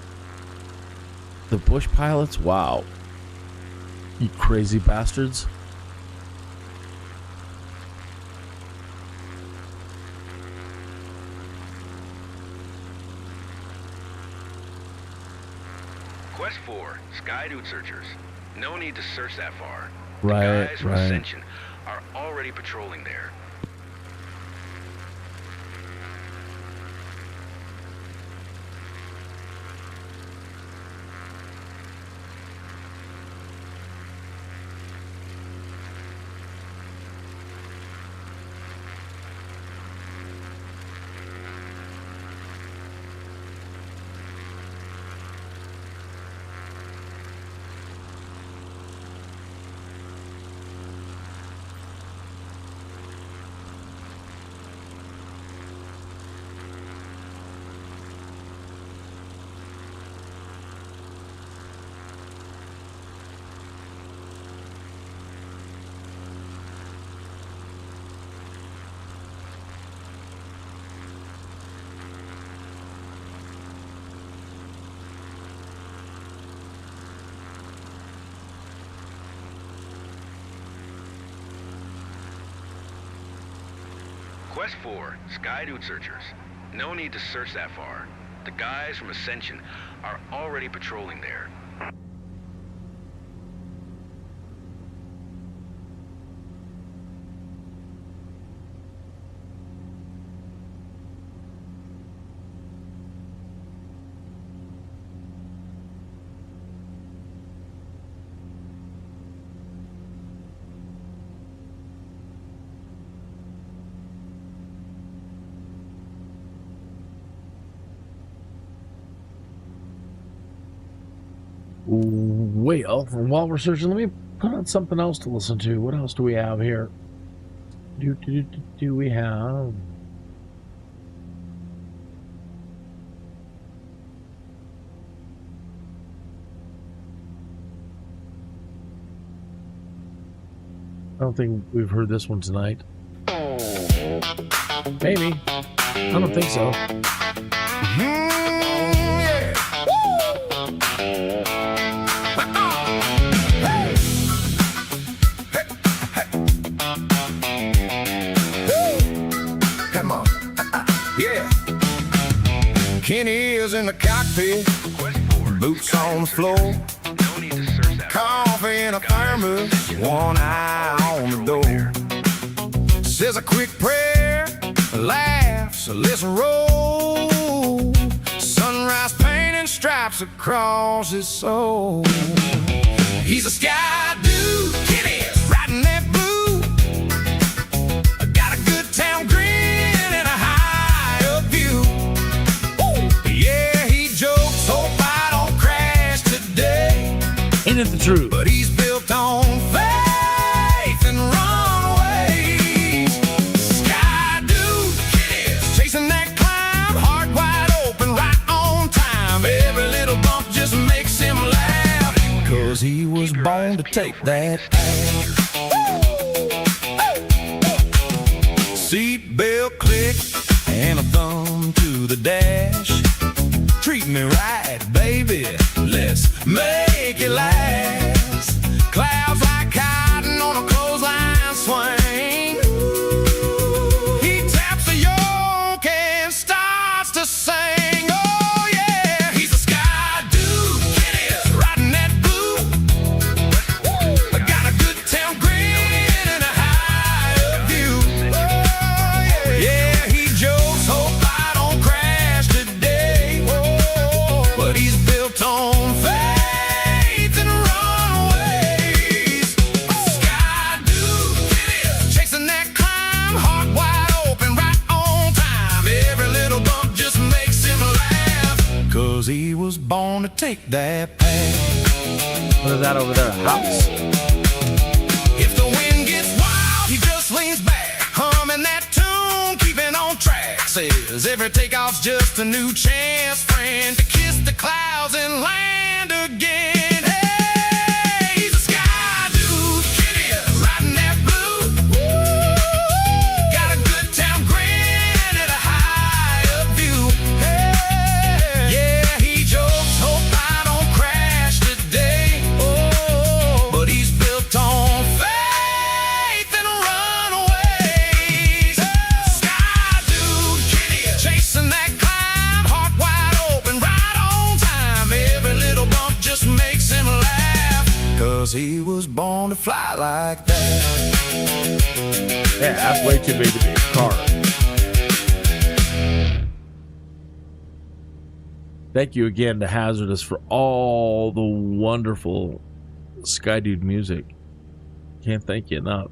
the bush pilots, wow. You crazy bastards. Quest 4, SKYDUDE searchers. No need to search that far. Right, the guys from right. Ascension are already patrolling there. Quest 4, SKYDUDE searchers. No need to search that far. The guys from Ascension are already patrolling there. Wait, while we're searching, let me put on something else to listen to. What else do we have here? Do we have? I don't think we've heard this one tonight. Maybe. I don't think so. Kinneas in the cockpit, boots on the floor, coffee in a thermos, one eye on the door. Says a quick prayer, laughs, listen roll. Sunrise paint and stripes across his soul. He's a sky dude, Kinneas, riding that blue. Got a good town grin and a high up view. Yeah, he jokes, hope I don't crash today. Ain't it the truth? But he's built on faith and runways. Sky dude, Kinneas, chasing that climb, heart wide open, right on time. Every little bump just makes him laugh, 'cause he was born to take that path. Seat belt click and a thumb to the dash. Treat me right, baby, let's make it last. Clouds like cotton on a clothesline swing. He taps the yoke and starts to sing. Oh yeah, he's a sky dude, Kinneas, riding that blue. Got a good town grin and a high up view. Oh yeah, he jokes, hope I don't crash today. But he's built on faith and runways. Sky dude, Kinneas, chasing that climb, heart wide open, right on time. Every little bump just makes him laugh, 'cause he was born to take that path. What is that over there? A house? If the wind gets wild, he just leans back, humming that tune, keeping on track. Says every takeoff's just a new chance, friend, to kiss the clouds and land again. Hey, he's a sky dude, Kinneas, riding that blue. Got a good town grin and a high up view. Hey, yeah, he jokes, hope I don't crash today. Oh, but he's built on faith and runways. Sky dude, Kinneas, chasing that climb, heart wide open, right on time. Every little bump just makes him laugh, 'cause he was born to fly like that. Yeah, that's way too big to be a car. Thank you again to Hazardous for all the wonderful SkyDude music. Can't thank you enough.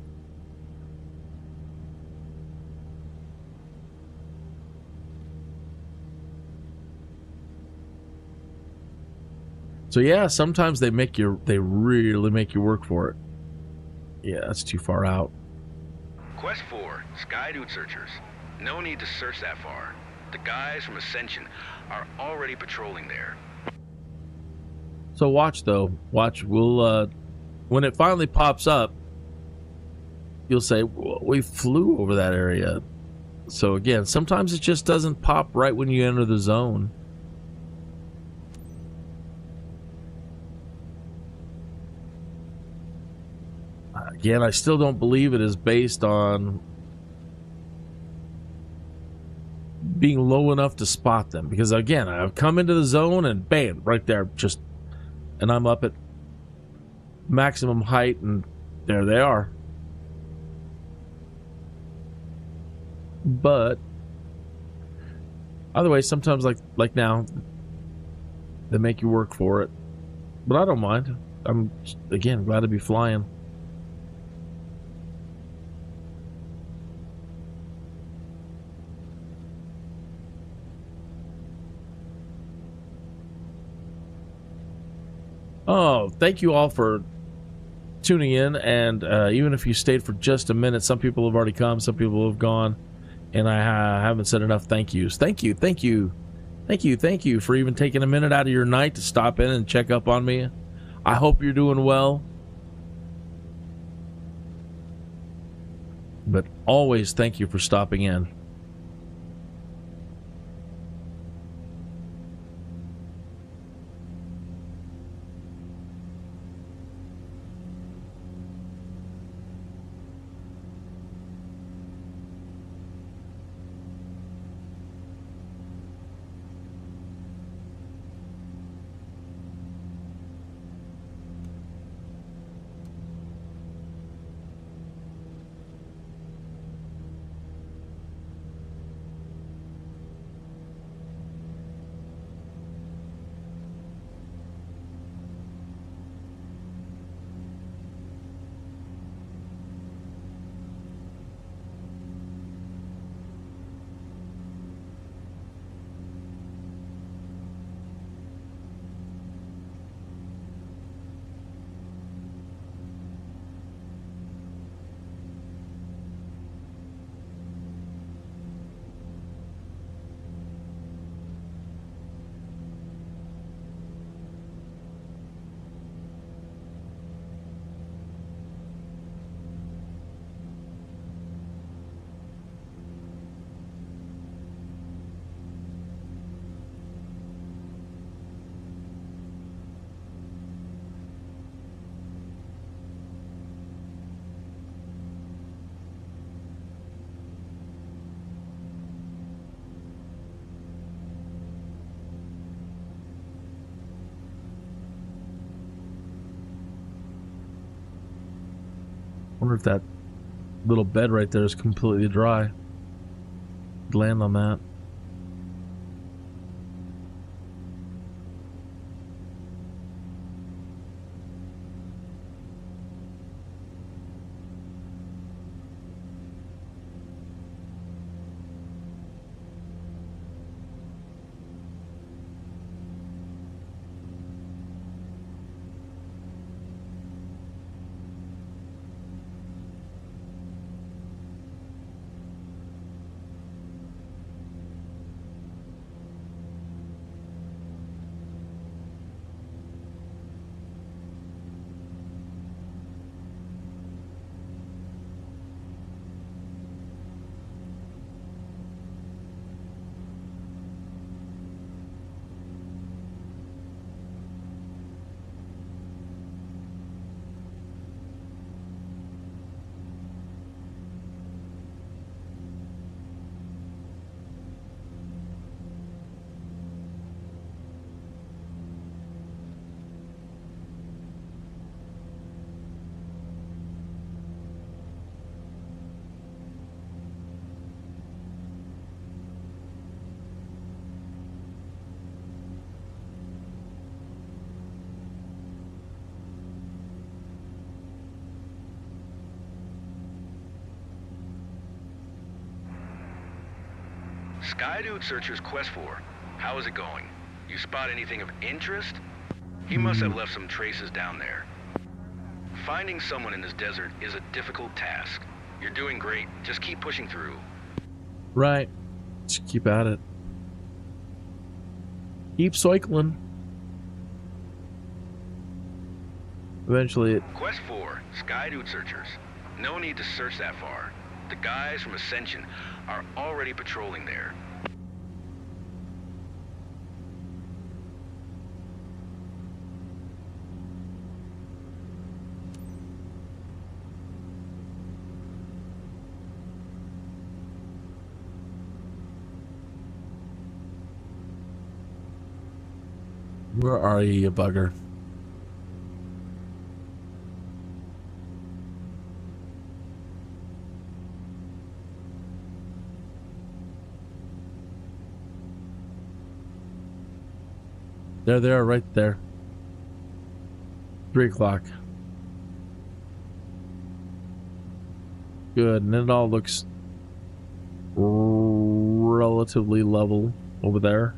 So yeah, sometimes they really make you work for it. Yeah, that's too far out. Quest 4, SKYDUDE searchers. No need to search that far. The guys from Ascension are already patrolling there. So watch though. Watch. We'll when it finally pops up, you'll say, we flew over that area. So again, sometimes it just doesn't pop right when you enter the zone. Again, I still don't believe it is based on being low enough to spot them. Because again, I've come into the zone and bam, right there, just, and I'm up at maximum height, and there they are. But otherwise, sometimes like now, they make you work for it. But I don't mind. I'm, again, glad to be flying. Oh, thank you all for tuning in, and even if you stayed for just a minute, some people have already come, some people have gone, and I haven't said enough thank yous. Thank you for even taking a minute out of your night to stop in and check up on me. I hope you're doing well. But always thank you for stopping in. Wonder if that little bed right there is completely dry. Land on that. SKYDUDE Searcher's Quest 4. How is it going? You spot anything of interest? He must have left some traces down there. Finding someone in this desert is a difficult task. You're doing great. Just keep pushing through. Right. Just keep at it. Keep cycling. Eventually it... Quest 4, SKYDUDE Searchers. No need to search that far. The guys from Ascension are already patrolling there. Where are you, bugger? There, right there. 3 o'clock. Good, and it all looks relatively level over there.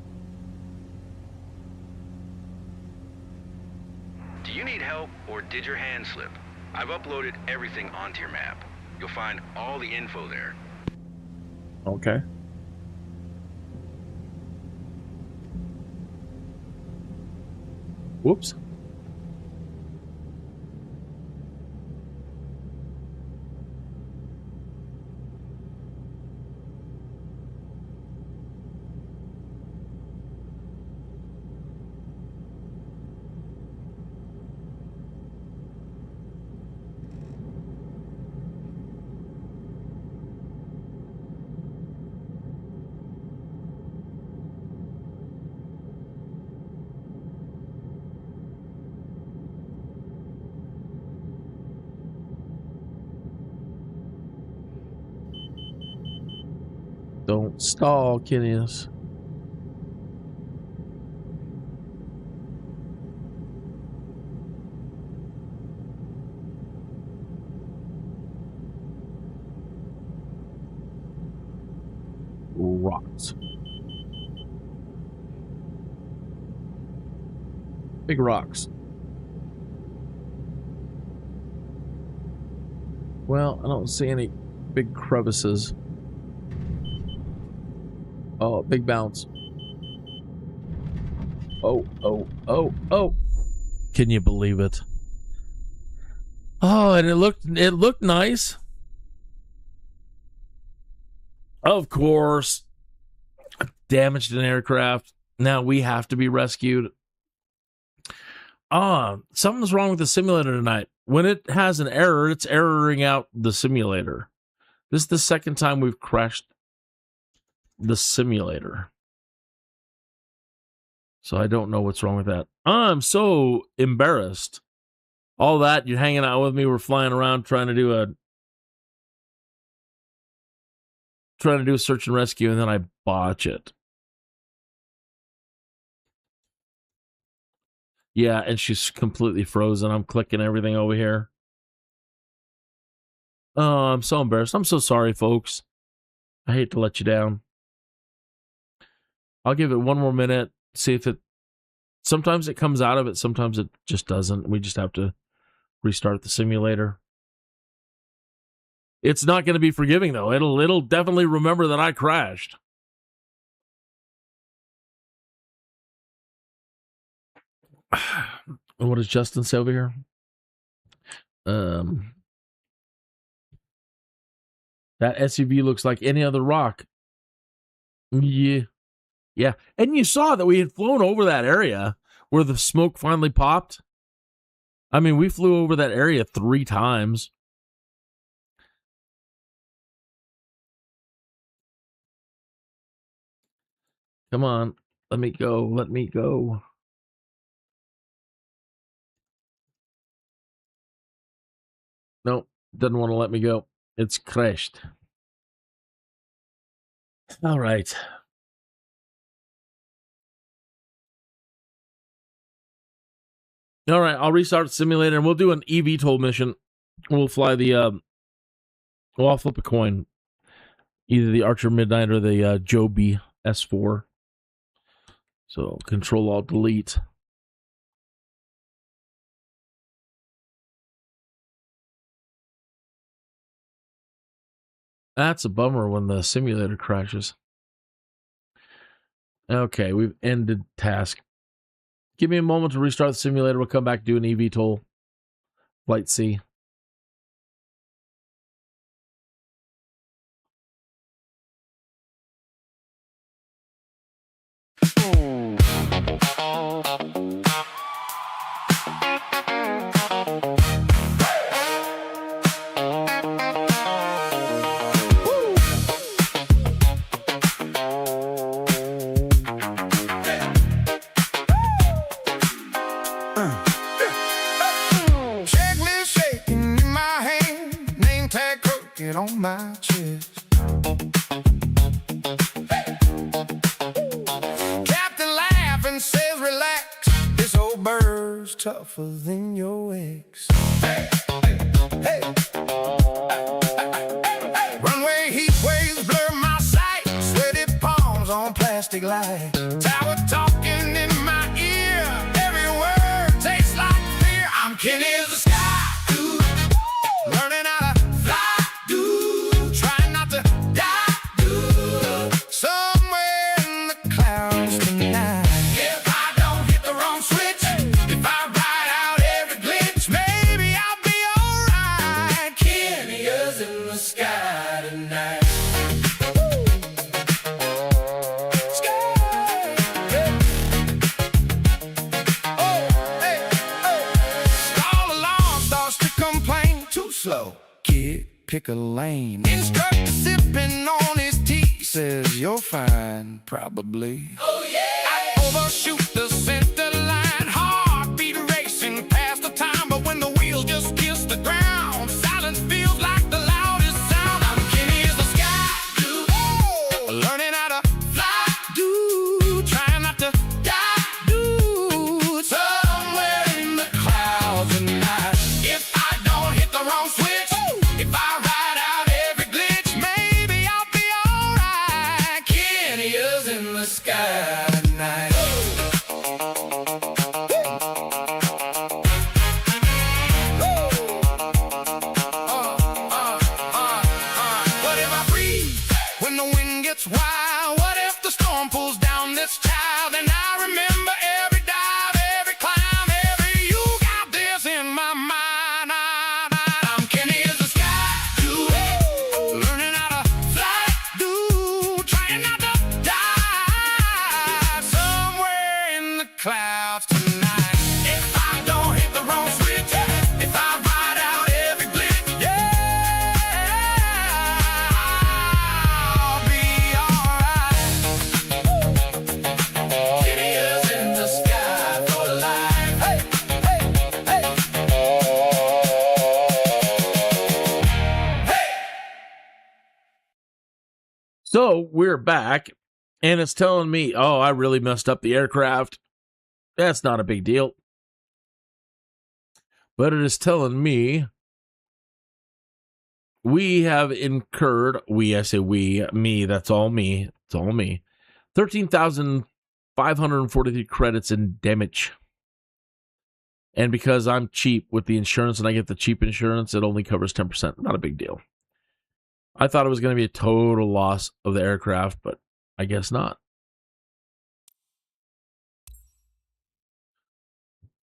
Do you need help, or did your hand slip? I've uploaded everything onto your map. You'll find all the info there. Okay. Whoops. Don't stall, Kinneas. Rocks. Big rocks. Well, I don't see any big crevices. Oh, big bounce. Oh. Can you believe it? Oh, and it looked nice. Of course. Damaged an aircraft. Now we have to be rescued. Something's wrong with the simulator tonight. When it has an error, it's erroring out the simulator. This is the second time we've crashed the simulator. So I don't know what's wrong with that. I'm so embarrassed. All that, you're hanging out with me, we're flying around trying to do a search and rescue, and then I botch it. Yeah, and she's completely frozen. I'm clicking everything over here. Oh, I'm so embarrassed. I'm so sorry, folks. I hate to let you down. I'll give it one more minute, see if it... Sometimes it comes out of it, sometimes it just doesn't. We just have to restart the simulator. It's not going to be forgiving, though. It'll definitely remember that I crashed. What does Justin say over here? That SUV looks like any other rock. Yeah. And you saw that we had flown over that area where the smoke finally popped. I mean, we flew over that area 3 times. Come on. Let me go. Let me go. Nope. Doesn't want to let me go. It's crashed. All right. All right. I'll restart the simulator and we'll do an eVTOL mission. We'll fly the, well, I'll flip a coin. Either the Archer Midnight or the Joby S4. So Control Alt Delete. That's a bummer when the simulator crashes. Okay, we've ended task. Give me a moment to restart the simulator. We'll come back and do an eVTOL Flight C. tougher than your ex. Hey, hey, hey. Runway heat waves blur my sight. Sweaty palms on plastic light. Tower talking in my ear. Every word tastes like fear. I'm Kinneas, the SKYDUDE. Learning how to fly, dude. Trying not to die, dude. Somewhere in the clouds tonight. If I don't hit the wrong switch, if I ride out every glitch, maybe I'll be alright. Kinneas in the sky tonight. Slow, kid, pick a lane. Instructor sipping on his tea says you're fine, probably. Oh yeah! I overshoot the center line, heartbeat racing past the time, but when the wheels just kiss the ground, silence feels like the loudest sound. I'm Kinneas, the SKYDUDE, learning how to fly, dude, trying not to die, dude. Somewhere in the clouds tonight. If I don't hit the wrong switch, if I ride out every glitch, maybe I'll be alright. Kinneas in the sky tonight. What if I breathe when the wind gets wild? What if the storm pulls down this child? And I remember every dive, every climb, every you got this in my mind. I'm Kinneas, the SKYDUDE, learning how to fly, dude, trying not to die. Somewhere in the clouds tonight. If I don't hit the wrong switch, if I ride out every glitch, yeah, I'll be alright. Kinneas in the sky for life. Hey, hey, hey. Hey! So we're back, and it's telling me, oh, I really messed up the aircraft. That's not a big deal. But it is telling me we have incurred, I say we, me, that's all me, it's all me, 13,543 credits in damage. And because I'm cheap with the insurance and I get the cheap insurance, it only covers 10%. Not a big deal. I thought it was going to be a total loss of the aircraft, but I guess not.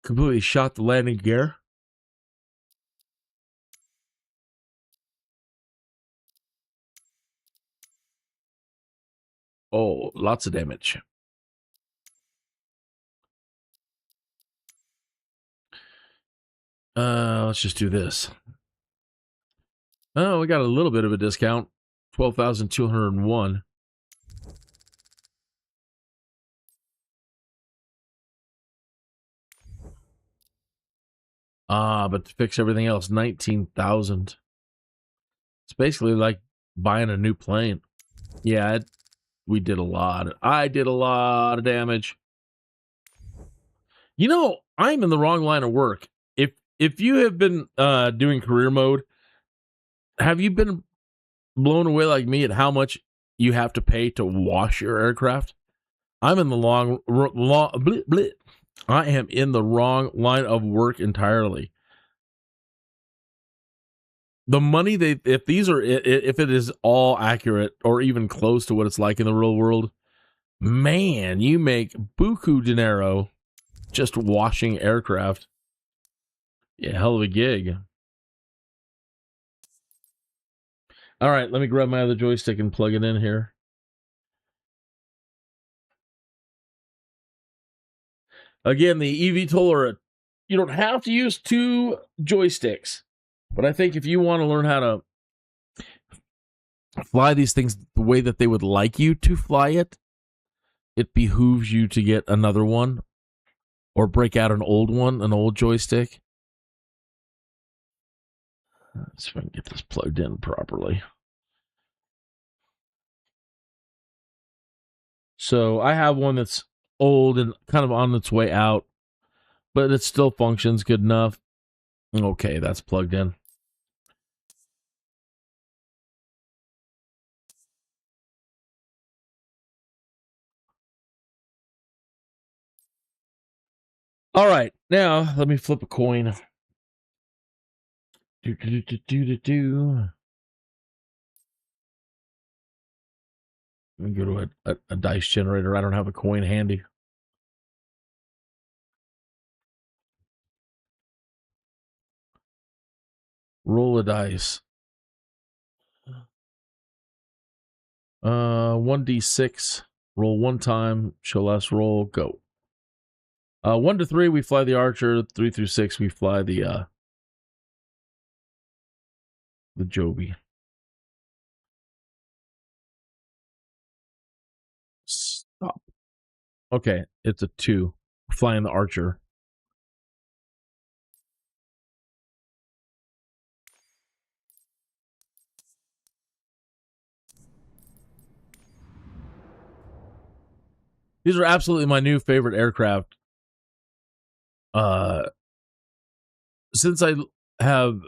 Completely shot the landing gear. Oh, lots of damage. Let's just do this. Oh, we got a little bit of a discount. 12,201. But to fix everything else, 19,000. It's basically like buying a new plane. Yeah, we did a lot. I did a lot of damage. You know, I'm in the wrong line of work. If you have been doing career mode, have you been blown away like me at how much you have to pay to wash your aircraft? I'm in the I am in the wrong line of work entirely. The money if it is all accurate or even close to what it's like in the real world, man, you make buku dinero just washing aircraft. Yeah, hell of a gig. All right, let me grab my other joystick and plug it in here. Again, the eVTOL you don't have to use two joysticks, but I think if you want to learn how to fly these things the way that they would like you to fly it, it behooves you to get another one or break out an old joystick. Let's see if I can get this plugged in properly. So I have one that's old and kind of on its way out. but it still functions good enough. Okay, that's plugged in. All right, now let me flip a coin. Let me go to a dice generator. I don't have a coin handy. Roll a dice. 1d6. Roll one time. Show last roll. Go. 1 to 3, we fly the Archer. 3 through 6, we fly the Joby. Stop. Okay, it's a 2. We're flying the Archer. These are absolutely my new favorite aircraft. Since I have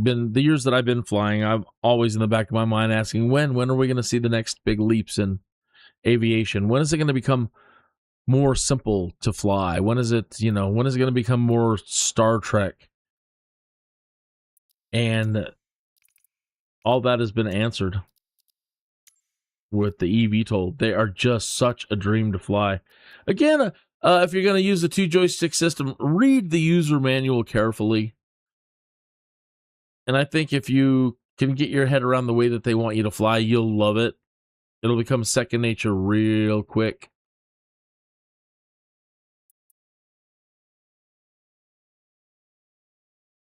been, the years that I've been flying, I'm always in the back of my mind asking, when are we going to see the next big leaps in aviation? When is it going to become more simple to fly? When is it, when is it going to become more Star Trek? And all that has been answered with the eVTOL. They are just such a dream to fly. Again, if you're going to use the 2 joystick system, read the user manual carefully. And I think if you can get your head around the way that they want you to fly, you'll love it. It'll become second nature real quick.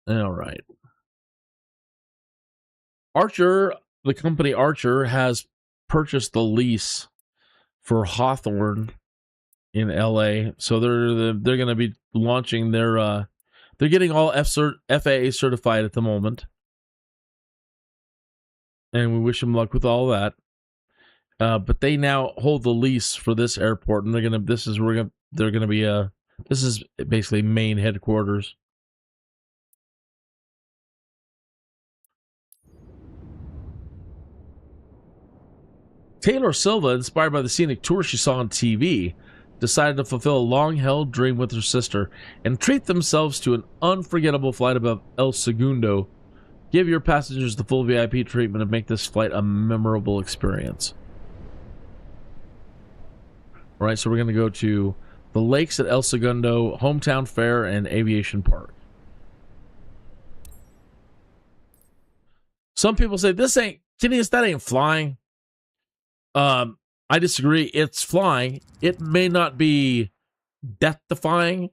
All right. Archer, the company Archer, has purchased the lease for Hawthorne in LA. So they're going to be launching their they're getting all FAA certified at the moment. And we wish them luck with all that. But they now hold the lease for this airport, and this is basically main headquarters. Taylor Silva, inspired by the scenic tour she saw on TV, decided to fulfill a long-held dream with her sister and treat themselves to an unforgettable flight above El Segundo. Give your passengers the full VIP treatment and make this flight a memorable experience. All right, so we're going to go to the lakes at El Segundo, Hometown Fair, and Aviation Park. Some people say, this ain't, Kinneas, that ain't flying. I disagree. It's flying. It may not be death-defying.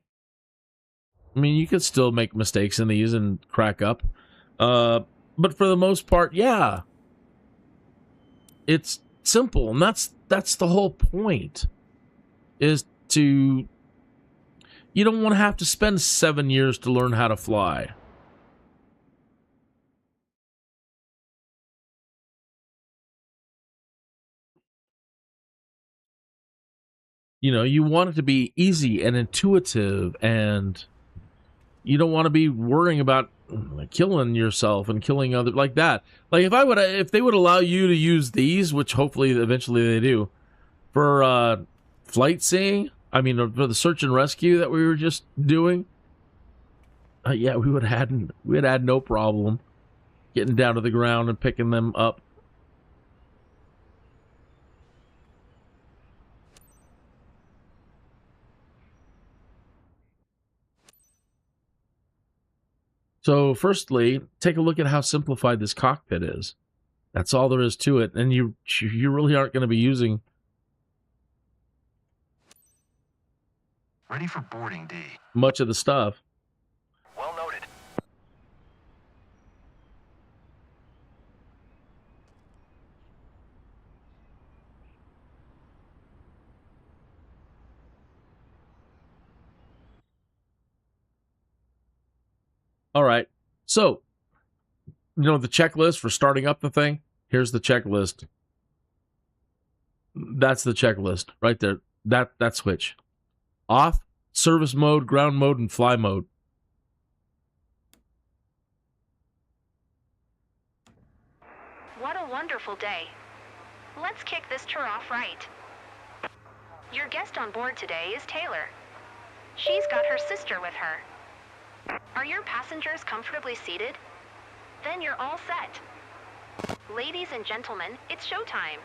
I mean, you could still make mistakes in these and crack up. But for the most part, yeah. It's simple, and that's the whole point. Is to... You don't want to have to spend 7 years to learn how to fly. You want it to be easy and intuitive, and you don't want to be worrying about killing yourself and killing other like that. Like if they would allow you to use these, which hopefully eventually they do, for flight seeing, I mean for the search and rescue that we were just doing, yeah, we would have had no problem getting down to the ground and picking them up. So firstly, take a look at how simplified this cockpit is. That's all there is to it. And you really aren't going to be using... Ready for boarding, D. Much of the stuff. Well noted. All right. So, the checklist for starting up the thing? Here's the checklist. That's the checklist right there. That switch. Off, service mode, ground mode, and fly mode. What a wonderful day. Let's kick this tour off right. Your guest on board today is Taylor. She's got her sister with her. Are your passengers comfortably seated? Then you're all set. Ladies and gentlemen, it's showtime.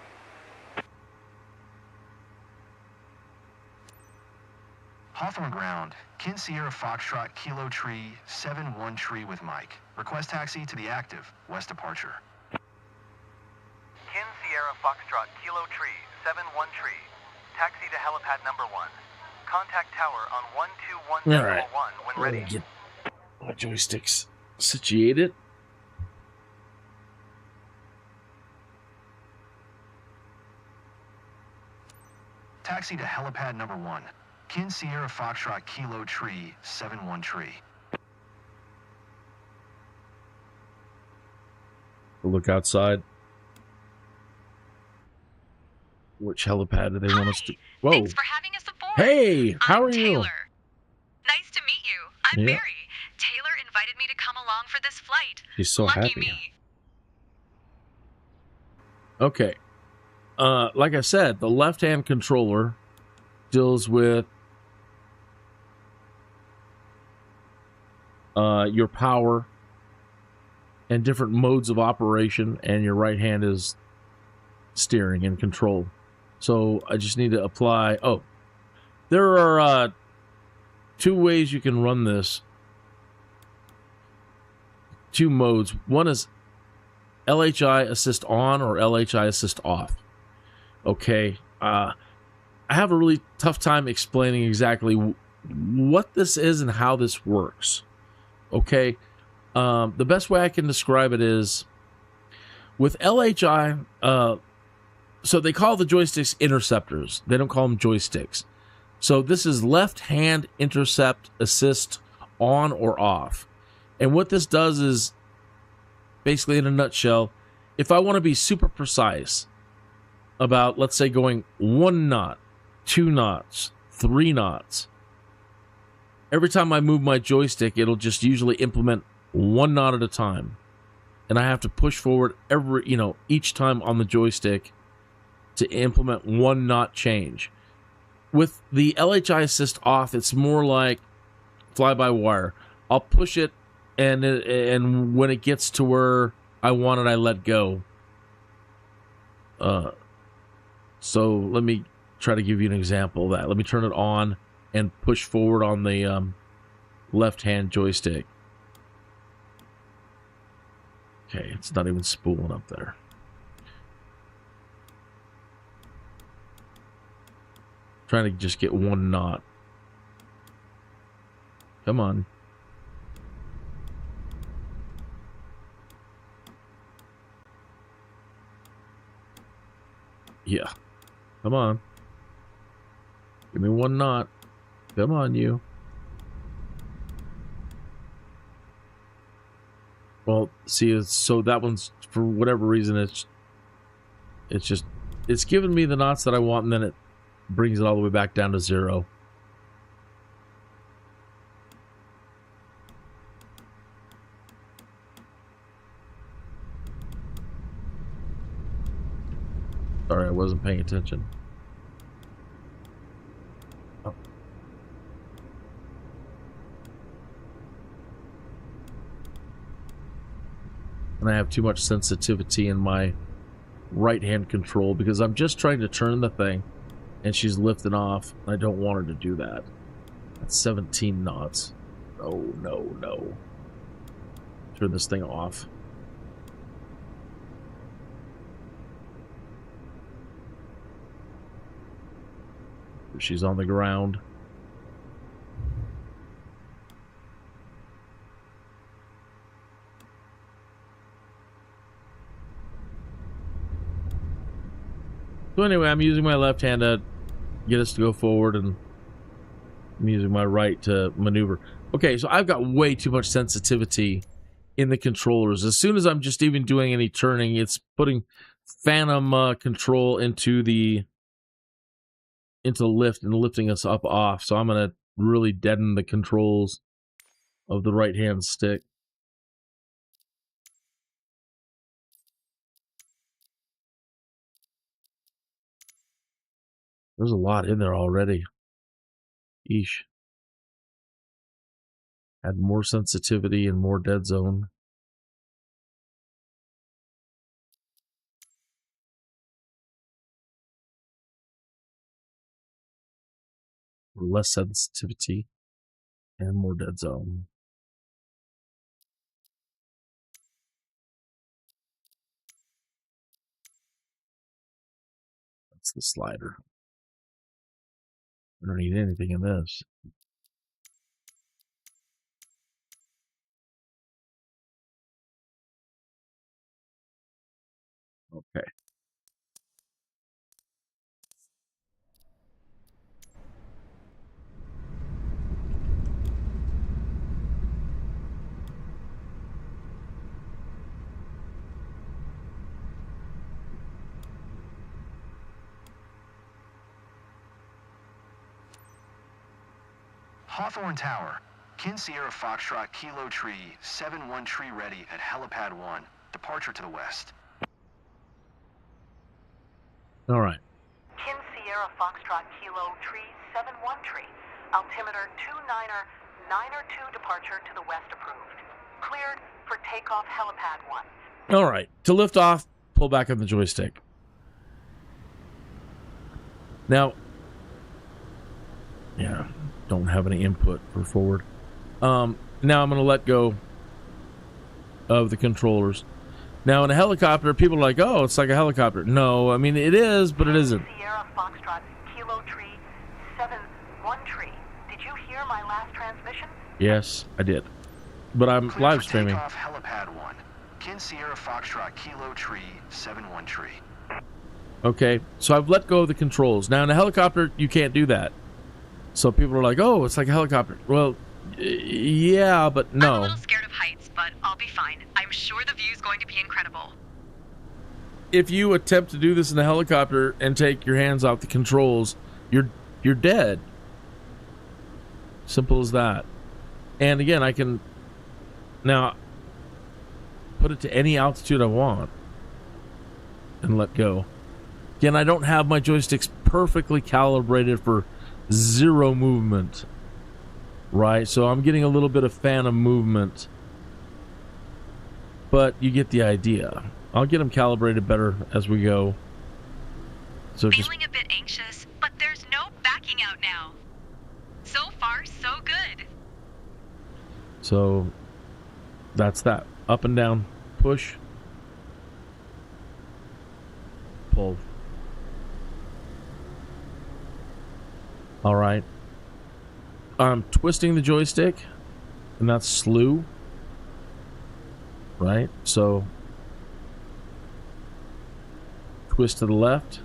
Hawthorne Ground, Kin Sierra Foxtrot Kilo Tree 71 Tree with Mike. Request taxi to the active West departure. Kin Sierra Foxtrot Kilo Tree 71 Tree. Taxi to helipad number 1. Contact tower on 12101 when ready. Get my joysticks situated. Taxi to helipad number 1. Kin Sierra Foxtrot Kilo Tree 71 Tree. Look outside. Which helipad do they want us to? Whoa. Thanks for having us aboard. Hey, how are you? Taylor. Nice to meet you. I'm Mary. Taylor invited me to come along for this flight. She's so Lucky happy. me. Okay. Like I said, the left-hand controller deals with your power and different modes of operation, and your right hand is steering and control. So I just need to apply. Oh, there are 2 ways you can run this. 2 modes. One is LHI assist on or LHI assist off. Okay. I have a really tough time explaining exactly what this is and how this works. Okay. The best way I can describe it is with LHI, so they call the joysticks interceptors. They don't call them joysticks. So this is left hand intercept assist on or off. And what this does is, basically in a nutshell, if I want to be super precise about, let's say, going 1 knot, 2 knots, 3 knots, every time I move my joystick, it'll just usually implement 1 knot at a time. And I have to push forward each time on the joystick to implement 1 knot change. With the LHI assist off, it's more like fly-by-wire. I'll push it, and when it gets to where I want it, I let go. So let me try to give you an example of that. Let me turn it on and push forward on the left-hand joystick. Okay, it's not even spooling up there. Trying to just get 1 knot. Come on. Yeah. Come on. Give me 1 knot. Come on, you. Well, see, so that one's, for whatever reason, it's giving me the knots that I want, and then it brings it all the way back down to 0. Sorry, I wasn't paying attention. Oh. And I have too much sensitivity in my right hand control because I'm just trying to turn the thing and she's lifting off. I don't want her to do that. That's 17 knots. Oh, no, no. Turn this thing off. She's on the ground. So anyway, I'm using my left hand to get us to go forward, and I'm using my right to maneuver. Okay, so I've got way too much sensitivity in the controllers. As soon as I'm just even doing any turning, it's putting phantom control into the lift and lifting us up off. So I'm going to really deaden the controls of the right hand stick. There's a lot in there already. Eesh. Add more sensitivity and more dead zone. Or less sensitivity and more dead zone. That's the slider. I don't need anything in this. Okay. Hawthorne Tower. Kin Sierra Foxtrot Kilo Tree 7-1 tree ready at Helipad 1. Departure to the west. All right. Kin Sierra Foxtrot Kilo Tree 7-1 tree. Altimeter 29er 902 departure to the west approved. Cleared for takeoff Helipad 1. All right. To lift off, pull back on the joystick. Now, yeah, don't have any input for forward. Now I'm going to let go of the controllers. Now in a helicopter, people are like, oh, it's like a helicopter. No, I mean, it is, but it isn't. Sierra Foxtrot Kilo Tree 7-1 tree. Did you hear my last transmission? Yes, I did. But I'm Cleared live for streaming. takeoff Helipad 1. Kin Sierra Foxtrot Kilo Tree 7-1 tree. Okay, so I've let go of the controls. Now in a helicopter, you can't do that. So people are like, oh, it's like a helicopter. Well, yeah, but no. I'm a little scared of heights, but I'll be fine. I'm sure the view's going to be incredible. If you attempt to do this in a helicopter and take your hands off the controls, you're dead. Simple as that. And again, I can now put it to any altitude I want and let go. Again, I don't have my joysticks perfectly calibrated for zero movement, right? So I'm getting a little bit of phantom movement, but you get the idea. I'll get them calibrated better as we go. So Feeling a bit anxious, but there's no backing out now. So far, so good. So that's that. Up and down, push, pull. All right. I'm twisting the joystick, and that's slew. Right? So twist to the left.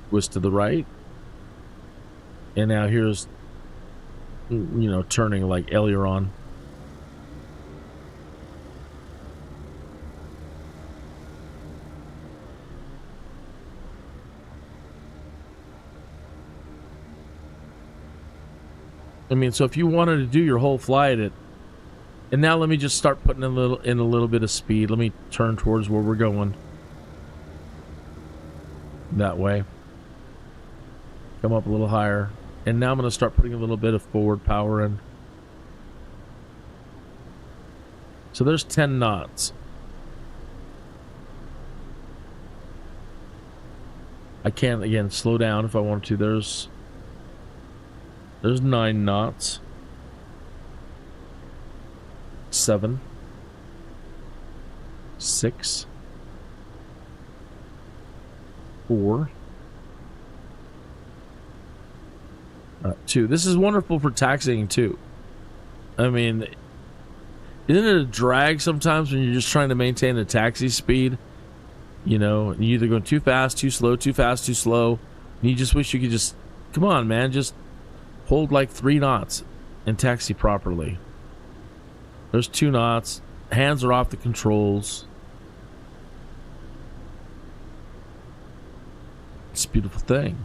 Twist to the right. And now here's, turning like aileron. I mean, so if you wanted to do your whole flight and now let me just start putting in a little bit of speed. Let me turn towards where we're going. That way. Come up a little higher. And now I'm going to start putting a little bit of forward power in. So there's 10 knots. I can, again, slow down if I want to. There's 9 knots. 7. 6. 4. 2. This is wonderful for taxiing too. I mean, isn't it a drag sometimes when you're just trying to maintain a taxi speed? You're either going too fast, too slow, too fast, too slow. And you just wish you could just, come on, man, just hold like 3 knots and taxi properly. There's 2 knots. Hands are off the controls. It's a beautiful thing.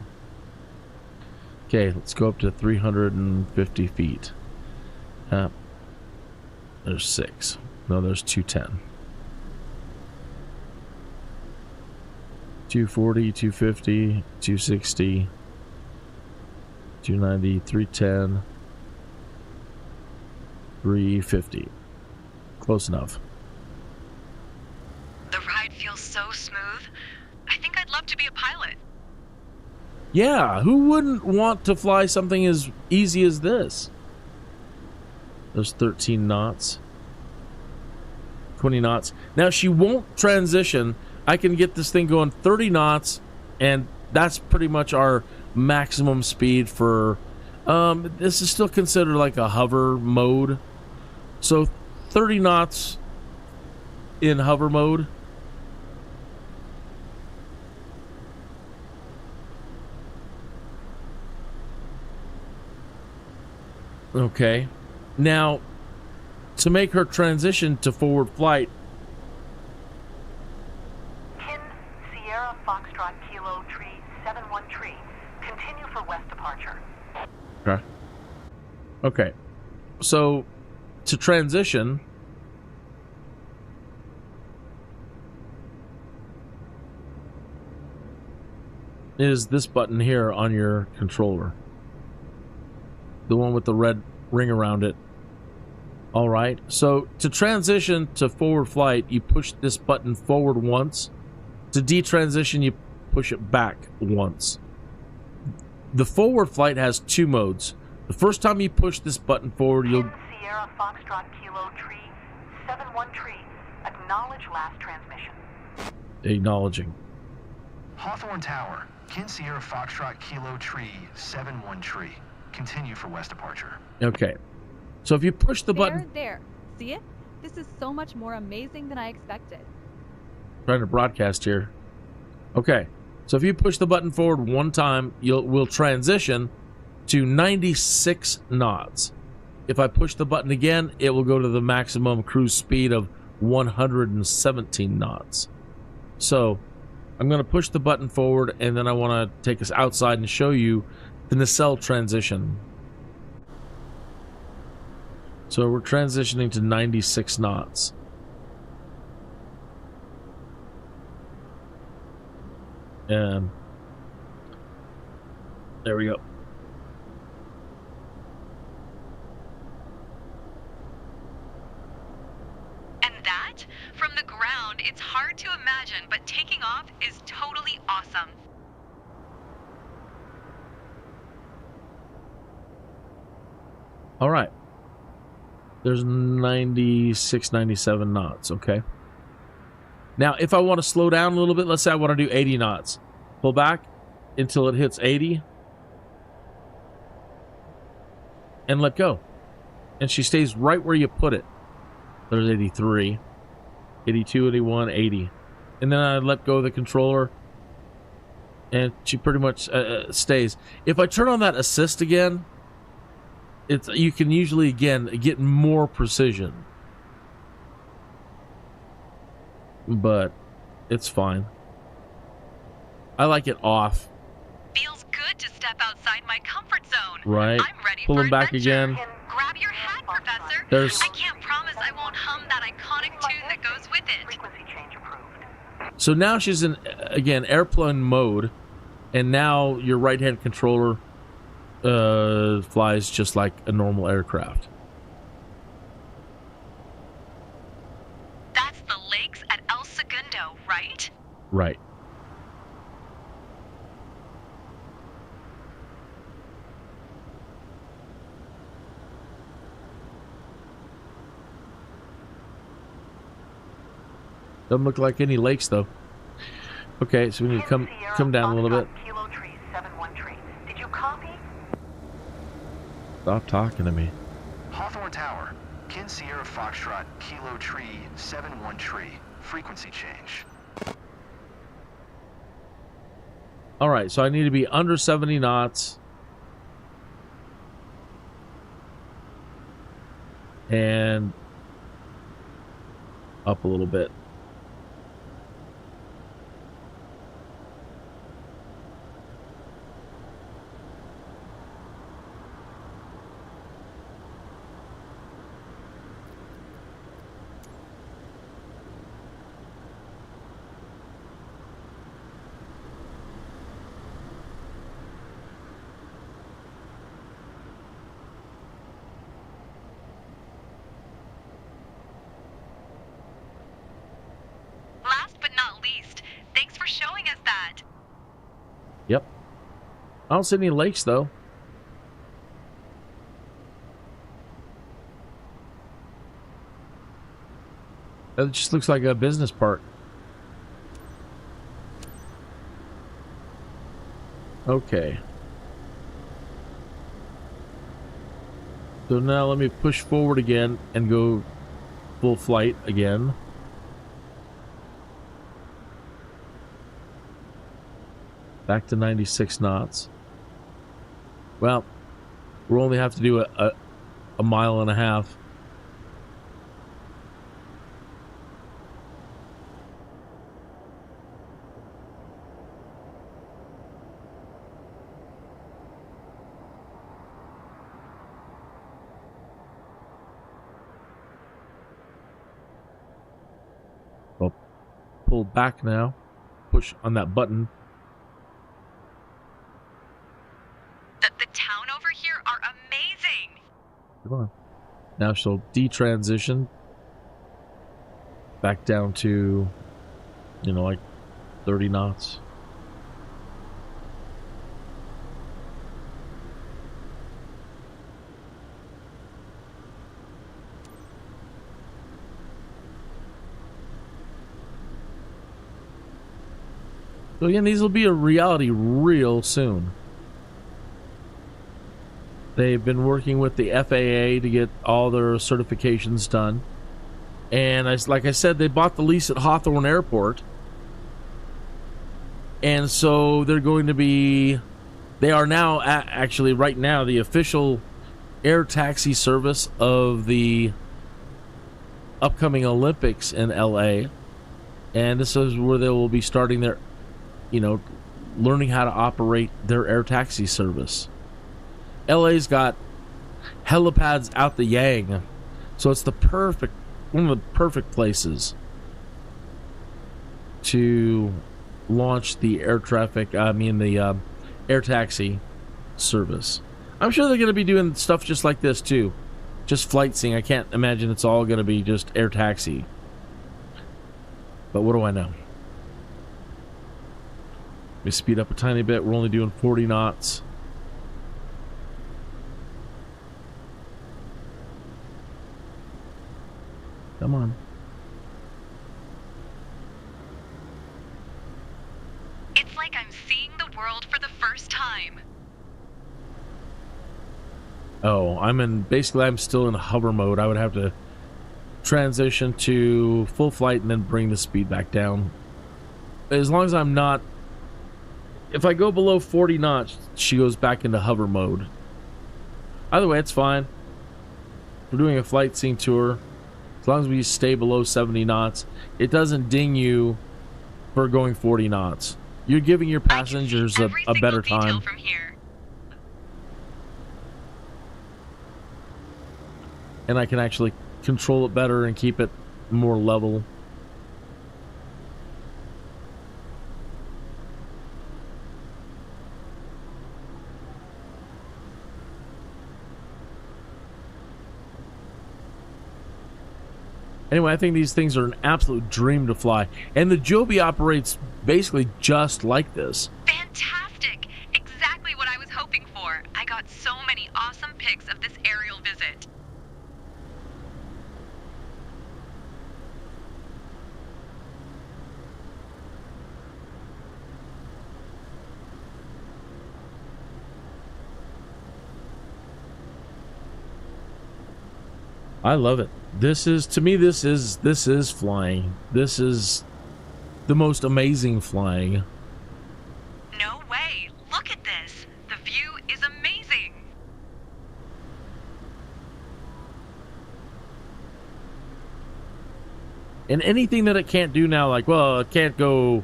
Okay, let's go up to 350 feet. There's 6. No, there's 210. 240, 250, 260, 290, 310, 350. Close enough. The ride feels so smooth. I think I'd love to be a pilot. Yeah, who wouldn't want to fly something as easy as this? There's 13 knots. 20 knots. Now, she won't transition. I can get this thing going 30 knots, and that's pretty much our maximum speed for... this is still considered like a hover mode. So, 30 knots in hover mode. Okay. Now, to make her transition to forward flight... Kin Sierra Foxtrot Kilo Tree 71 Tree. Continue for west departure. Okay. Okay. So, to transition... is this button here on your controller. The one with the red ring around it. All right. So to transition to forward flight, you push this button forward once. To detransition, you push it back once. The forward flight has 2 modes. The first time you push this button forward, you'll... Sierra Foxtrot Kilo Tree 71 Tree. Acknowledge last transmission. Acknowledging. Hawthorne Tower, Kin Sierra Foxtrot Kilo Tree 71 Tree. Continue for west departure. Okay. So if you push the button... There. See it? This is so much more amazing than I expected. Trying to broadcast here. Okay. So if you push the button forward one time, we'll transition to 96 knots. If I push the button again, it will go to the maximum cruise speed of 117 knots. So I'm going to push the button forward, and then I want to take us outside and show you the nacelle transition. So we're transitioning to 96 knots. And there we go. And that, from the ground, it's hard to imagine, but taking off is totally awesome. All right. There's 96, 97 knots, okay? Now, if I want to slow down a little bit, let's say I want to do 80 knots. Pull back until it hits 80. And let go. And she stays right where you put it. There's 83, 82, 81, 80. And then I let go of the controller. And she pretty much stays. If I turn on that assist again... you can usually, again, get more precision. But it's fine. I like it off. Feels good to step outside my comfort zone. Right. I'm ready Pull for him back adventure. again. Grab your hat, Professor. There's... I can't promise I won't hum that iconic tune that goes with it. Frequency change approved. So now she's in, again, airplane mode. And now your right-hand controller flies just like a normal aircraft. That's the lakes at El Segundo, right? Right. Doesn't look like any lakes though. Okay, so we need to come down a little bit. Kilo Tree 71 Tree. Did you copy? Stop talking to me. Hawthorne Tower, Kin Sierra Foxtrot Kilo Tree 71 Tree. Frequency change. All right, so I need to be under 70 knots. And up a little bit. Yep. I don't see any lakes, though. It just looks like a business park. Okay. So now let me push forward again and go full flight again. Back to 96 knots. Well, we'll only have to do a mile and a half. I'll pull back now. Push on that button. The town over here are amazing. Come on. Now she'll detransition back down to, you know, like 30 knots. So again, these will be a reality real soon. They've been working with the FAA to get all their certifications done. And like I said, they bought the lease at Hawthorne Airport. And so they're going to be... They are now, actually right now, the official air taxi service of the upcoming Olympics in LA. And this is where they will be starting their, you know, learning how to operate their air taxi service. LA's got helipads out the yang, so it's one of the perfect places to launch the air taxi service. I'm sure they're going to be doing stuff just like this too, just flight seeing. I can't imagine it's all going to be just air taxi. But what do I know? Let me speed up a tiny bit. We're only doing 40 knots. Come on. It's like I'm seeing the world for the first time. Oh, I'm still in hover mode. I would have to transition to full flight and then bring the speed back down. As long as I'm not... If I go below 40 knots, she goes back into hover mode. Either way, it's fine. We're doing a flight scene tour. As long as we stay below 70 knots, it doesn't ding you for going 40 knots. You're giving your passengers a better time. From here. And I can actually control it better and keep it more level. Anyway, I think these things are an absolute dream to fly. And the Joby operates basically just like this. Fantastic! Exactly what I was hoping for. I got so many awesome pics of this aerial visit. I love it. This is flying. This is the most amazing flying. No way! Look at this! The view is amazing! And anything that it can't do now, like, well, it can't go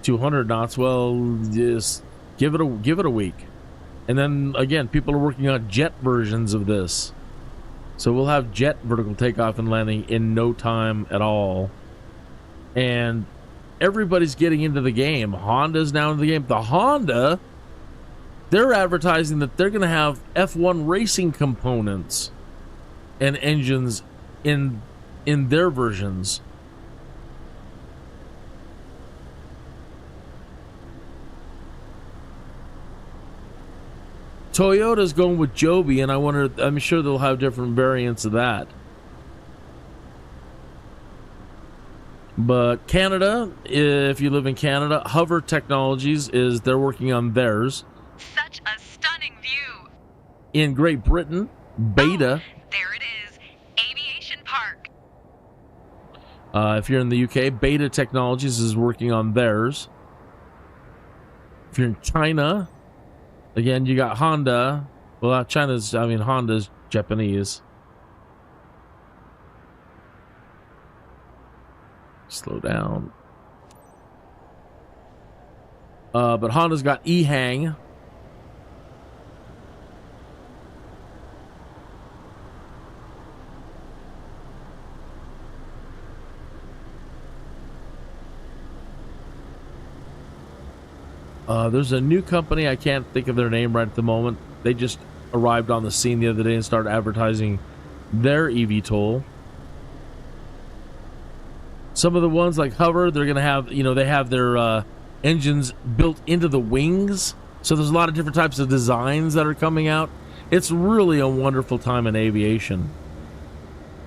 200 knots, well, just give it a week. And then again, people are working on jet versions of this. So we'll have jet vertical takeoff and landing in no time at all. And everybody's getting into the game. Honda's now in the game. The Honda, they're advertising that they're going to have F1 racing components and engines in their versions. Toyota's going with Joby, and I'm sure they'll have different variants of that. But Canada, if you live in Canada, Hover Technologies they're working on theirs. Such a stunning view. In Great Britain, Beta. Oh, there it is. Aviation Park. If you're in the UK, Beta Technologies is working on theirs. If you're in China, again, you got Honda. Well, Honda's Japanese. Slow down. But Honda's got E-Hang. There's a new company, I can't think of their name right at the moment. They just arrived on the scene the other day and started advertising their eVTOL. Some of the ones like Hover, they're going to have, they have their engines built into the wings. So there's a lot of different types of designs that are coming out. It's really a wonderful time in aviation.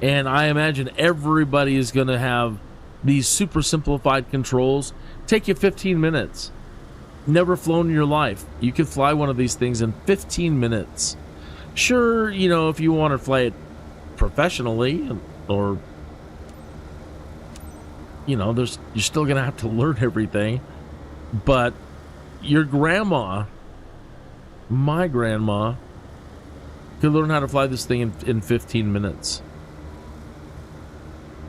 And I imagine everybody is going to have these super simplified controls. Take you 15 minutes. Never flown in your life. You could fly one of these things in 15 minutes. Sure, if you want to fly it professionally or you're still gonna have to learn everything. But your grandma, my grandma, could learn how to fly this thing in 15 minutes.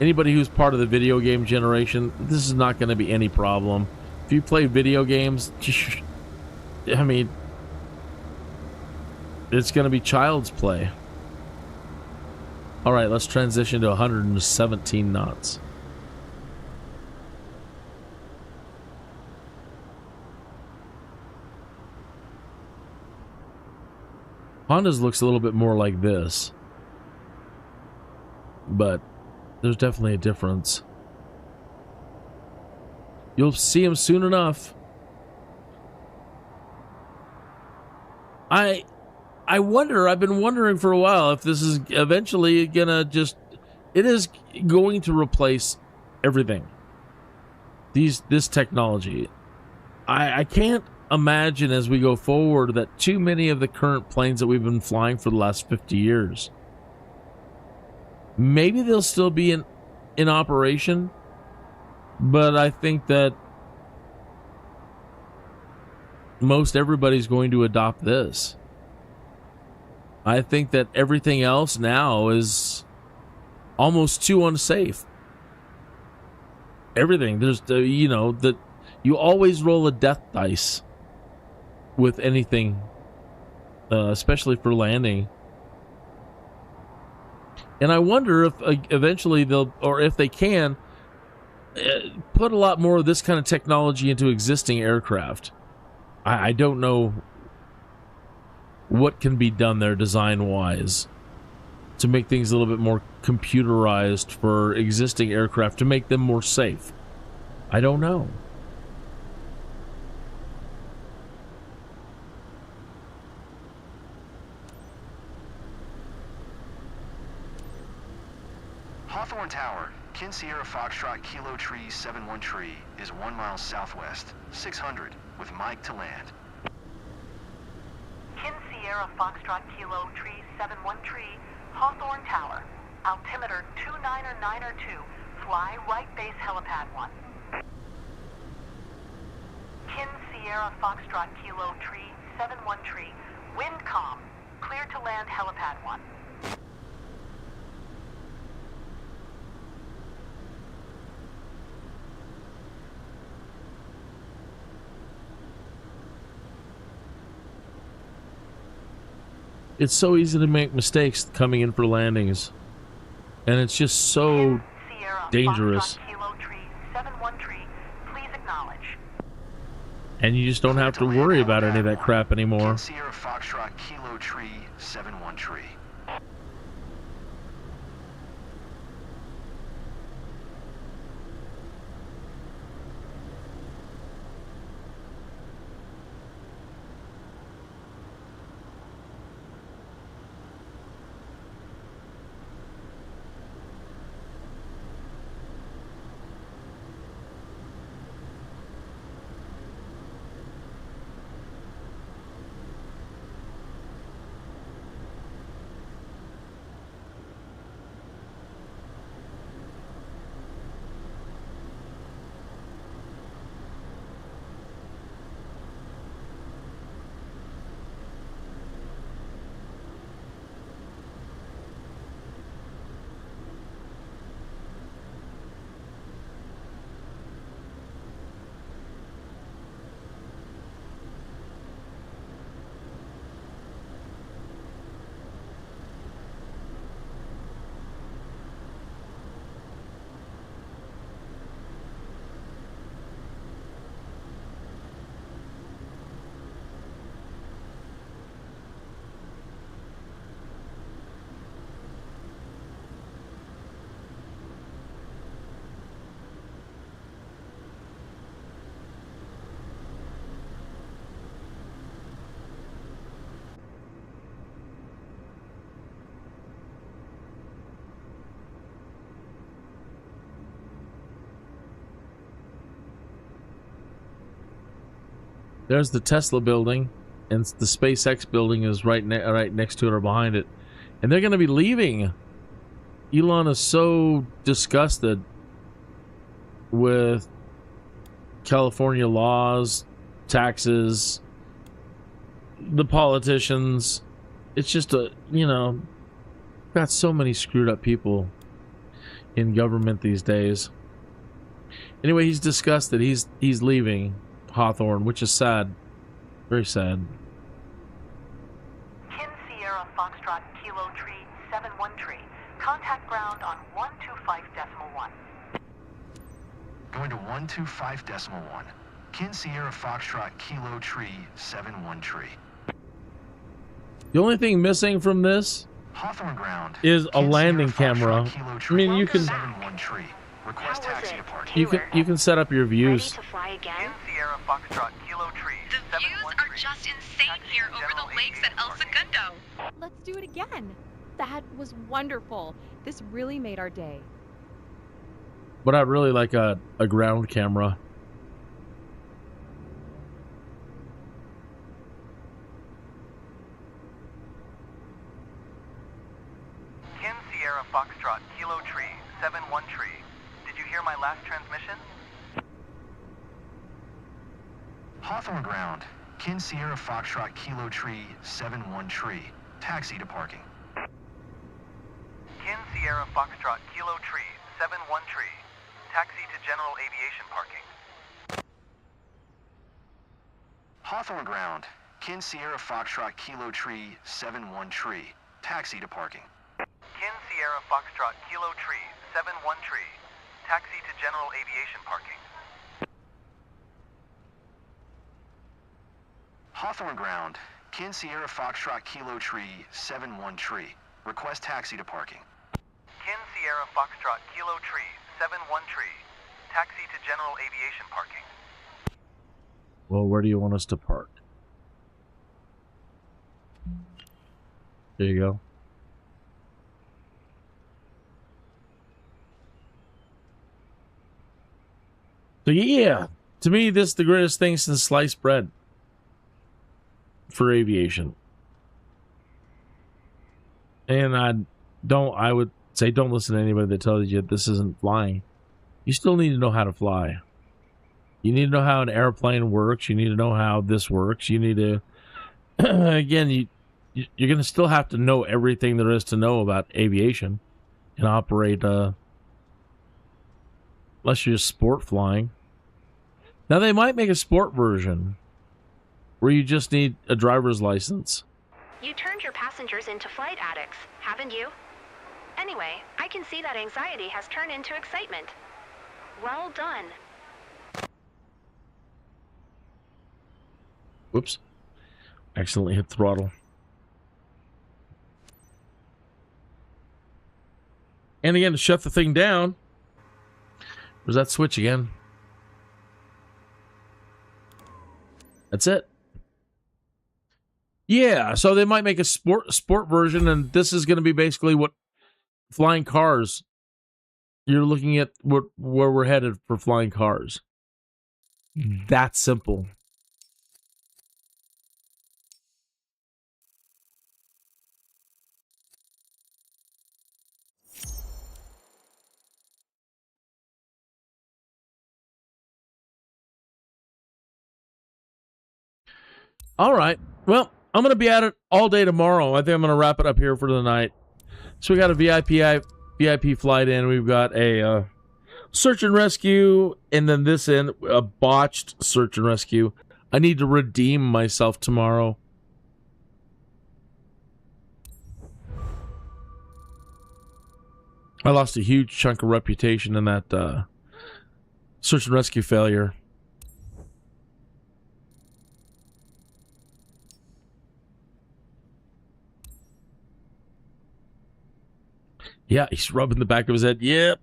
Anybody who's part of the video game generation, this is not going to be any problem. If you play video games, I mean, it's going to be child's play. All right, let's transition to 117 knots. Honda's looks a little bit more like this, but there's definitely a difference. You'll see them soon enough. I wonder, I've been wondering for a while if this is eventually gonna it is going to replace everything. This technology. I can't imagine as we go forward that too many of the current planes that we've been flying for the last 50 years, maybe they'll still be in operation, but I think that most everybody's going to adopt this. I think that everything else now is almost too unsafe. Everything. There's that you always roll a death dice with anything, especially for landing. And I wonder if eventually they'll, or if they can, put a lot more of this kind of technology into existing aircraft. I don't know what can be done there design-wise to make things a little bit more computerized for existing aircraft to make them more safe. I don't know. Hawthorne Tower, Kin Sierra Foxtrot Kilo Tree 71 Tree is 1 mile southwest, 600, with Mike to land. Kin Sierra Foxtrot Kilo Tree 71 Tree, Hawthorne Tower. Altimeter 299er2, fly right base helipad 1. Kin Sierra Foxtrot Kilo Tree 71 Tree, wind calm, clear to land helipad 1. It's so easy to make mistakes coming in for landings, and it's just so dangerous. And you just don't have to worry about any of that crap anymore. Sierra Foxtrot Kilo Tree 71 Tree. There's the Tesla building, and the SpaceX building is right next to it or behind it. And they're going to be leaving. Elon is so disgusted with California laws, taxes, the politicians. It's just got so many screwed up people in government these days. Anyway, he's disgusted. He's leaving Hawthorne, which is sad. Very sad. Kin Sierra Foxtrot Kilo Tree 71 Tree. Contact ground on 125.1. Going to 125.1. Kin Sierra Foxtrot Kilo Tree 71 Tree. The only thing missing from this Hawthorne ground is a landing camera. I mean, you can request taxi to park. you can set up your views. To fly again? Sierra Foxtrot Kilo Tree. The views are just insane here over the lakes at El Segundo. Let's do it again. That was wonderful. This really made our day. But I'd really like a ground camera. Kin Sierra Foxtrot Kilo Tree 71 Tree. Did you hear my last transmission? Hawthorne ground. Kin Sierra Foxtrot Kilo Tree 71 Tree. Taxi to parking. Kin Sierra Foxtrot Kilo Tree 71 Tree. Taxi to general aviation parking. Hawthorne ground. Kin Sierra Foxtrot Kilo Tree 71 Tree. Taxi to parking. Kin Sierra Foxtrot Kilo Tree 71 Tree. Taxi to general aviation parking. Hawthorne ground. Kin Sierra Foxtrot Kilo Tree 71 Tree. Request taxi to parking. Kin Sierra Foxtrot Kilo Tree 71 Tree. Taxi to general aviation parking. Well, where do you want us to park? There you go. So yeah, to me, this is the greatest thing since sliced bread for aviation. And I would say don't listen to anybody that tells you this isn't flying. You still need to know how to fly. You need to know how an airplane works. You need to know how this works. You need to, again, you're going to still have to know everything there is to know about aviation and operate, unless you're just sport flying. Now, they might make a sport version where you just need a driver's license. You turned your passengers into flight addicts, haven't you? Anyway, I can see that anxiety has turned into excitement. Well done. Whoops. Accidentally hit throttle. And again, to shut the thing down, there's that switch again. That's it. Yeah, so they might make a sport version, and this is going to be basically what flying cars. You're looking at where we're headed for flying cars. That simple. All right. Well, I'm going to be at it all day tomorrow. I think I'm going to wrap it up here for the night. So we got a VIP flight in. We've got a search and rescue, and then this in a botched search and rescue. I need to redeem myself tomorrow. I lost a huge chunk of reputation in that search and rescue failure. Yeah, he's rubbing the back of his head. Yep.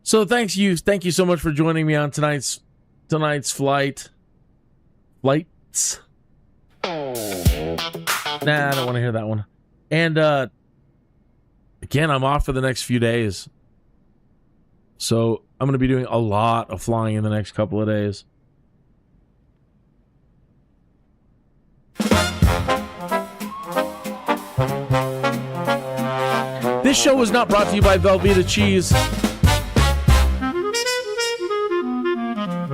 So thank you so much for joining me on tonight's flights. Nah, I don't want to hear that one. And again, I'm off for the next few days. So I'm going to be doing a lot of flying in the next couple of days. This show was not brought to you by Velveeta Cheese.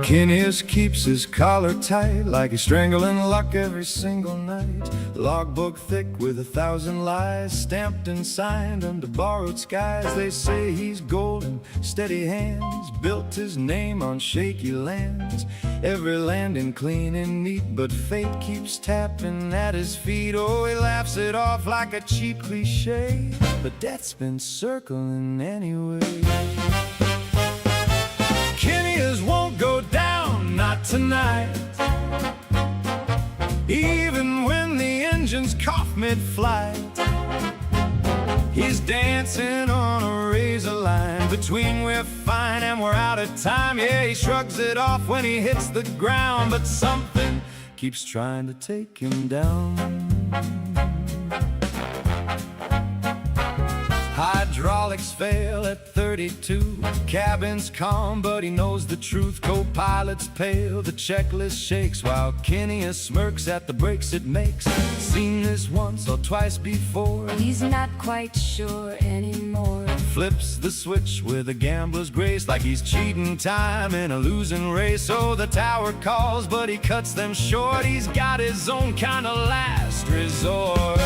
Kinneas keeps his collar tight, like he's strangling luck every single night. Logbook thick with 1,000 lies, stamped and signed under borrowed skies. They say he's golden, steady hands, built his name on shaky lands. Every landing clean and neat, but fate keeps tapping at his feet. Oh, he laughs it off like a cheap cliche, but death's been circling anyway. Kinneas won't go down, not tonight. Even when the engines cough mid-flight, he's dancing on a razor line between we're fine and we're out of time. Yeah, he shrugs it off when he hits the ground, but something keeps trying to take him down. Hydraulics fail at 32. Cabin's calm, but he knows the truth. Co-pilot's pale, the checklist shakes, while Kinneas smirks at the breaks it makes. Seen this once or twice before, He's not quite sure anymore. flips the switch with a gambler's grace, like he's cheating time in a losing race. Oh, the tower calls, but he cuts them short. He's got his own kind of last resort.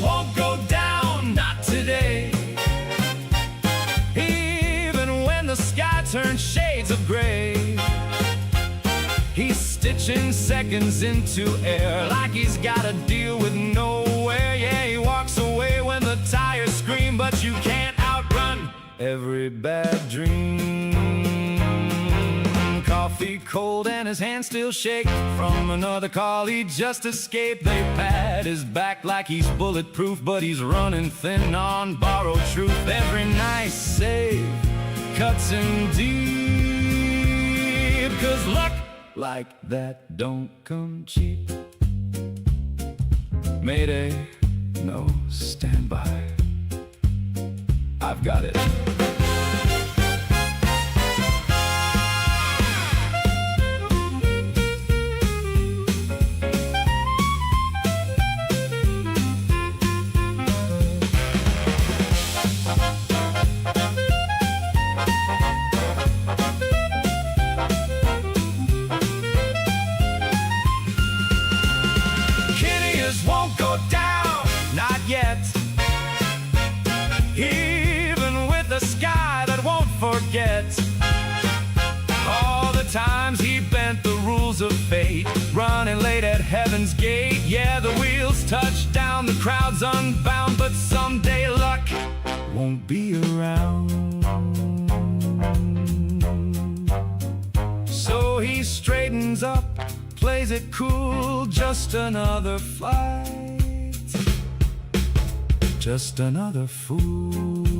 Won't go down, not today. Even when the sky turns shades of gray, he's stitching seconds into air, like he's got a deal with nowhere. Yeah, he walks away when the tires scream, but you can't outrun every bad dream. Coffee cold and his hands still shake from another call he just escaped. They pat his back like he's bulletproof, but he's running thin on borrowed truth. Every nice save cuts him deep, 'cause luck like that don't come cheap. Mayday, no, stand by, I've got it. Won't go down, not yet. Even with a sky that won't forget all the times he bent the rules of fate, running late at heaven's gate. Yeah, the wheels touch down, the crowd's unbound, but someday luck won't be around. So he straightens up, plays it cool, just another flight, just another fool.